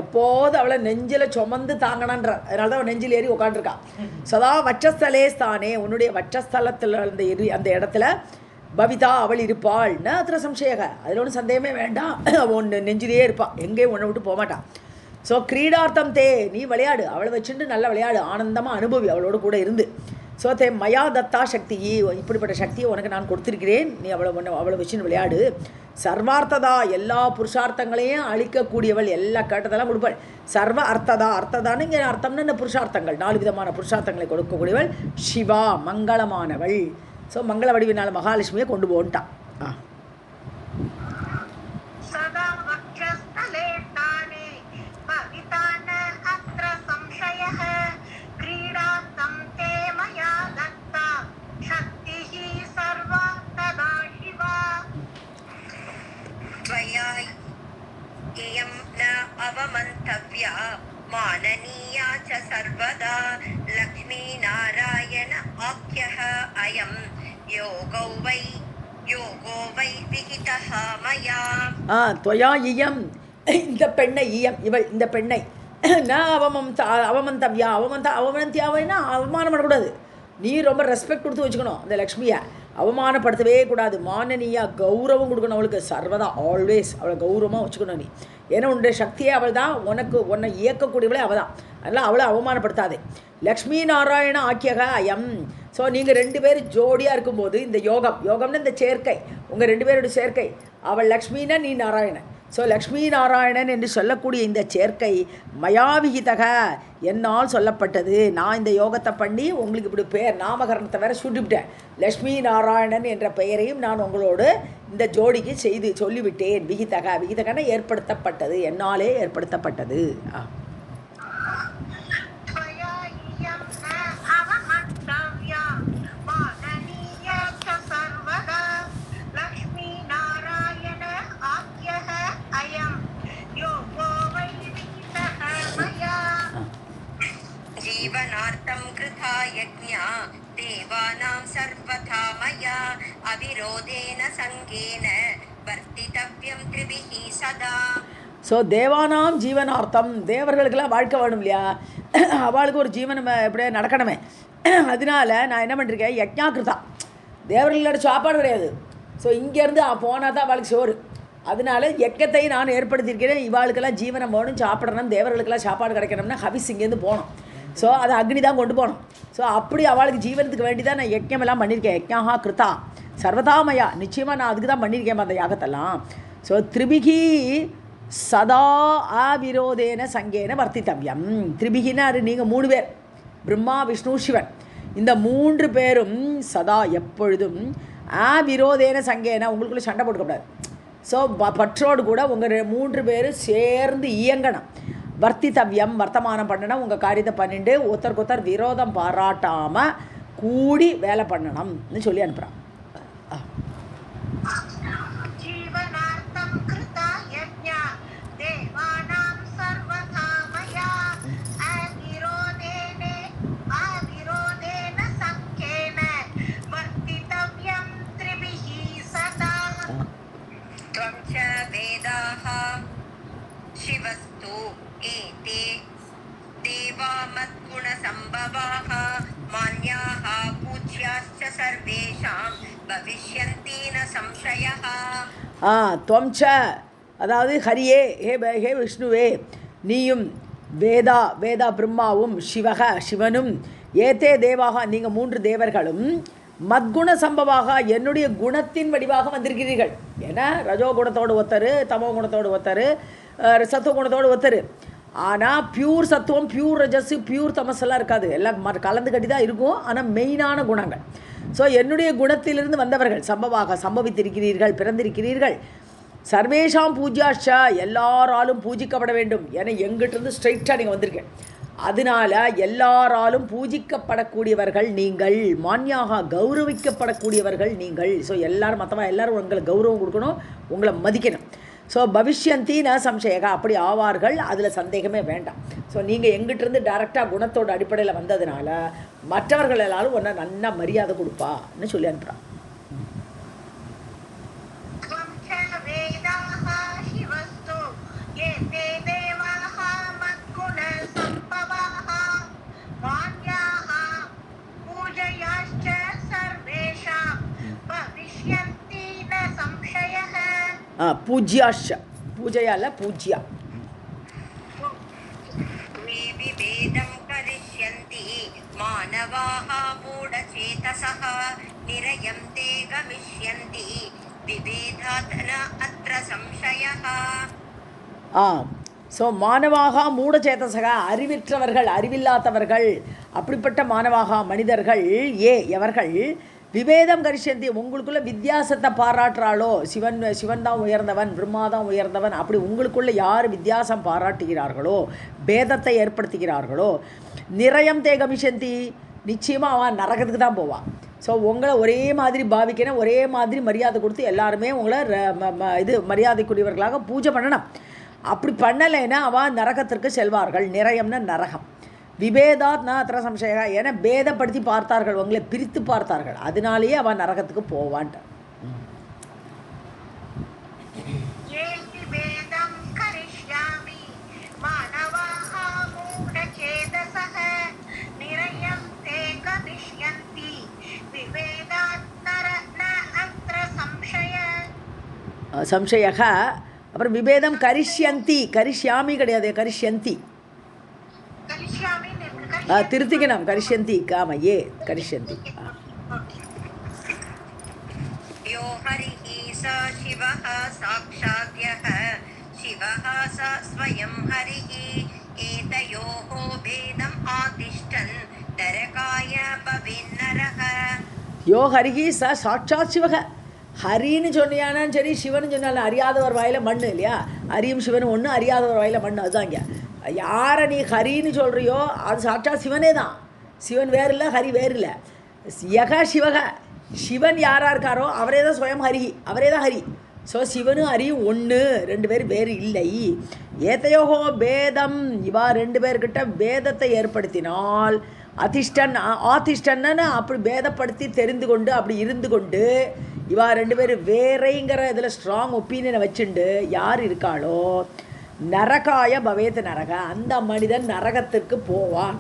[SPEAKER 1] எப்போது அவளை நெஞ்சில் சுமந்து தாங்கணன்ற, அதனால தான் அவள் நெஞ்சில் ஏறி உட்காந்துருக்கா. சதா வட்சஸ்தலே ஸ்தானே, உன்னுடைய வட்சஸ்தலத்தில் அந்த இடத்துல பவிதா அவள் இருப்பாள். ந அத்திர சம்சயக, அதில் ஒன்றும் சந்தேகமே வேண்டாம். ஒன்று நெஞ்சிலேயே இருப்பாள், எங்கேயும் ஒன்றை விட்டு போக மாட்டான். ஸோ கிரீடார்த்தம் தே, நீ விளையாடு, அவளை வச்சுட்டு நல்லா விளையாடு, ஆனந்தமாக அனுபவி அவளோட கூட இருந்து. ஸோ தே மயா தத்தா சக்தி, இப்படிப்பட்ட சக்தியை உனக்கு நான் கொடுத்துருக்கிறேன், நீ அவளை வச்சுன்னு விளையாடு. சர்வார்த்ததா, எல்லா புருஷார்த்தங்களையும் அழிக்கக்கூடியவள், எல்லா கேட்டதெல்லாம் கொடுப்பாள். சர்வ அர்த்ததா, அர்த்ததான்னு இங்கே அர்த்தம்னு இந்த புருஷார்த்தங்கள் 4 விதமான புருஷார்த்தங்களை கொடுக்கக்கூடியவள் சிவா, மங்களமானவள். ஸோ மங்கள வடிவினால் மகாலட்சுமியை கொண்டு போன்ட்டான்.
[SPEAKER 2] அவமந்தவ்யா மானनीया च सर्वदा लक्ष्मी नारायण आख्यः अयं योगो वै विहितः मया.
[SPEAKER 1] त्वया इयं, இந்த பெண்ணை, இயம் இவள், இந்த பெண்ணை ந அவமந்தவ்யா, அவமந்தியாவைன்னா அவமானம் பண்ணக்கூடாது. நீ ரொம்ப ரெஸ்பெக்ட் கொடுத்து வச்சுக்கணும் அந்த லக்ஷ்மியை, அவமானப்படுத்தவே கூடாது. மானனியா, கௌரவம் கொடுக்கணும் அவளுக்கு, சர்வதா ஆல்வேஸ் அவளை கௌரவமாக வச்சுக்கணும் நீ. ஏன்னா உன்னுடைய சக்தியே அவள் தான், உன்னை இயக்கக்கூடியவளே அவள் தான், அதனால் அவளை அவமானப்படுத்தாதே. லக்ஷ்மி நாராயண ஆக்கியக அயம். ஸோ நீங்கள் 2 பேரும் ஜோடியாக இருக்கும்போது இந்த யோகம்னு இந்த சேர்க்கை, உங்கள் 2 பேரோட சேர்க்கை, அவள் லக்ஷ்மின்னா நீ நாராயணன். ஸோ லக்ஷ்மி நாராயணன் என்று சொல்லக்கூடிய இந்த சேர்க்கை மயாவிகிதக, என்னால் சொல்லப்பட்டது. நான் இந்த யோகத்தை பண்ணி உங்களுக்கு இப்படி பெயர் நாமகரணத்தை வேற சூட்டிவிட்டேன். லக்ஷ்மி நாராயணன் என்ற பெயரையும் நான் உங்களோடு இந்த ஜோடிக்கு செய்து சொல்லிவிட்டேன். விகிதகன ஏற்படுத்தப்பட்டது, என்னாலே ஏற்படுத்தப்பட்டது.
[SPEAKER 2] जीवनार्थं कृता यज्ञा देवानां सर्वथा मया अविरोधेन संगेन वर्तितव्यं त्रिभिः सदा.
[SPEAKER 1] ஸோ தேவானாம் ஜீவனார்த்தம், தேவர்களுக்கெல்லாம் வாழ்க்கை வேணும் இல்லையா, அவளுக்கு ஒரு ஜீவனம் எப்படியே நடக்கணுமே. அதனால நான் என்ன பண்ணிருக்கேன், யஜ்ஞாகிருதா, தேவர்களோட சாப்பாடு கிடையாது. ஸோ இங்கேருந்து போனால் தான் அவளுக்கு சோறு. அதனால யக்கத்தை நான் ஏற்படுத்தியிருக்கிறேன். இவாளுக்கெல்லாம் ஜீவனம் வேணும், சாப்பிடணும், தேவர்களுக்கெல்லாம் சாப்பாடு கிடைக்கணும்னா ஹவிஸ் இங்கேருந்து போகணும். ஸோ அதை அக்னி தான் கொண்டு போகணும். ஸோ அப்படி அவளுக்கு ஜீவனத்துக்கு வேண்டி தான் நான் யஜ்ஞமெல்லாம் பண்ணியிருக்கேன். யஜ்ஞா கிருதா சர்வதாமயா, நிச்சயமாக நான் அதுக்கு தான் பண்ணியிருக்கேன் அந்த யாகத்தெல்லாம். ஸோ திரிபிகி சதா அவிரோதேன சங்கேன வர்த்தித்தவ்யம். திரிபிகினாரு, நீங்கள் 3 பேர், பிரம்மா விஷ்ணு சிவன், இந்த 3 பேரும் சதா எப்பொழுதும் அவிரோதேன சங்கேன, உங்களுக்குள்ளே சண்டை போட்டுக்கூடாது. ஸோ பற்றோடு கூட உங்கள் 3 பேரும் சேர்ந்து இயங்கணும். வர்த்தித்தவ்யம், வர்த்தமானம் பண்ணணும், உங்கள் காரியத்தை பண்ணிட்டு ஒருத்தருக்கு விரோதம் பாராட்டாமல் கூடி வேலை பண்ணணும்னு சொல்லி அனுப்புகிறான்.
[SPEAKER 2] शिवस्तु एते देवा मद्गुणसम्भवाः मान्याः पूज्याश्च सर्वेषां भविष्यन्ति न संशयः.
[SPEAKER 1] त्वं च, அதாவது ஹரியே, ஹே விஷ்ணுவே, நீயும் வேதா பிரம்மாவும் சிவக சிவனும் ஏதே தேவாக, நீங்கள் 3 தேவர்களும் மத்குண சம்பவாக, என்னுடைய குணத்தின் வடிவாக வந்திருக்கிறீர்கள். ஏன்னா ரஜோ குணத்தோடு ஒருத்தர், தமோ குணத்தோடு ஒருத்தர், சத்துவ குணத்தோடு ஒருத்தர். ஆனால் பியூர் சத்துவம், பியூர் ரஜஸ், பியூர் தமசெல்லாம் இருக்காது, எல்லாம் கலந்து கட்டி தான் இருக்கும். ஆனால் மெயினான குணங்கள். ஸோ என்னுடைய குணத்திலிருந்து வந்தவர்கள் சம்பவித்திருக்கிறீர்கள், பிறந்திருக்கிறீர்கள். சர்வேஷாம் பூஜ்யாஷா, எல்லாராலும் பூஜிக்கப்பட வேண்டும் என எங்கிட்டிருந்து ஸ்ட்ரைட்டாக நீங்கள் வந்திருக்கேன். அதனால எல்லாராலும் பூஜிக்கப்படக்கூடியவர்கள் நீங்கள், மான்யாக கௌரவிக்கப்படக்கூடியவர்கள் நீங்கள். ஸோ எல்லோரும் எல்லோரும் உங்களுக்கு கௌரவம் கொடுக்கணும், உங்களை மதிக்கணும். ஸோ பவிஷ்யந்தி ந சம்சயகா, அப்படி ஆவார்கள், அதில் சந்தேகமே வேண்டாம். ஸோ நீங்கள் எங்கிட்டிருந்து டைரெக்டாக குணத்தோட அடிப்படையில் வந்ததுனால மற்றவர்கள் எல்லாரும் ஒன்றை நல்லா மரியாதை கொடுப்பான்னு சொல்லி அனுப்புகிறான். பூஜ்யாஷ, பூஜையா இல்லை பூஜ்யா.
[SPEAKER 2] மானவாஹ மூடசேதசஹ நிரயம் தே கமிஷ்யந்தி விவேதாத் ந அத்ர சம்சயஹ.
[SPEAKER 1] ஸோ மானவாகா மூடச்சேதசகா, அறிவிற்றவர்கள், அறிவில்லாதவர்கள், அப்படிப்பட்ட மானவாகா மனிதர்கள், எவர்கள் விவேதம் கரிஷந்தி, உங்களுக்குள்ள வித்தியாசத்தை பாராட்டுறாளோ, சிவன் தான் உயர்ந்தவன், பிரம்மா தான் உயர்ந்தவன், அப்படி உங்களுக்குள்ள யார் வித்தியாசம் பாராட்டுகிறார்களோ, பேதத்தை ஏற்படுத்துகிறார்களோ, நிரயம் தே கமிஷந்தி, நிச்சயமாக அவன் நரகத்துக்கு தான் போவான். ஸோ உங்களை ஒரே மாதிரி பாவிக்கணும், ஒரே மாதிரி மரியாதை கொடுத்து எல்லாருமே உங்களை மரியாதைக்குரியவர்களாக பூஜை பண்ணணும். அப்படி பண்ணலைன்னா அவன் நரகத்திற்கு செல்வார்கள். நிரயம்னா நரகம். விபேதாத் ந அத்திர சம்சயா, என பேதப்படுத்தி பார்த்தார்கள், உங்களை பிரித்து பார்த்தார்கள், அதனாலேயே அவன் நரகத்துக்கு போவான்ட்டான். சம்சயக, அப்புறம் விபேதம் கரிஷ்யந்தி, கரிஷ்யாமி கிடையாது, கரிஷ்யந்தி. திருத்திக்கணும், கரிஷ்யந்தி காம கரிஷ்யந்தி.
[SPEAKER 2] யோ ஹரிஹி ச சிவஹ சாக்ஷாத்யஹ சிவஹ ச ஸ்வயம் ஹரிஹி ஏதயோஹோ பேதம் ஆதிஷ்டன் நரகாய பவின்னரஹ.
[SPEAKER 1] யோ ஹரிஹி ச சாட்சாத் சிவஹ, ஹரின்னு சொன்னியானாலும் சரி, சிவன் சொன்னாலும் அறியாதவர் வாயில் மண் இல்லையா, ஹரியும் சிவனும் ஒன்று, அறியாதவர் வாயில் மண், அதுதான் இங்கே. யாரை நீ ஹரின்னு சொல்கிறியோ அது சாட்சா சிவனே தான். சிவன் வேறு இல்லை, ஹரி வேறு இல்லை. யக சிவக, சிவன் யாராக இருக்காரோ அவரே தான் ஸ்வயம் ஹரி, அவரே தான் ஹரி. ஸோ சிவனும் ஹரியும் ஒன்று, ரெண்டு பேர் வேறு இல்லை. ஏத்தையோகோ பேதம், இவா ரெண்டு பேர்கிட்ட பேதத்தை ஏற்படுத்தினால் ஆதிஷ்டன்னு அப்படி பேதப்படுத்தி தெரிந்து கொண்டு அப்படி இருந்து கொண்டு இவா ரெண்டு பேரும் வேறைங்கிற இதில் ஸ்ட்ராங் ஒப்பீனியனை வச்சுண்டு யார் இருக்காளோ நரகாய பவேத் நரக, அந்த மனிதன் நரகத்திற்கு போவான்.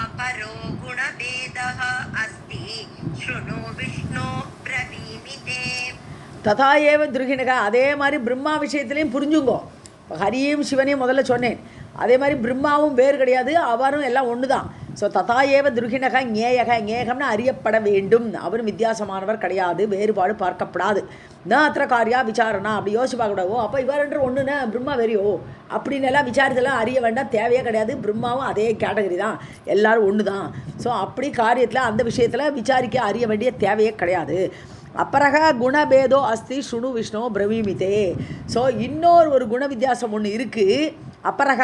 [SPEAKER 2] अपरो गुणभेदः अस्ति शृणु विष्णु ब्रवीमिते.
[SPEAKER 1] ததா ஏவ துருகினக, அதே மாதிரி பிரம்மா விஷயத்துலையும் புரிஞ்சுங்கோ. ஹரியும் சிவனையும் முதல்ல சொன்னேன், அதே மாதிரி பிரம்மாவும் வேறு கிடையாது, அவரும் எல்லாம் ஒன்று தான். ஸோ ததா ஏவ துருகினக ஞேயக, ஞேகம்னா அறியப்பட வேண்டும், அவரும் வித்தியாசமானவர் கிடையாது, வேறுபாடு பார்க்கப்படாது. ந அத்திர காரியா விசாரணா, அப்படி யோசிச்சு பார்க்கக்கூடாதோ, அப்போ இவர் ரெண்டு ஒன்றுன்னா பிரம்மா வெறியோ அப்படின்னு எல்லாம் விசாரித்தெல்லாம் அறிய வேண்டாம், தேவையே கிடையாது. பிரம்மாவும் அதே கேட்டகரி தான், எல்லோரும் ஒன்று தான். ஸோ அப்படி காரியத்தில் அந்த விஷயத்தில் விசாரிக்க அறிய வேண்டிய தேவையே கிடையாது. அப்பரக குணபேதோ அஸ்தி சுணு விஷ்ணு பிரவீமிதே. ஸோ இன்னொரு குண வித்தியாசம் ஒன்று இருக்குது. அப்பரக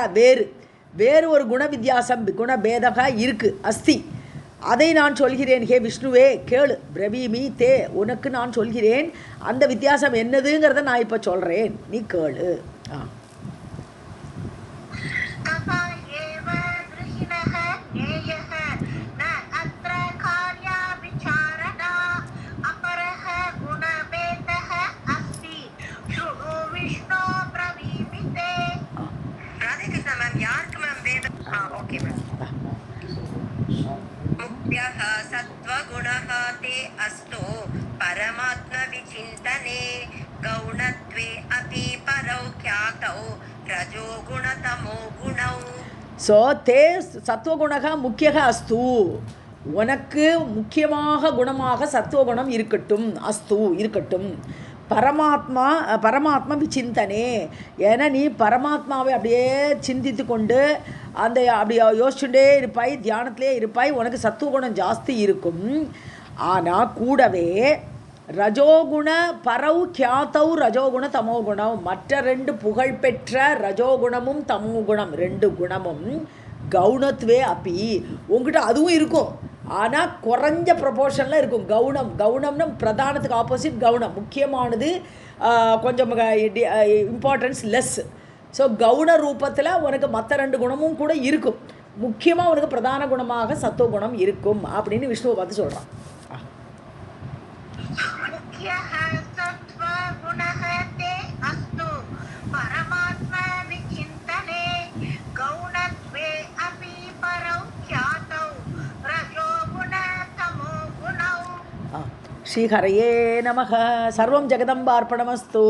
[SPEAKER 1] வேறு ஒரு குண வித்தியாசம், குணபேதக இருக்குது, அஸ்தி. அதை நான் சொல்கிறேன், ஹே விஷ்ணுவே கேளு. பிரவீமி தே, உனக்கு நான் சொல்கிறேன். அந்த வித்தியாசம் என்னதுங்கிறத நான் இப்போ சொல்கிறேன், நீ கேளு.
[SPEAKER 2] ராதே கிருஷ்ணா மேம், யாருக்கு மேம் வேதம்? Okay ma'am. परमात्मविचिन्तने गौणत्वे अपि परौ ख्यातौ रजोगुणतमो गुणौ.
[SPEAKER 1] ஸோ தே சத்வகுணக முக்கியக அஸ்து, உனக்கு முக்கியமாக குணமாக சத்துவகுணம் இருக்கட்டும், அஸ்து இருக்கட்டும். பரமாத்மா விசிந்தனே, ஏன்னா நீ பரமாத்மாவை அப்படியே சிந்தித்து கொண்டு அந்த அப்படி யோசிச்சுட்டே இருப்பாய், தியானத்திலே இருப்பாய், உனக்கு சத்துவகுணம் ஜாஸ்தி இருக்கும். ஆனால் கூடவே ரஜோகுண பரவு கியாத்தவு ரஜோகுண தமோகுணம், மற்ற ரெண்டு புகழ்பெற்ற ரஜோகுணமும் தமோகுணம் ரெண்டு குணமும் கவுனத்துவே அப்பி உங்ககிட்ட அதுவும் இருக்கும், ஆனால் குறைஞ்ச ப்ரொபோர்ஷனில் இருக்கும். கவுனம்னு பிரதானத்துக்கு ஆப்போசிட் கவுனம், முக்கியமானது கொஞ்சம் இம்பார்ட்டன்ஸ் லெஸ். ஸோ கவுன ரூபத்தில் உனக்கு மற்ற ரெண்டு குணமும் கூட இருக்கும், முக்கியமாக உனக்கு பிரதான குணமாக சத்துவ குணம் இருக்கும் அப்படின்னு விஷ்ணுவை பார்த்து சொல்கிறான். ஸ்ரீஹரயே நமः. சர்வம் ஜெகதம்பார்ப்பணமஸ்து.